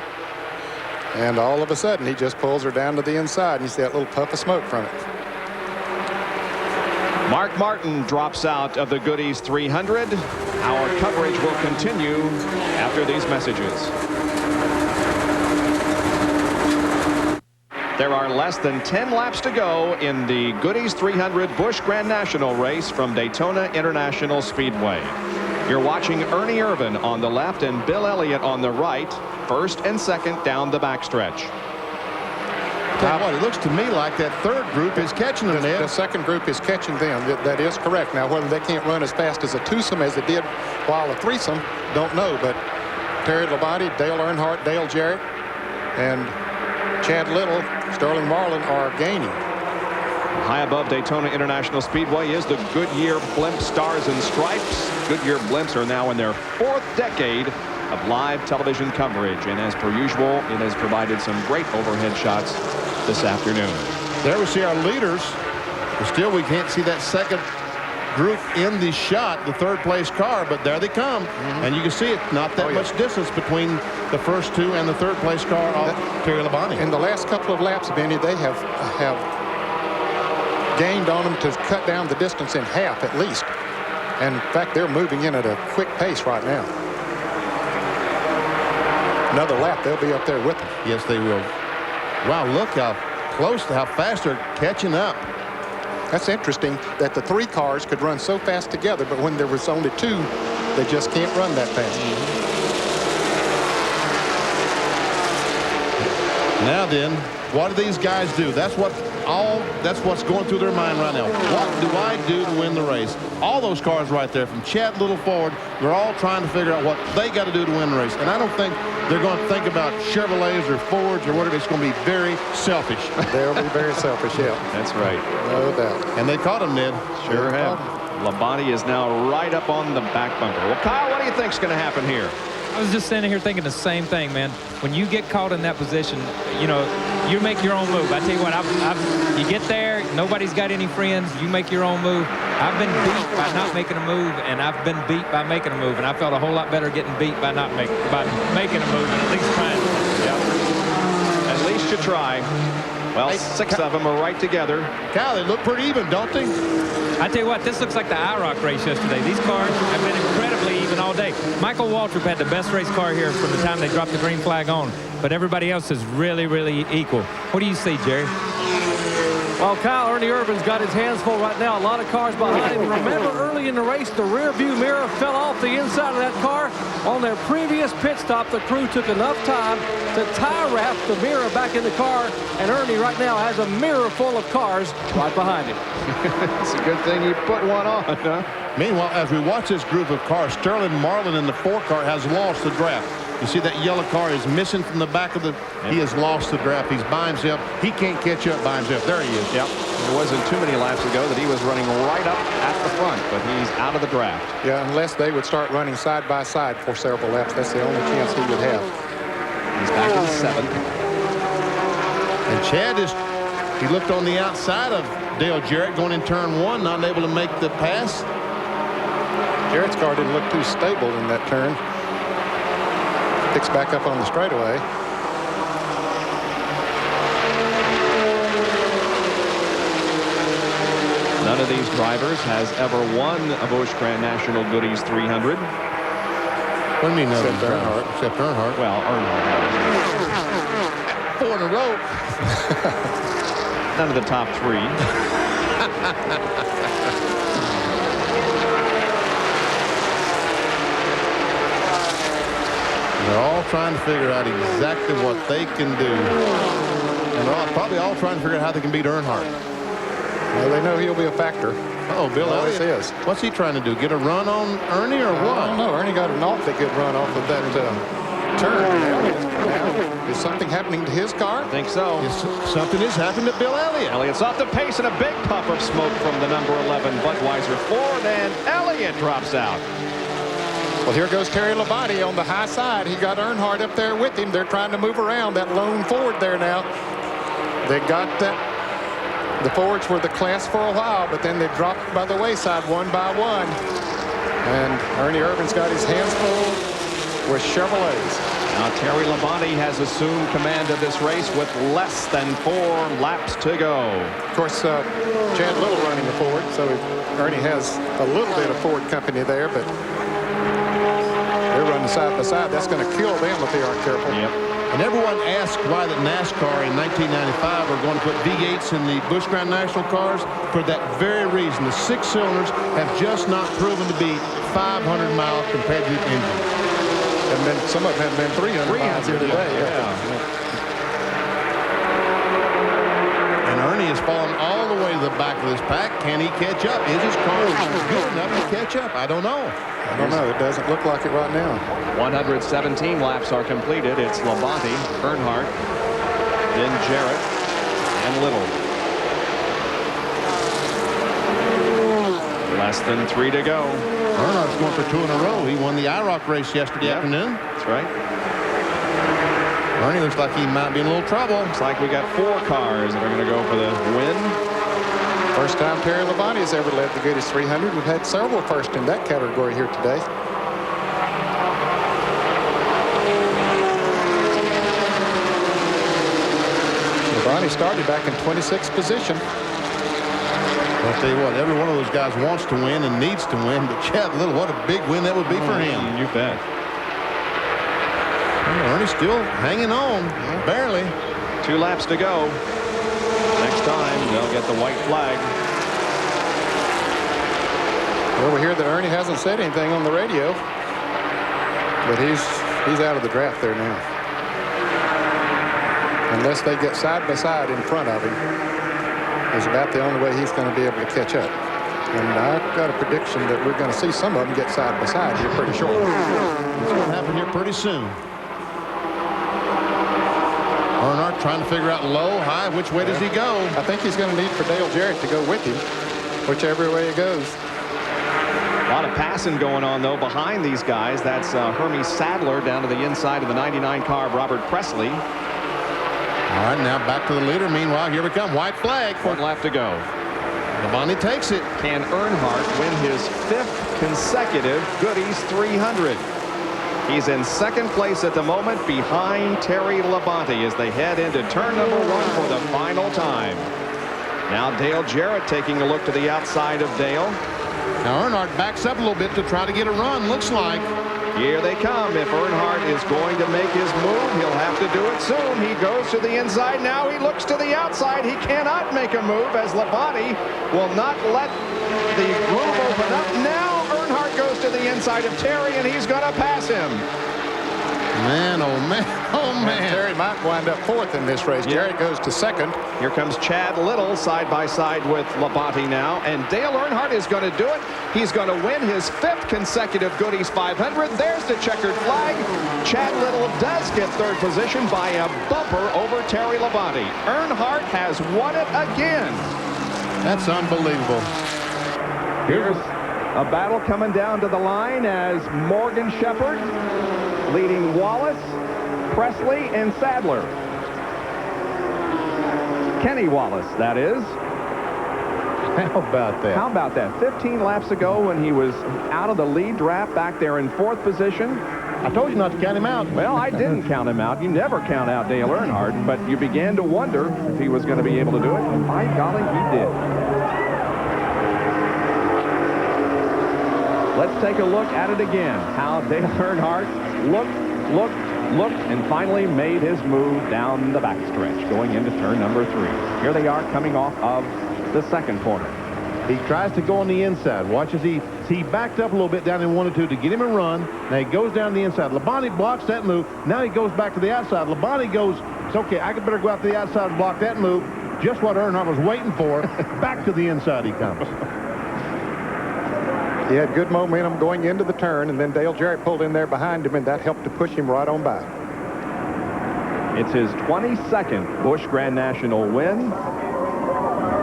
And all of a sudden, he just pulls her down to the inside. And you see that little puff of smoke from it. Mark Martin drops out of the Goodies 300. Our coverage will continue after these messages. There are less than 10 laps to go in the Goodies 300 Busch Grand National race from Daytona International Speedway. You're watching Ernie Irvan on the left and Bill Elliott on the right, first and second down the backstretch. Tell you what, it looks to me like that third group is catching them, Ed. The second group is catching them. That is correct. Now, whether they can't run as fast as a twosome as they did while a threesome, don't know. But Terry Labonte, Dale Earnhardt, Dale Jarrett, and Chad Little, Sterling Marlin are gaining. High above Daytona International Speedway is the Goodyear Blimp Stars and Stripes. Goodyear Blimps are now in their 4th decade of live television coverage, and as per usual, it has provided some great overhead shots this afternoon. There we see our leaders, but still we can't see that second group in the shot, the third place car, but there they come. And you can see it, not that much distance between the first two and the third place car of Terry Labonte. In the last couple of laps, Benny, they have gained on them to cut down the distance in half at least. And in fact, they're moving in at a quick pace right now. Another lap, they'll be up there with them. Yes, they will. Wow, look how close, how fast they're catching up. That's interesting that the 3 cars could run so fast together, but when there was only 2, they just can't run that fast. Now then, what do these guys do? That's what's going through their mind right now. What do I do to win the race? All those cars right there, from Chad Little forward, they're all trying to figure out what they got to do to win the race. And I don't think they're going to think about Chevrolets or Fords or whatever. It's going to be very selfish. They'll be very selfish, yeah. That's right. No doubt. And they caught him, Ned. Sure have. Labonte is now right up on the back bumper. Well, Kyle, what do you think's going to happen here? I was just standing here thinking the same thing, man. When you get caught in that position, you know, you make your own move. I tell you what, you get there, nobody's got any friends, you make your own move. I've been beat by not making a move, and I've been beat by making a move, and I felt a whole lot better getting beat by making a move and at least trying. Yep. At least you try. Well, 6 of them are right together. Kyle, they look pretty even, don't they? I tell you what, this looks like the IROC race yesterday. These cars have been incredibly even all day. Michael Waltrip had the best race car here from the time they dropped the green flag on, but everybody else is really, really equal. What do you see, Jerry? Well, Kyle, Ernie Irvan's got his hands full right now. A lot of cars behind him. Remember, early in the race, the rear view mirror fell off the inside of that car. On their previous pit stop, the crew took enough time to tie wrap the mirror back in the car, and Ernie right now has a mirror full of cars right behind him. It's a good thing you put one on, huh? Meanwhile, as we watch this group of cars, Sterling Marlin in the 4 car has lost the draft. You see that yellow car is missing from the back of the... Yep. He has lost the draft. He's by himself. He can't catch up by himself. There he is. Yep. It wasn't too many laps ago that he was running right up at the front, but he's out of the draft. Yeah, unless they would start running side by side for several laps. That's the only chance he would have. He's back in 7th. And Chad is... He looked on the outside of Dale Jarrett going in turn 1, not able to make the pass. Jarrett's car didn't look too stable in that turn. Picks back up on the straightaway. None of these drivers has ever won a Busch Grand National Goodies 300. What do you mean? Except Earnhardt. Except Earnhardt. Well, Earnhardt. 4 in a row. None of the top 3. They're all trying to figure out exactly what they can do. And they're probably all trying to figure out how they can beat Earnhardt. Well, they know he'll be a factor. Oh, Bill Elliott is. What's he trying to do? Get a run on Ernie or what? I don't know. Ernie got an awfully good run off of that turn. Now, is something happening to his car? I think so. Something is happening to Bill Elliott. Elliott's off the pace and a big puff of smoke from the number 11 Budweiser Ford, and Elliott drops out. Well, here goes Terry Labonte on the high side. He got Earnhardt up there with him. They're trying to move around that lone Ford there now. They got that. The Fords were the class for a while, but then they dropped by the wayside one by one. And Ernie Irvan's got his hands full with Chevrolets. Now Terry Labonte has assumed command of this race with less than 4 laps to go. Of course, Chad Little running the Ford, so Ernie has a little bit of Ford company there, but they're running side by side. That's going to kill them if they aren't careful. Yep. And everyone asked why that NASCAR in 1995 are going to put V8s in the Busch Grand National cars for that very reason. The 6 cylinders have just not proven to be 500-mile competitive engines. And then some of them have been 300 miles here today. Yeah. And Ernie has fallen all the way to the back of this pack. Can he catch up? Is his car good enough to catch up? I don't know. I don't know. It doesn't look like it right now. 117 laps are completed. It's Labonte, Earnhardt, then Jarrett, and Little. Less than 3 to go. Earnhardt's going for 2 in a row. He won the IROC race yesterday afternoon. That's right. Ernie looks like he might be in a little trouble. Looks like we got 4 cars that are going to go for the win. First time Terry Labonte has ever led the Goodies 300. We've had several first in that category here today. Labonte started back in 26th position. I'll tell you what, every one of those guys wants to win and needs to win, but Chad Little, what a big win that would be for him. You bet. Well, Ernie's still hanging on, barely. 2 laps to go. Next time, they'll get the white flag. Well, we hear that Ernie hasn't said anything on the radio, but he's out of the draft there now. Unless they get side by side in front of him, is about the only way he's going to be able to catch up. And I've got a prediction that we're going to see some of them get side by side here pretty short. It's going to happen here pretty soon. Earnhardt trying to figure out low, high, which way does he go? I think he's going to need for Dale Jarrett to go with him, whichever way it goes. A lot of passing going on, though, behind these guys. That's Hermie Sadler down to the inside of the 99 car of Robert Presley. All right, now back to the leader. Meanwhile, here we come. White flag. 1 lap to go. Labonte takes it. Can Earnhardt win his 5th consecutive Goodies 300? He's in 2nd place at the moment behind Terry Labonte as they head into turn number 1 for the final time. Now Dale Jarrett taking a look to the outside of Dale. Now Earnhardt backs up a little bit to try to get a run, looks like. Here they come. If Earnhardt is going to make his move, he'll have to do it soon. He goes to the inside. Now he looks to the outside. He cannot make a move as Labonte will not let the groove open up. Now Earnhardt goes to the inside of Terry, and he's going to pass him. Man, oh man, oh man. And Terry might wind up 4th in this race. Jarrett goes to 2nd. Here comes Chad Little side by side with Labonte now, and Dale Earnhardt is going to do it. He's going to win his 5th consecutive Goodies 500. There's the checkered flag. Chad Little does get 3rd position by a bumper over Terry Labonte. Earnhardt has won it again. That's unbelievable. Here's a battle coming down to the line as Morgan Shepherd leading Wallace, Presley, and Sadler. Kenny Wallace, that is. How about that? How about that? 15 laps ago when he was out of the lead draft back there in 4th position. I told you not to count him out. Well, I didn't count him out. You never count out Dale Earnhardt, but you began to wonder if he was going to be able to do it. And by golly, he did. Let's take a look at it again. How Dale Earnhardt looked, and finally made his move down the backstretch, going into turn number 3. Here they are coming off of the 2nd corner. He tries to go on the inside. Watch as he backed up a little bit down in 1 and 2 to get him a run. Now he goes down the inside. Labonte blocks that move. Now he goes back to the outside. Labonte goes, it's okay, I better go out to the outside and block that move. Just what Earnhardt was waiting for. Back to the inside he comes. He had good momentum going into the turn, and then Dale Jarrett pulled in there behind him, and that helped to push him right on by. It's his 22nd Busch Grand National win,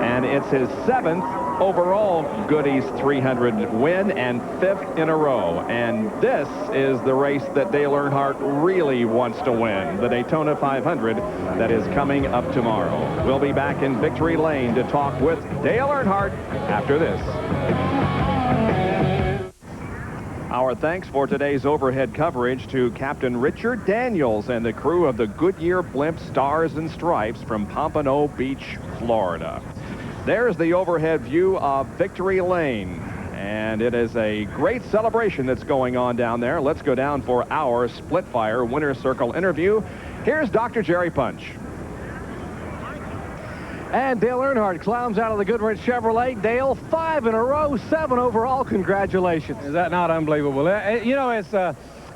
and it's his 7th overall Goodies 300 win and 5th in a row. And this is the race that Dale Earnhardt really wants to win, the Daytona 500 that is coming up tomorrow. We'll be back in Victory Lane to talk with Dale Earnhardt after this. Our thanks for today's overhead coverage to Captain Richard Daniels and the crew of the Goodyear Blimp Stars and Stripes from Pompano Beach, Florida. There's the overhead view of Victory Lane, and it is a great celebration that's going on down there. Let's go down for our Split Fire Winner's Circle interview. Here's Dr. Jerry Punch. And Dale Earnhardt climbs out of the Goodrich Chevrolet. Dale, 5 in a row, 7 overall. Congratulations. Is that not unbelievable? You know, it's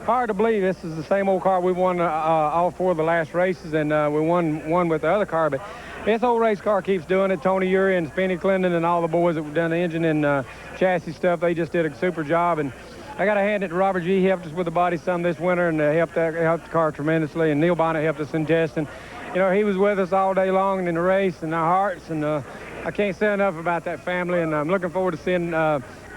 hard to believe this is the same old car we won all 4 of the last races, and we won with the other car. But this old race car keeps doing it. Tony Urey and Spenny Clendon and all the boys that have done the engine and chassis stuff, they just did a super job. And I got to hand it to Robert G. He helped us with the body some this winter and helped the car tremendously. And Neil Bonnet helped us in testing. You know, he was with us all day long in the race and our hearts, and I can't say enough about that family, and I'm looking forward to seeing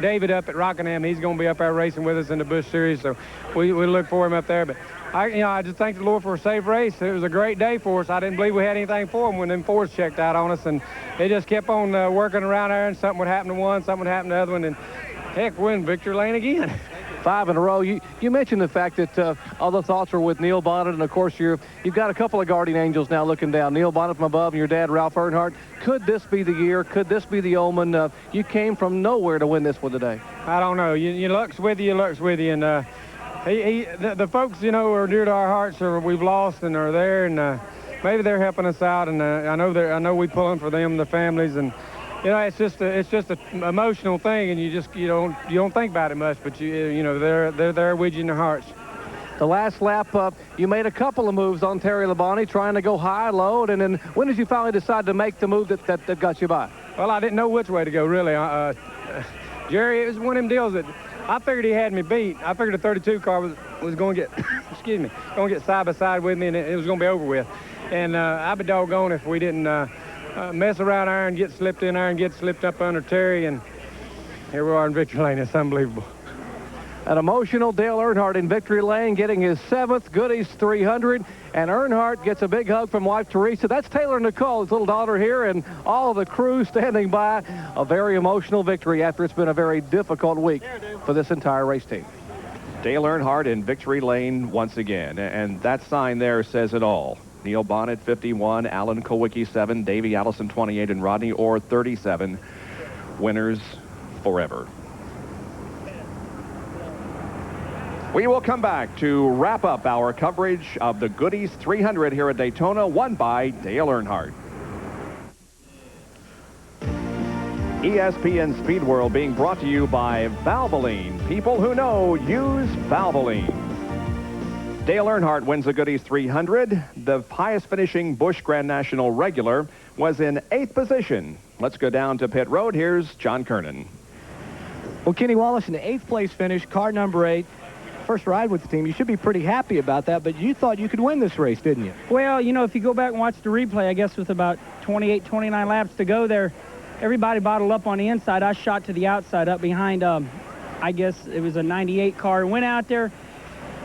David up at Rockingham. He's going to be up there racing with us in the Busch Series, so we look for him up there. But I just thank the Lord for a safe race. It was a great day for us. I didn't believe we had anything for them when them Fords checked out on us, and they just kept on working around there, and something would happen to one, something would happen to the other one, and heck, we're in Victory Lane again. 5 in a row. You mentioned the fact that all the thoughts are with Neil Bonnet, and of course you've got a couple of guardian angels now looking down. Neil Bonnet from above and your dad, Ralph Earnhardt. Could this be the year? Could this be the omen? You came from nowhere to win this one today. I don't know. Your luck's with you, and the folks, you know, are dear to our hearts, or we've lost and are there, and maybe they're helping us out, and I know we pulling for them, the families, and you know, it's just an emotional thing, and you don't think about it much, but you know they're there with you in their hearts. The last lap, you made a couple of moves on Terry Labonte, trying to go high, low, and then when did you finally decide to make the move that got you by? Well, I didn't know which way to go, really. Jerry, it was one of them deals that I figured he had me beat. I figured the 32 car was going to get, excuse me, going to get side by side with me, and it was going to be over with. And I'd be doggone if we didn't mess around there and get slipped in there and get slipped up under Terry, and here we are in Victory Lane. It's unbelievable. An emotional Dale Earnhardt in Victory Lane, getting his 7th Goodies 300, and Earnhardt gets a big hug from wife Teresa. That's Taylor Nicole, his little daughter here, and all the crew standing by. A very emotional victory after it's been a very difficult week for this entire race team. Dale Earnhardt in Victory Lane once again, and that sign there says it all. Neil Bonnet, 51, Alan Kowicki, 7, Davey Allison, 28, and Rodney Orr, 37. Winners forever. We will come back to wrap up our coverage of the Goodies 300 here at Daytona, won by Dale Earnhardt. ESPN Speed World being brought to you by Valvoline. People who know use Valvoline. Dale Earnhardt wins the Goodies 300. The highest finishing Busch Grand National regular was in 8th position. Let's go down to pit road. Here's John Kernan. Well, Kenny Wallace in the 8th place finish, car number 8. First ride with the team. You should be pretty happy about that, but you thought you could win this race, didn't you? Well, you know, if you go back and watch the replay, I guess with about 28, 29 laps to go there, everybody bottled up on the inside. I shot to the outside up behind, I guess it was a 98 car. Went out there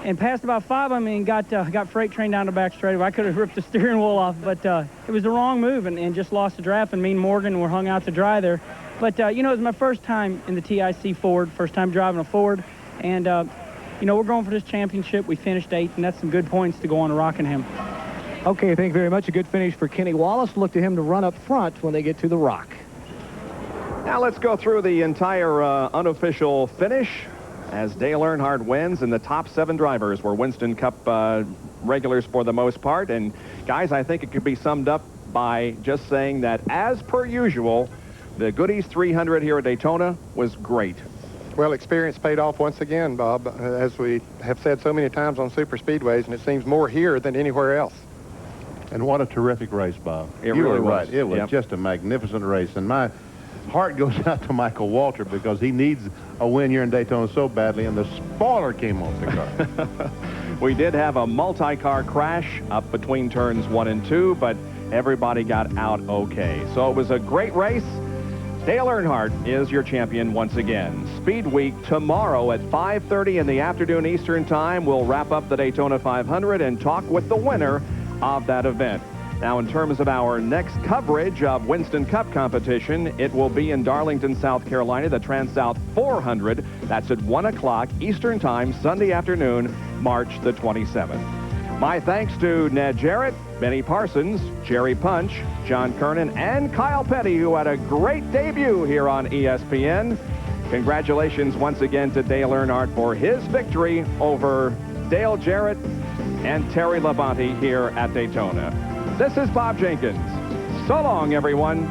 and passed about 5 of them and got freight train down the back straightaway. I could have ripped the steering wheel off, but it was the wrong move and just lost the draft, and me and Morgan were hung out to dry there. But, you know, it was my first time in the TIC Ford, first time driving a Ford, and, you know, we're going for this championship. We finished 8th, and that's some good points to go on to Rockingham. Okay, thank you very much. A good finish for Kenny Wallace. Look to him to run up front when they get to the Rock. Now let's go through the entire unofficial finish as Dale Earnhardt wins, and the top 7 drivers were Winston Cup regulars for the most part. And guys, I think it could be summed up by just saying that, as per usual, the Goodies 300 here at Daytona was great. Well, experience paid off once again, Bob, as we have said so many times on super speedways, and it seems more here than anywhere else. And what a terrific race, Bob. It really was. Right. It was just a magnificent race, and my heart goes out to Michael Walter because he needs a win here in Daytona so badly, and the spoiler came off the car. We did have a multi-car crash up between turns 1 and 2, but everybody got out okay. So it was a great race. Dale Earnhardt is your champion once again. Speed Week tomorrow at 5:30 in the afternoon Eastern Time. We'll wrap up the Daytona 500 and talk with the winner of that event. Now, in terms of our next coverage of Winston Cup competition, it will be in Darlington, South Carolina, the Trans-South 400. That's at 1 o'clock Eastern Time, Sunday afternoon, March the 27th. My thanks to Ned Jarrett, Benny Parsons, Jerry Punch, John Kernan, and Kyle Petty, who had a great debut here on ESPN. Congratulations once again to Dale Earnhardt for his victory over Dale Jarrett and Terry Labonte here at Daytona. This is Bob Jenkins. So long, everyone.